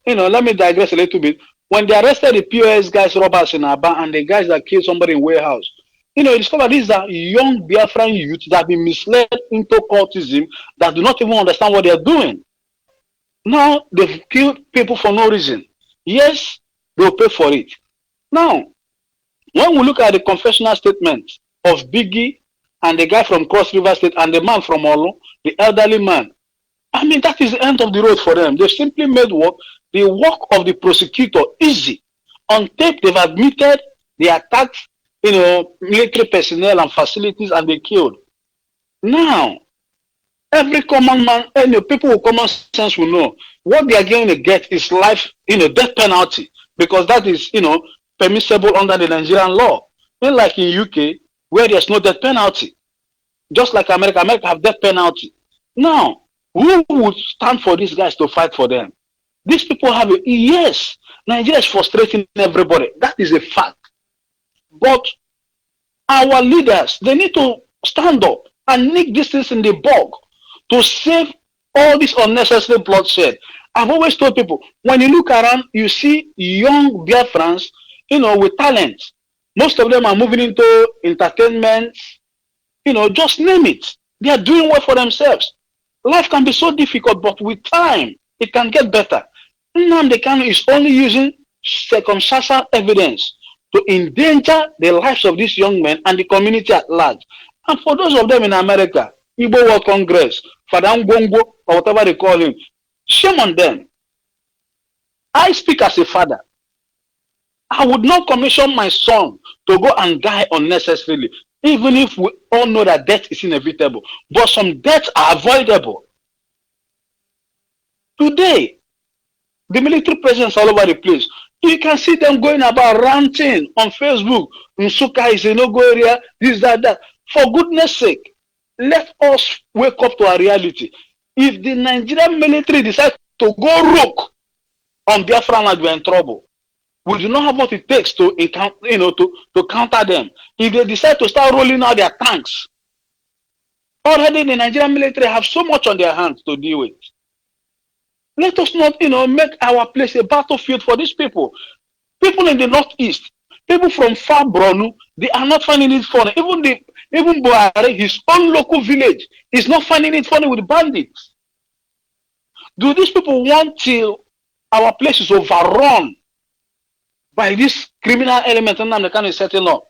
Let me digress a little bit. When they arrested the POS guys, robbers in Aba, and the guys that killed somebody in warehouse, you discover these are young Biafran youths that have been misled into cultism, that do not even understand what they are doing. Now they've killed people for no reason. Yes, they'll pay for it. Now, when we look at the confessional statement of Biggie and the guy from Cross River State and the man from Olo, the elderly man, I mean, that is the end of the road for them. They've simply made what? The work of the prosecutor easy. On tape, they've admitted they attacked, military personnel and facilities, and they killed. Now, every common man, people with common sense will know what they are going to get is life, death penalty, because that is, permissible under the Nigerian law. Unlike in UK, where there's no death penalty. Just like America have death penalty. Now, who would stand for these guys to fight for them? These people have yes, Nigeria is frustrating everybody. That is a fact. But our leaders, they need to stand up and nick these things in the bog to save all this unnecessary bloodshed. I've always told people, when you look around, you see young Biafrans, with talent. Most of them are moving into entertainment, just name it. They are doing well for themselves. Life can be so difficult, but with time, it can get better. Nnamdi Kanu is only using circumstantial evidence to endanger the lives of these young men and the community at large. And for those of them in America, Igbo World Congress, Fada Ngongo, or whatever they call him, shame on them. I speak as a father. I would not commission my son to go and die unnecessarily, even if we all know that death is inevitable. But some deaths are avoidable. Today, the military presence all over the place. You can see them going about ranting on Facebook. Nsuka is a no-go area, this, that. For goodness sake, let us wake up to our reality. If the Nigerian military decides to go rogue on Biafra land, we're in trouble. We do not have what it takes to counter them. If they decide to start rolling out their tanks, already the Nigerian military have so much on their hands to deal with. Let us not, make our place a battlefield for these people. People in the northeast, people from far Borno, they are not finding it funny. Even Buhari, his own local village, is not finding it funny with bandits. Do these people want till our place is overrun by this criminal element Nnamdi Kanu is setting up,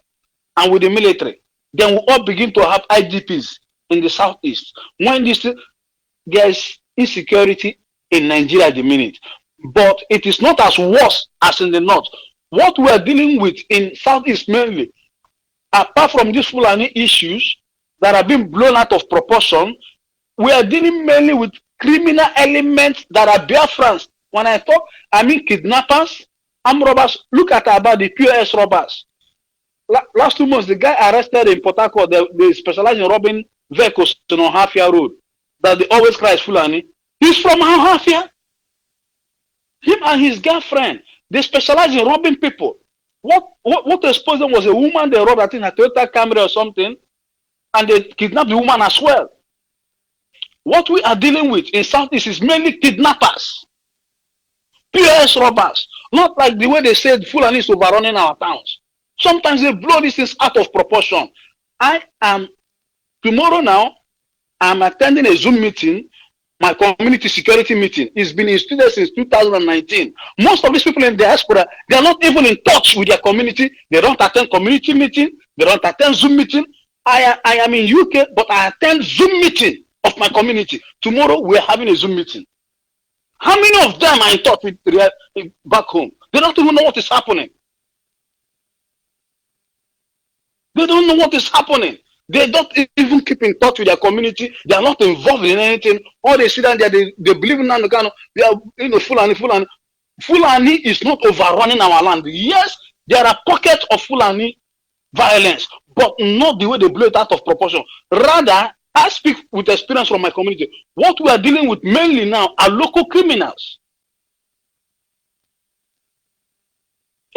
and with the military? Then we all begin to have IDPs in the southeast. When there is insecurity in Nigeria at the minute, but it is not as worse as in the north. What we are dealing with in southeast mainly, apart from these Fulani issues that are being blown out of proportion, we are dealing mainly with criminal elements that are Biafrans. When I talk, I mean kidnappers, armed robbers. Look at about the POS robbers. Last 2 months, the guy arrested in Port Harcourt, they specialize in robbing vehicles on Hafia Road, that they always cry is Fulani. He's from Hafia. Him and his girlfriend, they specialize in robbing people. What exposed them was a woman they robbed, I think, a Toyota Camry or something, and they kidnapped the woman as well. What we are dealing with in Southeast is mainly kidnappers, POS robbers, not like the way they said Fulani is overrunning our towns. Sometimes they blow these things out of proportion. Tomorrow now, I'm attending a Zoom meeting, my community security meeting. It's been instituted since 2019. Most of these people in diaspora, they are not even in touch with their community. They don't attend community meeting. They don't attend Zoom meeting. I am in UK, but I attend Zoom meeting of my community. Tomorrow, we're having a Zoom meeting. How many of them are in touch with back home? They don't even know what is happening. They don't know what is happening. They don't even keep in touch with their community. They are not involved in anything. All they sit down there, they believe in Nandekano. They are, Fulani. Fulani is not overrunning our land. Yes, there are pockets of Fulani violence, but not the way they blow it out of proportion. Rather, I speak with experience from my community. What we are dealing with mainly now are local criminals.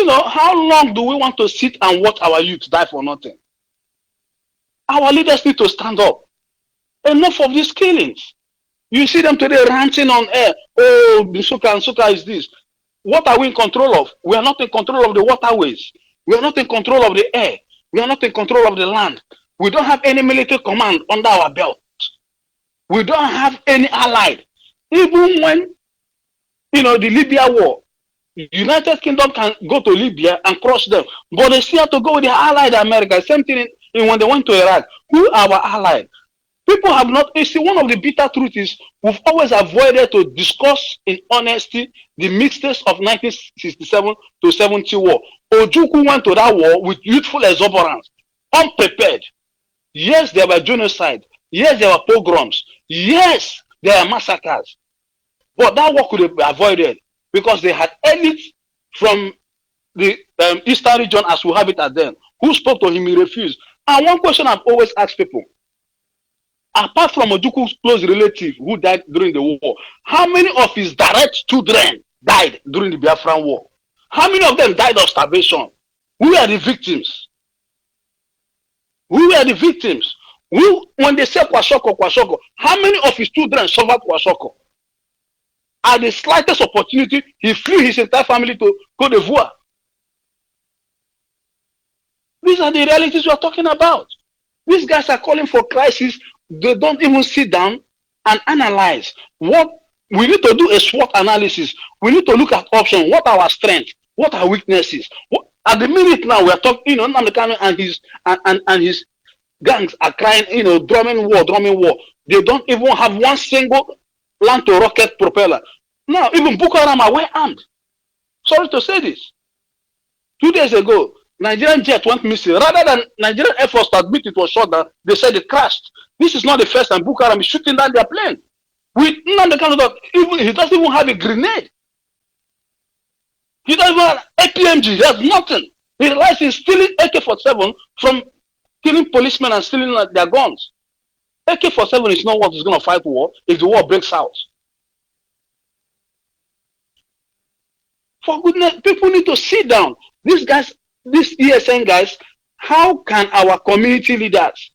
How long do we want to sit and watch our youth die for nothing? Our leaders need to stand up. Enough of these killings. You see them today ranting on air. Oh, Nsuka and Nsuka is this. What are we in control of? We are not in control of the waterways. We are not in control of the air. We are not in control of the land. We don't have any military command under our belt. We don't have any allied. Even when, the Libya war, United Kingdom can go to Libya and crush them, but they still have to go with their allied America. Same thing when they went to Iraq. Who are our allied? People have not. You see, one of the bitter truths is we've always avoided to discuss in honesty the mistakes of 1967 to 70 war. Ojukwu went to that war with youthful exuberance, unprepared. Yes, there were genocide. Yes, there were pogroms. Yes, there were massacres. But that war could have been avoided because they had elites from the eastern region, as we have it at then, who spoke to him. He refused. And one question I've always asked people, apart from Ojukwu's close relative who died during the war, how many of his direct children died during the Biafran war? How many of them died of starvation? Who are the victims? Who were the victims? When they say Kwashoko, how many of his children suffered Kwashoko? At the slightest opportunity, he flew his entire family to Cote d'Ivoire. These are the realities we are talking about. These guys are calling for crisis. They don't even sit down and analyze. What we need to do a SWOT analysis. We need to look at options. What are our strengths? What are weaknesses? At the minute now, we are talking, Nnamdi and his gangs are crying, drumming war. They don't even have one single land to rocket propeller. Now, even Boko Haram are well armed. Sorry to say this. 2 days ago, Nigerian jet went missing. Rather than Nigerian Air Force to admit it was shot down, they said it crashed. This is not the first time Boko Haram is shooting down their plane. With Nnamdi Kanu, he doesn't even have a grenade. He doesn't even have APMG. He has nothing. He relies in stealing AK-47 from killing policemen and stealing their guns. AK-47 is not what is going to fight war if the war breaks out. For goodness, people need to sit down. These guys, these ESN guys, how can our community leaders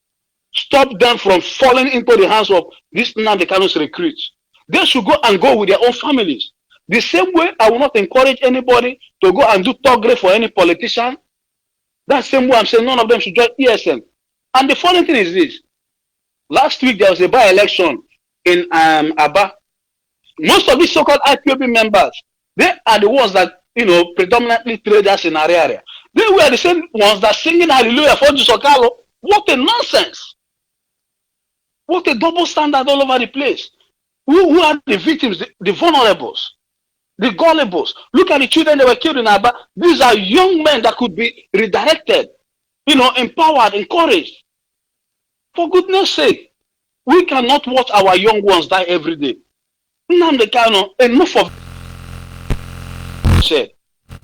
stop them from falling into the hands of these Nnamdi Kanu's recruits? They should go with their own families. The same way I will not encourage anybody to go and do togre for any politician. That same way I'm saying none of them should join ESN. And the funny thing is this. Last week there was a by-election in Aba. Most of these so-called IPOB members, they are the ones that, predominantly traders in our area. They were the same ones that singing hallelujah for Jusokalo. What a nonsense. What a double standard all over the place. Who are the victims, the vulnerables, the gullibles? Look at the children that were killed in Aba. These are young men that could be redirected, empowered, encouraged. For goodness sake, we cannot watch our young ones die every day. Nnamdi Kanu, enough of said.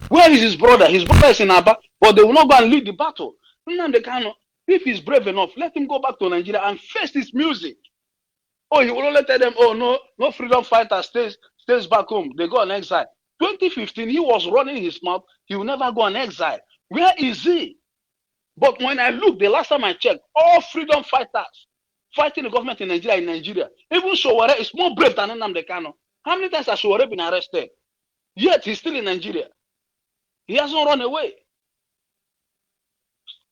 Where is his brother? His brother is in Aba, but they will not go and lead the battle. Nnamdi Kanu, if he's brave enough, let him go back to Nigeria and face his music. Oh, he will only tell them, oh, no freedom fighter stays back home. They go on exile. 2015, he was running his mouth. He will never go on exile. Where is he? But when I look, the last time I checked, all freedom fighters fighting the government in Nigeria, even Sowore is more brave than Nnamdi Kanu. How many times has Sowore been arrested? Yet he's still in Nigeria. He hasn't run away.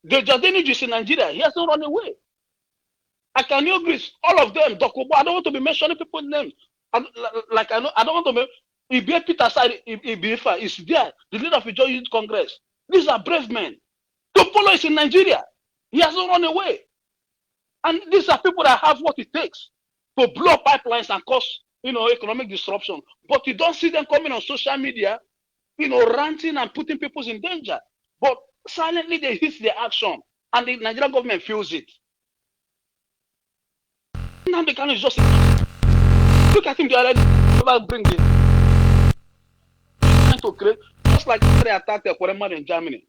The Jordanian is in Nigeria. He hasn't run away. I can agree. All of them, Dokubo, I don't want to be mentioning people's names. I don't want to be. Ibie Peter side, Ibifa is there, the leader of the Joint Youth Congress. These are brave men. Topolo is in Nigeria. He hasn't run away. And these are people that have what it takes to blow pipelines and cause economic disruption. But you don't see them coming on social media, ranting and putting people in danger. But silently they hit their action, and the Nigerian government feels it. Now the is just look at him the other day, bring it to create, just like they attacked Equerema in Germany.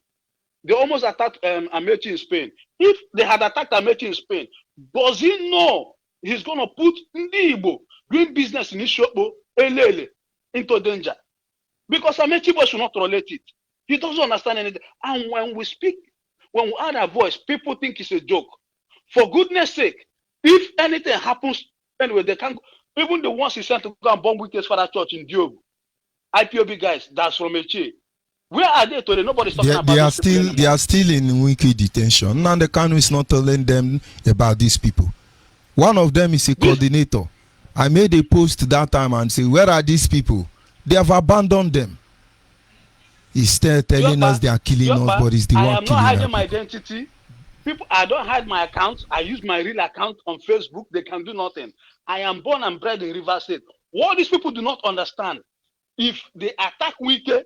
They almost attacked Amechi in Spain. If they had attacked Amechi in Spain, does he know he's going to put Ndi Igbo doing business in Ishopo, Elele, into danger? Because Amechi should not tolerate it. He doesn't understand anything. And when we speak, when we add our voice, people think it's a joke. For goodness sake, if anything happens, anyway, they can't. Even the ones he sent to go and bomb Wike's father church in Diogo, IPOB guys, that's from Eche. Where are they today? Nobody's talking about they are still in Wiki detention. Nnamdi Kanu is not telling them about these people. One of them is a coordinator. I made a post that time and say, where are these people? They have abandoned them. He's still telling us they are killing us, but it's the one killing us. I am not hiding my identity. People, I don't hide my account. I use my real account on Facebook. They can do nothing. I am born and bred in Rivers State. What these people do not understand, if they attack Wike,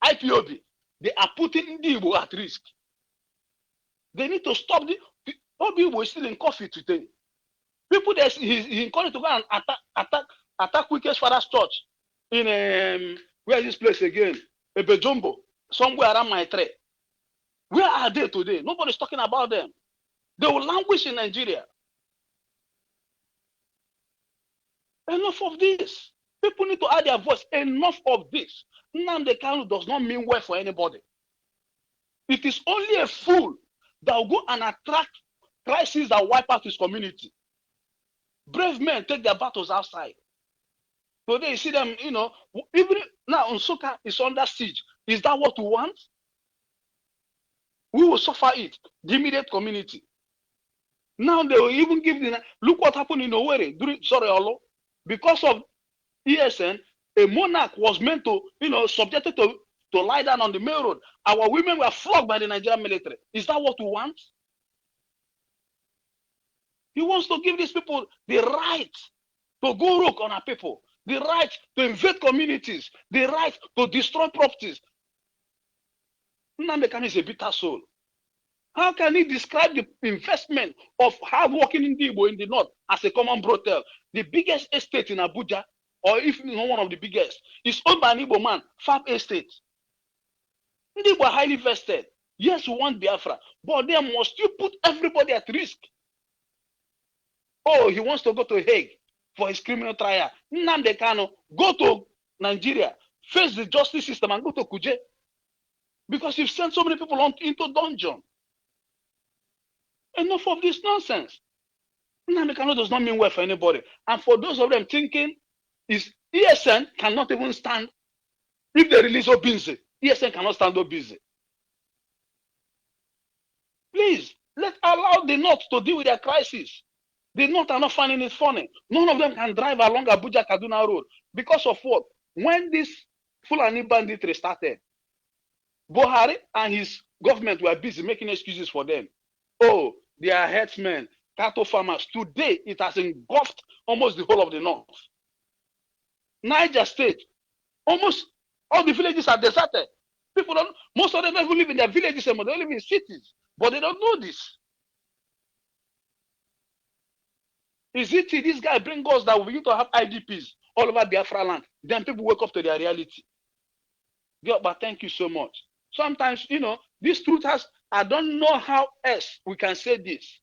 IPOB, they are putting Ndi Igbo at risk. They need to stop the Obi is still in coffee today. People that he encouraged to go and attack Wike's father's church in where is this place again? Ebejombo, somewhere around my tree. Where are they today? Nobody's talking about them. They will languish in Nigeria. Enough of this. People need to add their voice. Enough of this. Nnamdi Kanu does not mean well for anybody. It is only a fool that will go and attract crises that wipe out his community. Brave men take their battles outside. Today you see them, even now Nsukka is under siege. Is that what we want? We will suffer it, the immediate community. Now they will even give look what happened in Owerri during Olo. Because of ESN, a monarch was meant to, subjected to lie down on the main road. Our women were flogged by the Nigerian military. Is that what we want? He wants to give these people the right to go rogue on our people, the right to invade communities, the right to destroy properties. Nnamdi Kanu is a bitter soul. How can he describe the investment of hard-working Ndi Igbo in the north as a common brothel? The biggest estate in Abuja, or if not one of the biggest, is owned by an Igbo man, Farm Estate. Ndi Igbo are highly vested. Yes, we want Biafra, but then must you put everybody at risk? Oh, he wants to go to Hague for his criminal trial. Nnamdi Kanu, go to Nigeria, face the justice system and go to Kuje. Because you've sent so many people into dungeon. Enough of this nonsense. Nnamdi Kanu does not mean well for anybody. And for those of them thinking, is ESN cannot even stand if they release Obinze. ESN cannot stand Obinze. Please, allow the North to deal with their crisis. The North are not finding it funny. None of them can drive along Abuja Kaduna Road. Because of what? When this Fulani banditry started, Buhari and his government were busy making excuses for them. Oh, they are herdsmen, cattle farmers. Today, it has engulfed almost the whole of the North. Niger State, almost all the villages are deserted. People don't, most of them don't live in their villages anymore. They live in cities, but they don't know this. Is it this guy bring us that we need to have IDPs all over Biafra land? Then people wake up to their reality. God, but thank you so much. Sometimes, this truth I don't know how else we can say this.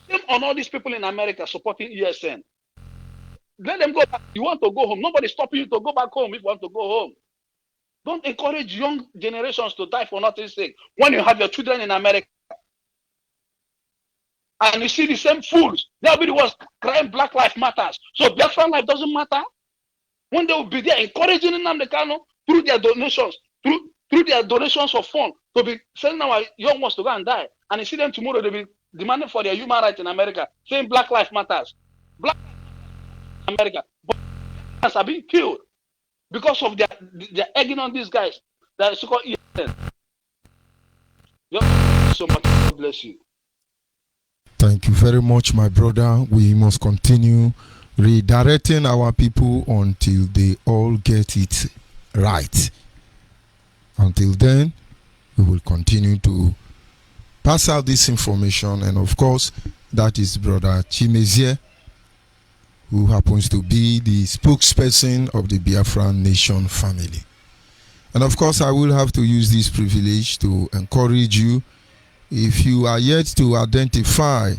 Same on all these people in America supporting ESN. Let them go back. You want to go home. Nobody's stopping you to go back home if you want to go home. Don't encourage young generations to die for nothing's sake when you have your children in America. And you see the same fools. They'll be the ones crying Black Lives Matters. So Biafran life doesn't matter. When they will be there encouraging Nnamdi Kanu through their donations, through their donations of funds, to be sending our young ones to go and die. And you see them tomorrow, they'll be demanding for their human rights in America, saying Black Lives Matters. Black Lives Matter in America. But are being killed because of their egging on these guys. That is so-called ESN. So much. God bless you. Thank you very much, my brother. We must continue redirecting our people until they all get it right. Until then, we will continue to pass out this information, and of course, that is Brother Chimezie, who happens to be the spokesperson of the Biafra Nation family. And of course, I will have to use this privilege to encourage you, if you are yet to identify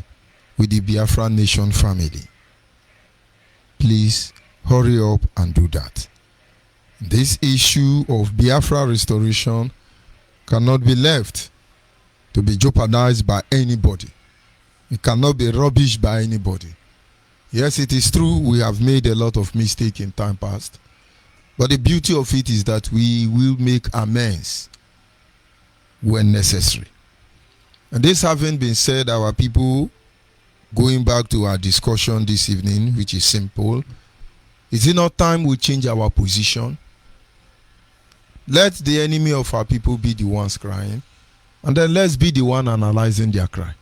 with the Biafra Nation family, please hurry up and do that. This issue of Biafra restoration cannot be left to be jeopardized by anybody. It cannot be rubbished by anybody. Yes, it is true we have made a lot of mistakes in time past, but the beauty of it is that we will make amends when necessary. And this having been said, our people, going back to our discussion this evening, which is simple, is it not time we change our position? Let the enemy of our people be the ones crying, and then let's be the one analyzing their cry.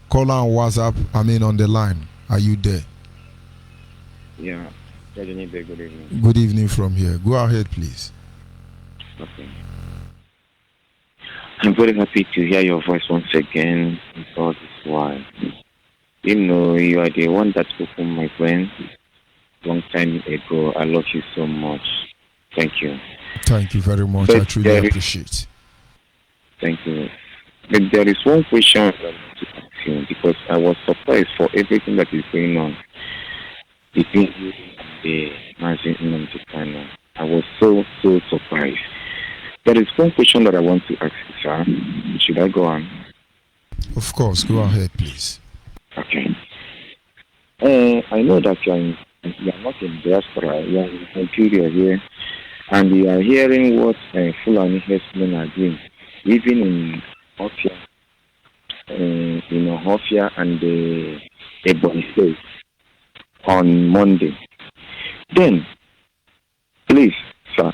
Call on WhatsApp, on the line. Are you there? Yeah. Judge Onyibe, good evening. Good evening from here. Go ahead, please. Okay. I'm very happy to hear your voice once again all this while. You know, you are the one that opened my brain long time ago. I love you so much. Thank you. Thank you very much. I truly appreciate. Thank you. But there is one question I want to ask you, because I was surprised for everything that is going on between you and the Nazi Nnamdi. I was so surprised. There is one question that I want to ask you, sir. Should I go on? Of course, go ahead, please. Okay. I know that you are not in diaspora, you are in Nigeria here, and you are hearing what Fulani herdsmen are doing, even in Hofia, Hofia and the Ebonyi State on Monday. Then, please, sir,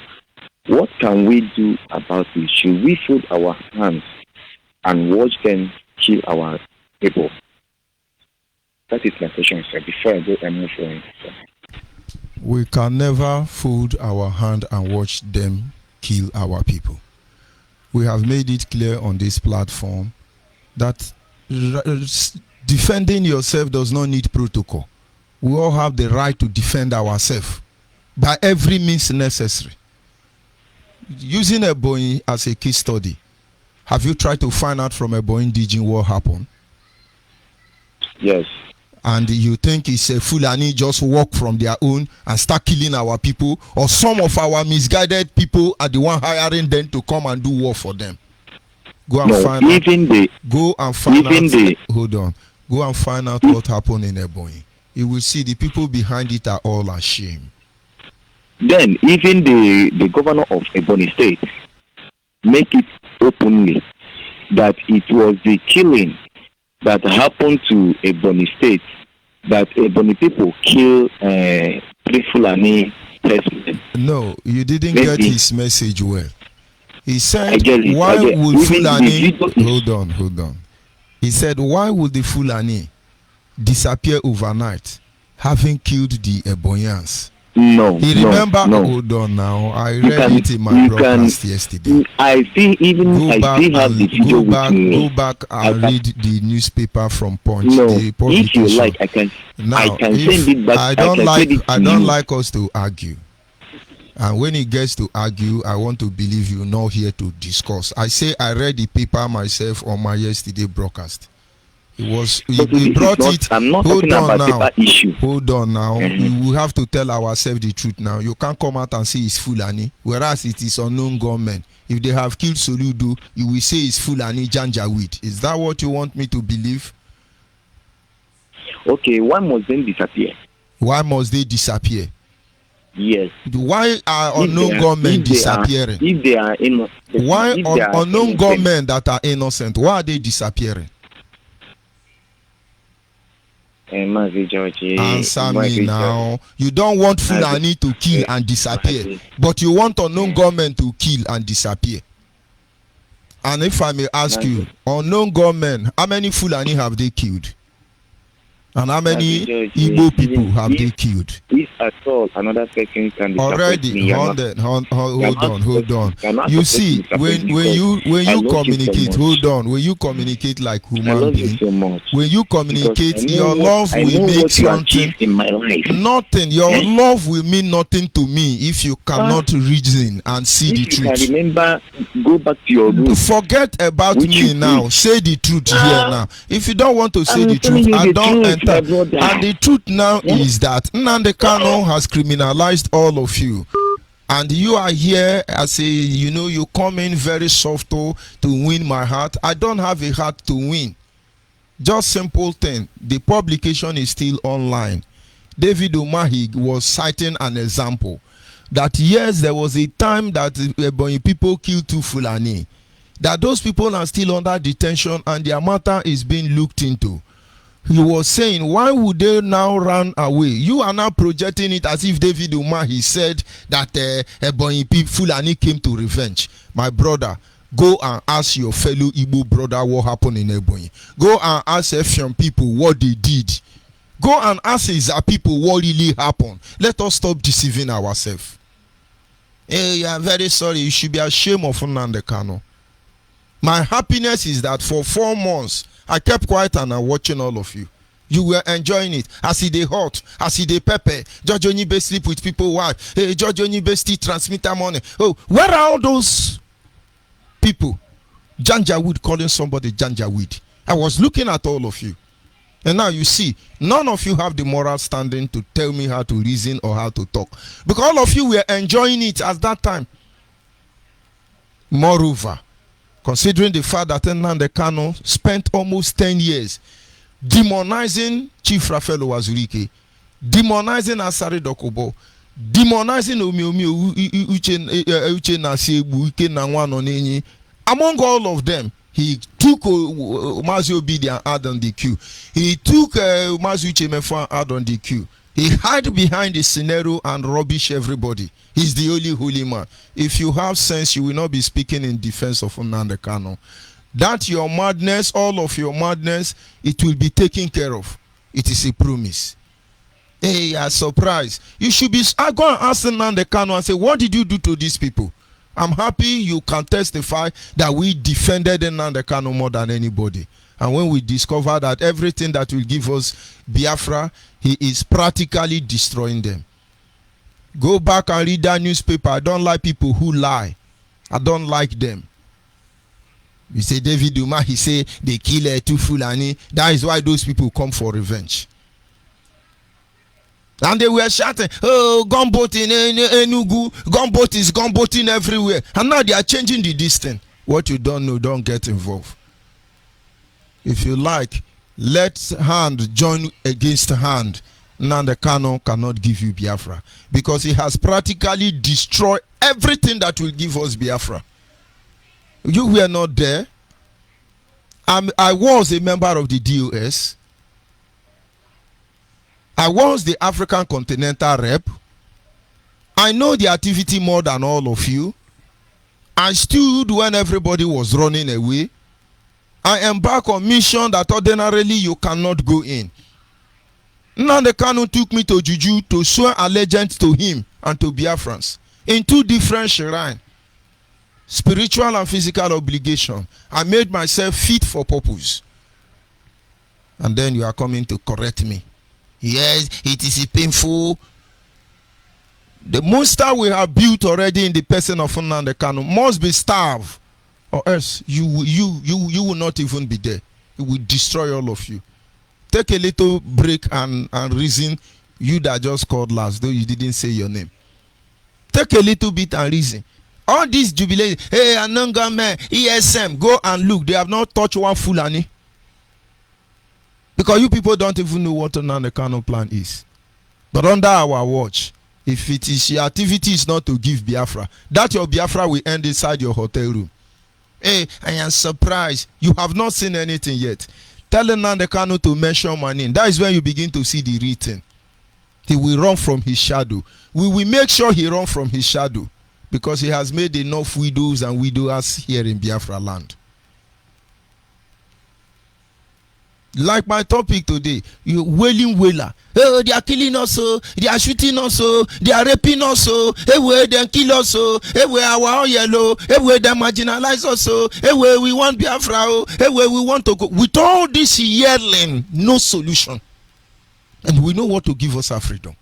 what can we do about it? Should we fold our hands and watch them kill our people? That is my question, sir. Before I go and move on, sir. We can never fold our hand and watch them kill our people. We have made it clear on this platform that defending yourself does not need protocol. We all have the right to defend ourselves by every means necessary. Using Ebonyi as a case study, have you tried to find out from Ebonyi DG what happened? Yes. And you think it's a Fulani just walk from their own and start killing our people, or some of our misguided people are the one hiring them to come and do war for them? Go and find out. Go and find out. Hold on. Go and find out what happened in Ebonyi. You will see the people behind it are all ashamed. Then even the governor of Ebonyi State make it openly that it was the killing that happened to Ebonyi State, that Ebonyi people kill three Fulani herdsmen. No, you didn't get his message well. He said, why would Fulani... Hold on. He said, why would the Fulani disappear overnight, having killed the Ebonyans? No. Hold on now. I read it in my broadcast yesterday. I still have the video with me. Go back and read the newspaper from Punch. No, the if you like, I can send it back. I don't like us to argue. And when it gets to argue, I want to believe you're not here to discuss. I say I read the paper myself on my yesterday broadcast. It was we brought it. I'm not talking about paper issue. Hold on now. We have to tell ourselves the truth now. You can't come out and say it's Fulani, whereas it is unknown gunmen. If they have killed Soludo, you will say it's Fulani Janjaweed. Is that what you want me to believe? Okay, why must they disappear? Why must they disappear? Yes. Why are unknown gunmen disappearing? If they are innocent. Why unknown gunmen that are innocent? Why are they disappearing? Answer me now. You don't want Fulani to kill and disappear, but you want unknown gunmen to kill and disappear. And if I may ask you, unknown gunmen, how many Fulani have they killed? And how many Judge, Igbo people have if, they killed? if at all another person can disappoint Already, me, hold on. You're not You supposed to see, disappoint me when because you I love you so communicate, much. hold on, when you communicate like I human love you being, so much. when you Because communicate, I know your love I will know make what you something. achieved in my life. Nothing. Your Eh? love will mean nothing to me if you cannot reason and see the If you can truth. remember, go back to your roots. Forget about Which me you now. preach. Say the truth here now. If you don't want to say I'm the telling truth, you I the don't truth, my enter. brother. And the truth now Yeah. is that Nnamdi Kanu has criminalized all of you. And you are here as a, you come in very soft to win my heart. I don't have a heart to win. Just simple thing. The publication is still online. David Umahi was citing an example that yes, there was a time that people killed 2 Fulani. That those people are still under detention and their matter is being looked into. He was saying, why would they now run away? You are now projecting it as if David Umahi said that Ebonyi Fulani came to revenge. My brother, go and ask your fellow Igbo brother what happened in Ebonyi. Go and ask Efian people what they did. Go and ask his people what really happened. Let us stop deceiving ourselves. Hey, I'm very sorry. You should be ashamed of Nnamdi Kanu. My happiness is that for 4 months, I kept quiet and I'm watching all of you. You were enjoying it. I see the hot, I see the pepper. George Onyibe sleep with people. Why? Hey, George Onyibe still transmitter money. Oh, where are all those people? Janjaweed calling somebody Janjaweed. I was looking at all of you. And now you see, none of you have the moral standing to tell me how to reason or how to talk. Because all of you were enjoying it at that time. Moreover, considering the fact that Nnamdi Kanu spent almost 10 years demonizing Chief Raphael Owazurike, demonizing Asari Dokubo, demonizing Uche Nasiebu, Ike Nanwanonenyi, among all of them, he took Mazi Obidi and add on the queue. He took Mazi Uche Mefo and add on the queue. He hide behind the scenario and rubbish everybody. He's the only holy man. If you have sense, you will not be speaking in defense of Nnamdi Kanu. That your madness, all of your madness, it will be taken care of. It is a promise. Hey, you are surprised. You should be. I go and ask Nnamdi Kanu and say, what did you do to these people? I'm happy you can testify that we defended Nnamdi Kanu more than anybody. And when we discover that everything that will give us Biafra, he is practically destroying them. Go back and read that newspaper. I don't like people who lie. I don't like them. You say David Uma, he say they kill 2 Fulani. That is why those people come for revenge. And they were shouting, oh, gunboat in Enugu, gunboat is gunboating everywhere. And now they are changing the distance. What you don't know, don't get involved. If you like, let hand join against hand. Nnamdi Kanu cannot give you Biafra because he has practically destroyed everything that will give us Biafra. You were not there. I was a member of the DOS. I was the African Continental Rep. I know the activity more than all of you. I stood when everybody was running away. I embarked on mission that ordinarily you cannot go in. Nnamdi Kanu took me to Juju to swear allegiance to him and to Biafrans in 2 different shrines. Spiritual and physical obligation. I made myself fit for purpose. And then you are coming to correct me. Yes, it is painful. The monster we have built already in the person of Nnamdi Kanu must be starved, or else you will not even be there. It will destroy all of you. Take a little break and reason. You that just called last, though you didn't say your name. Take a little bit and reason. All these jubilees, hey, Ananga man, ESM, go and look. They have not touched 1 Fulani. Because you people don't even know what Nnamdi Kanu plan is. But under our watch, if it is your activity is not to give Biafra, that your Biafra will end inside your hotel room. Hey, I am surprised. You have not seen anything yet. Tell Nnamdi Kanu to mention my name. That is when you begin to see the written. He will run from his shadow. We will make sure he runs from his shadow. Because he has made enough widows and widowers here in Biafra land. Like my topic today, you wailing wailer. Oh, they are killing us, oh, they are shooting us, oh, they are raping us, oh, where they kill us, oh, where our yellow, where they marginalize us, oh, where we want Biafra, oh, where we want to go. With all this yelling, no solution. And we know what to give us our freedom.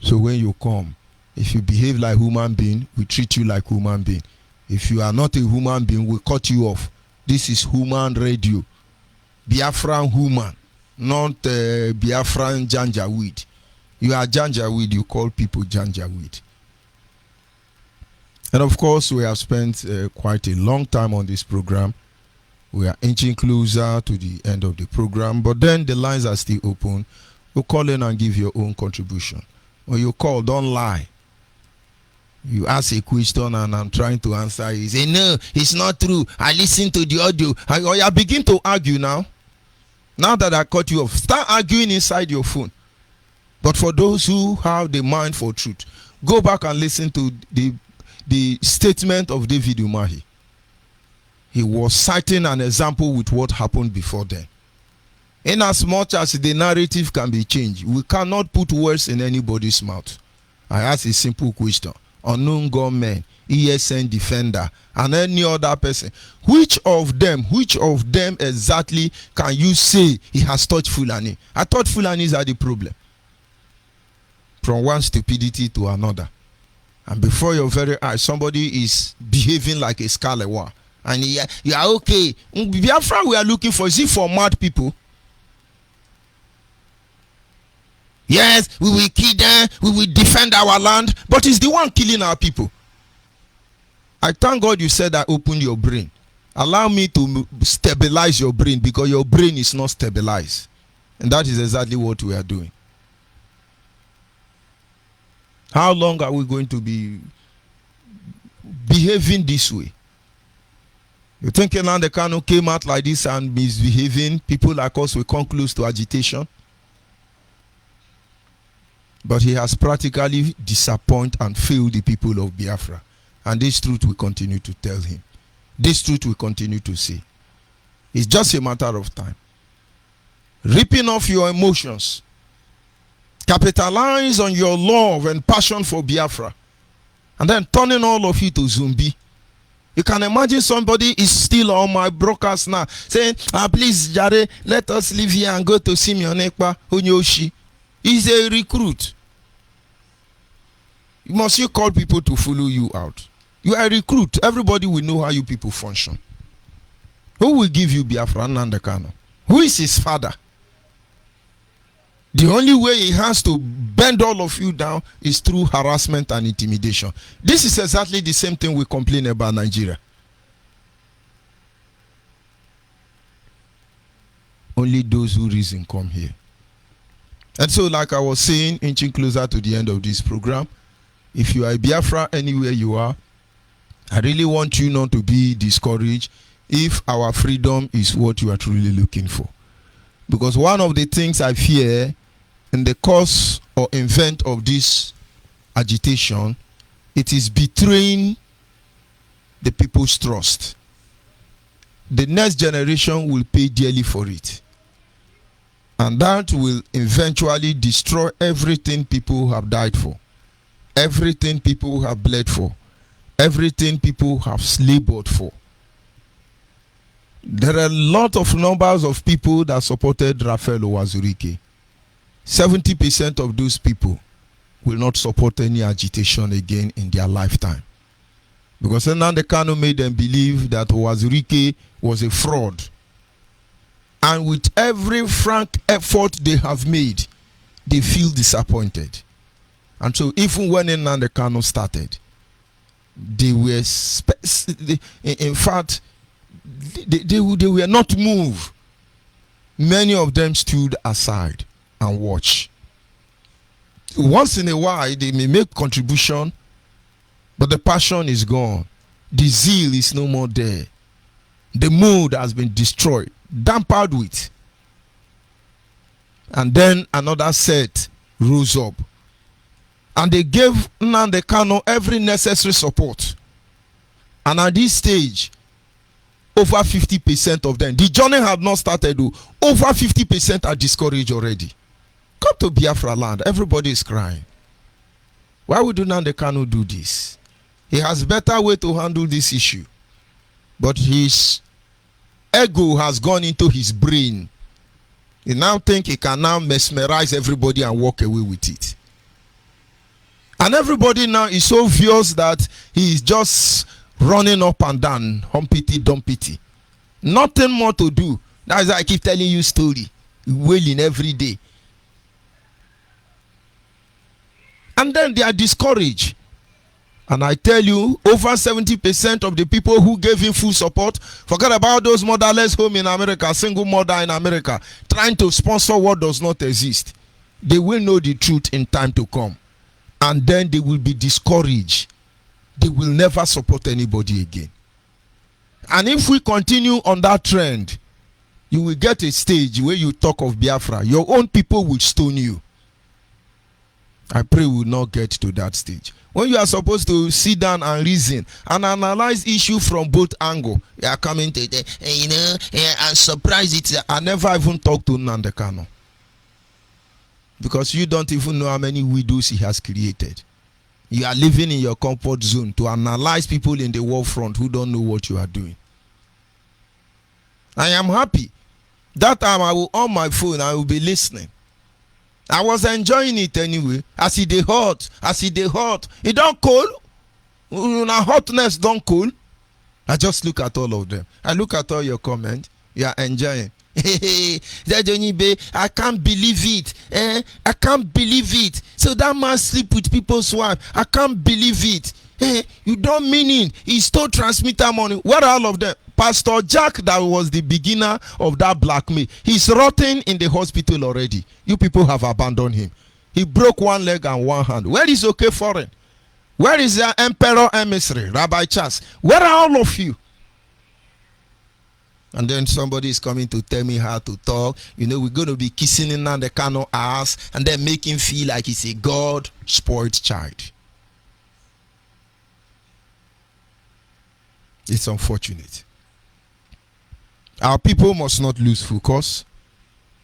So when you come, if you behave like human being, we treat you like human being. If you are not a human being, we cut you off. This is human radio. Biafran human, not Biafran janjaweed. You are janjaweed, you call people janjaweed. And of course, we have spent quite a long time on this program. We are inching closer to the end of the program, but then the lines are still open. You call in and give your own contribution. When you call, don't lie. You ask a question and I'm trying to answer. You say, no, it's not true. I listen to the audio. Or you begin to argue now. Now that I cut you off, start arguing inside your phone. But for those who have the mind for truth, go back and listen to the statement of David Umahi. He was citing an example with what happened before then. In as much as the narrative can be changed, we cannot put words in anybody's mouth. I ask a simple question. Unknown gunmen, ESN defender, and any other person, which of them exactly can you say he has touched Fulani? I thought Fulanis are the problem. From one stupidity to another. And before your very eyes, somebody is behaving like a scalawa. And you are okay. Biafra we are looking for, is it for mad people? Yes, we will kill them, we will defend our land, but it's the one killing our people. I thank God you said I opened your brain. Allow me to stabilize your brain, because your brain is not stabilized. And that is exactly what we are doing. How long are we going to be behaving this way? You think Nnamdi Kanu came out like this and misbehaving? People like us will come close to agitation. But he has practically disappointed and failed the people of Biafra. And this truth we continue to tell him. This truth we continue to say. It's just a matter of time. Ripping off your emotions. Capitalize on your love and passion for Biafra. And then turning all of you to zombie. You can imagine somebody is still on my broadcast now saying, please, Jare, let us leave here and go to Simeon Ekpa Onyoshi. He's a recruit. Must you call people to follow you out? You are a recruit. Everybody will know how you people function. Who will give you Biafra? Nnamdi Kanu? Who is his father? The only way he has to bend all of you down is through harassment and intimidation. This is exactly the same thing we complain about Nigeria. Only those who reason come here. And so, like I was saying, inching closer to the end of this program, if you are a Biafra anywhere you are, I really want you not to be discouraged if our freedom is what you are truly looking for. Because one of the things I fear in the course or event of this agitation, it is betraying the people's trust. The next generation will pay dearly for it. And that will eventually destroy everything people have died for, everything people have bled for, everything people have labored for. There are a lot of numbers of people that supported Raphael Owazurike. 70% of those people will not support any agitation again in their lifetime. Because Nnamdi Kanu made them believe that Owazurike was a fraud. And with every frank effort they have made, they feel disappointed. And so even when Nnamdi Kanu started, they were, in fact, they were not moved. Many of them stood aside and watched. Once in a while, they may make contribution, but the passion is gone. The zeal is no more there. The mood has been destroyed, dampered with. And then another set rose up. And they gave Nnamdi Kanu every necessary support. And at this stage, over 50% of them, the journey had not started, though. Over 50% are discouraged already. Come to Biafra land, everybody is crying. Why would Nnamdi Kanu do this? He has better way to handle this issue. But his ego has gone into his brain. He now think he can now mesmerize everybody and walk away with it. And everybody now is so furious that he is just running up and down, humpity dumpity. Nothing more to do. That's why I keep telling you story. Wailing every day. And then they are discouraged. And I tell you, over 70% of the people who gave him full support, forget about those motherless home in America, single mother in America, trying to sponsor what does not exist. They will know the truth in time to come. And then they will be discouraged. They will never support anybody again. And if we continue on that trend, you will get a stage where you talk of Biafra. Your own people will stone you. I pray we will not get to that stage. When you are supposed to sit down and reason and analyze issue from both angles, you are coming to the, and surprise it. I never even talk to Nnamdi Kanu. Because you don't even know how many widows he has created. You are living in your comfort zone to analyze people in the war front who don't know what you are doing. I am happy. That time I will on my phone, I will be listening. I was enjoying it anyway. As it dey hot, it don't cold. Now hotness don't cool. I just look at all of them. I look at all your comments. You are enjoying. Onyibe, I can't believe it. I can't believe it. So that man sleep with people's wife. I can't believe it. You don't mean it. He stole transmitter money. What are all of them? Pastor Jack, that was the beginner of that blackmail. He's rotting in the hospital already. You people have abandoned him. He broke one leg and one hand. Where is OK Foreign? Where is the Emperor Emissary, Rabbi Charles? Where are all of you? And then somebody is coming to tell me how to talk. You know, we're going to be kissing in Nnamdi Kanu ass and then make him feel like he's a God-spoiled child. It's unfortunate. Our people must not lose focus.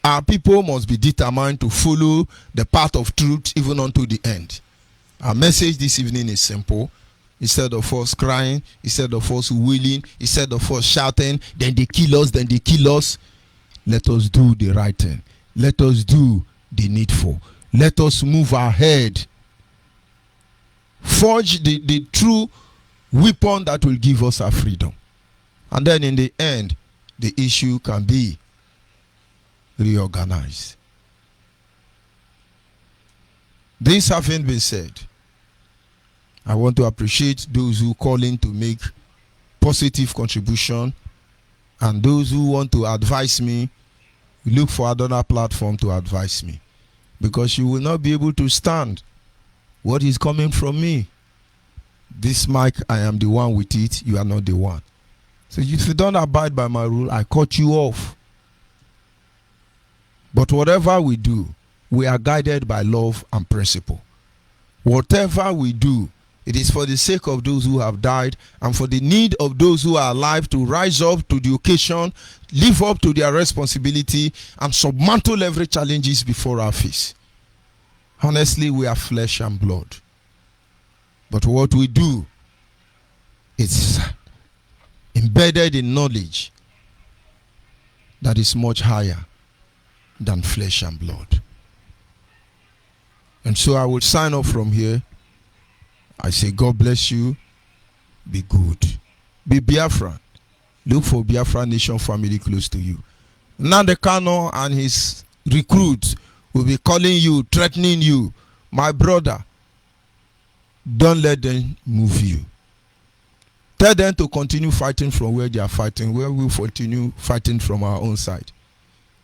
Our people must be determined to follow the path of truth even unto the end. Our message this evening is simple. Instead of us crying, instead of us wailing, instead of us shouting, then they kill us, let us do the right thing. Let us do the needful. Let us move ahead. Forge the true weapon that will give us our freedom. And then in the end, the issue can be reorganized. This having been said, I want to appreciate those who call in to make positive contribution, and those who want to advise me, look for another platform to advise me, because you will not be able to stand what is coming from me. This mic, I am the one with it, you are not the one. So if you don't abide by my rule, I cut you off. But whatever we do, we are guided by love and principle. Whatever we do, it is for the sake of those who have died and for the need of those who are alive to rise up to the occasion, live up to their responsibility, and surmount every challenges before our face. Honestly, we are flesh and blood. But what we do is embedded in knowledge that is much higher than flesh and blood. And so I will sign off from here. I say, God bless you. Be good. Be Biafran. Look for Biafra Nation family close to you. Nnamdi Kanu and his recruits will be calling you, threatening you. My brother, don't let them move you. Tell them to continue fighting from where they are fighting, where we continue fighting from our own side.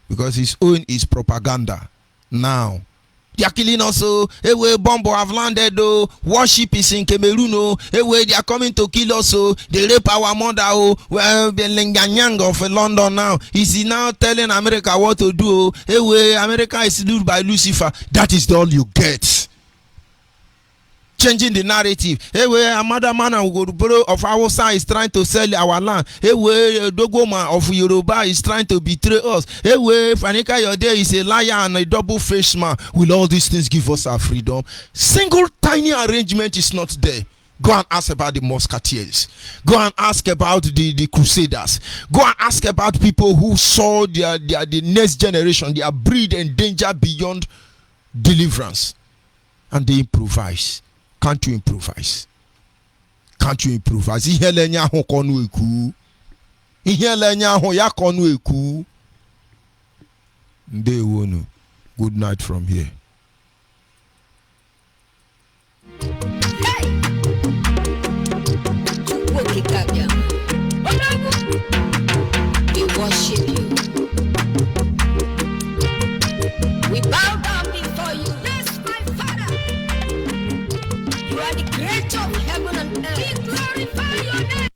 Because his own is propaganda. Now, they are killing us. Hey, Bombo have landed. Warship is in Cameroon. Hey, they are coming to kill us. They rape our mother. Well, the Lenganyang of London now. Is he now telling America what to do? Hey, America is ruled by Lucifer. That is all you get. changing the narrative. Hey, where another man of Hausa is trying to sell our land. Hey, where Dogoma of Yoruba is trying to betray us. Hey, where Fanika Yode is a liar and a double-faced man. Will all these things give us our freedom? Single tiny arrangement is not there. Go and ask about the Musketeers. Go and ask about the Crusaders. Go and ask about people who saw the next generation, their breed and danger beyond deliverance. And they improvise. Can't you improvise? Can't you improvise? Good night from here. We worship you. We bow down before you. Yes, my Father. You are the creator of heaven and earth. We glorify your name.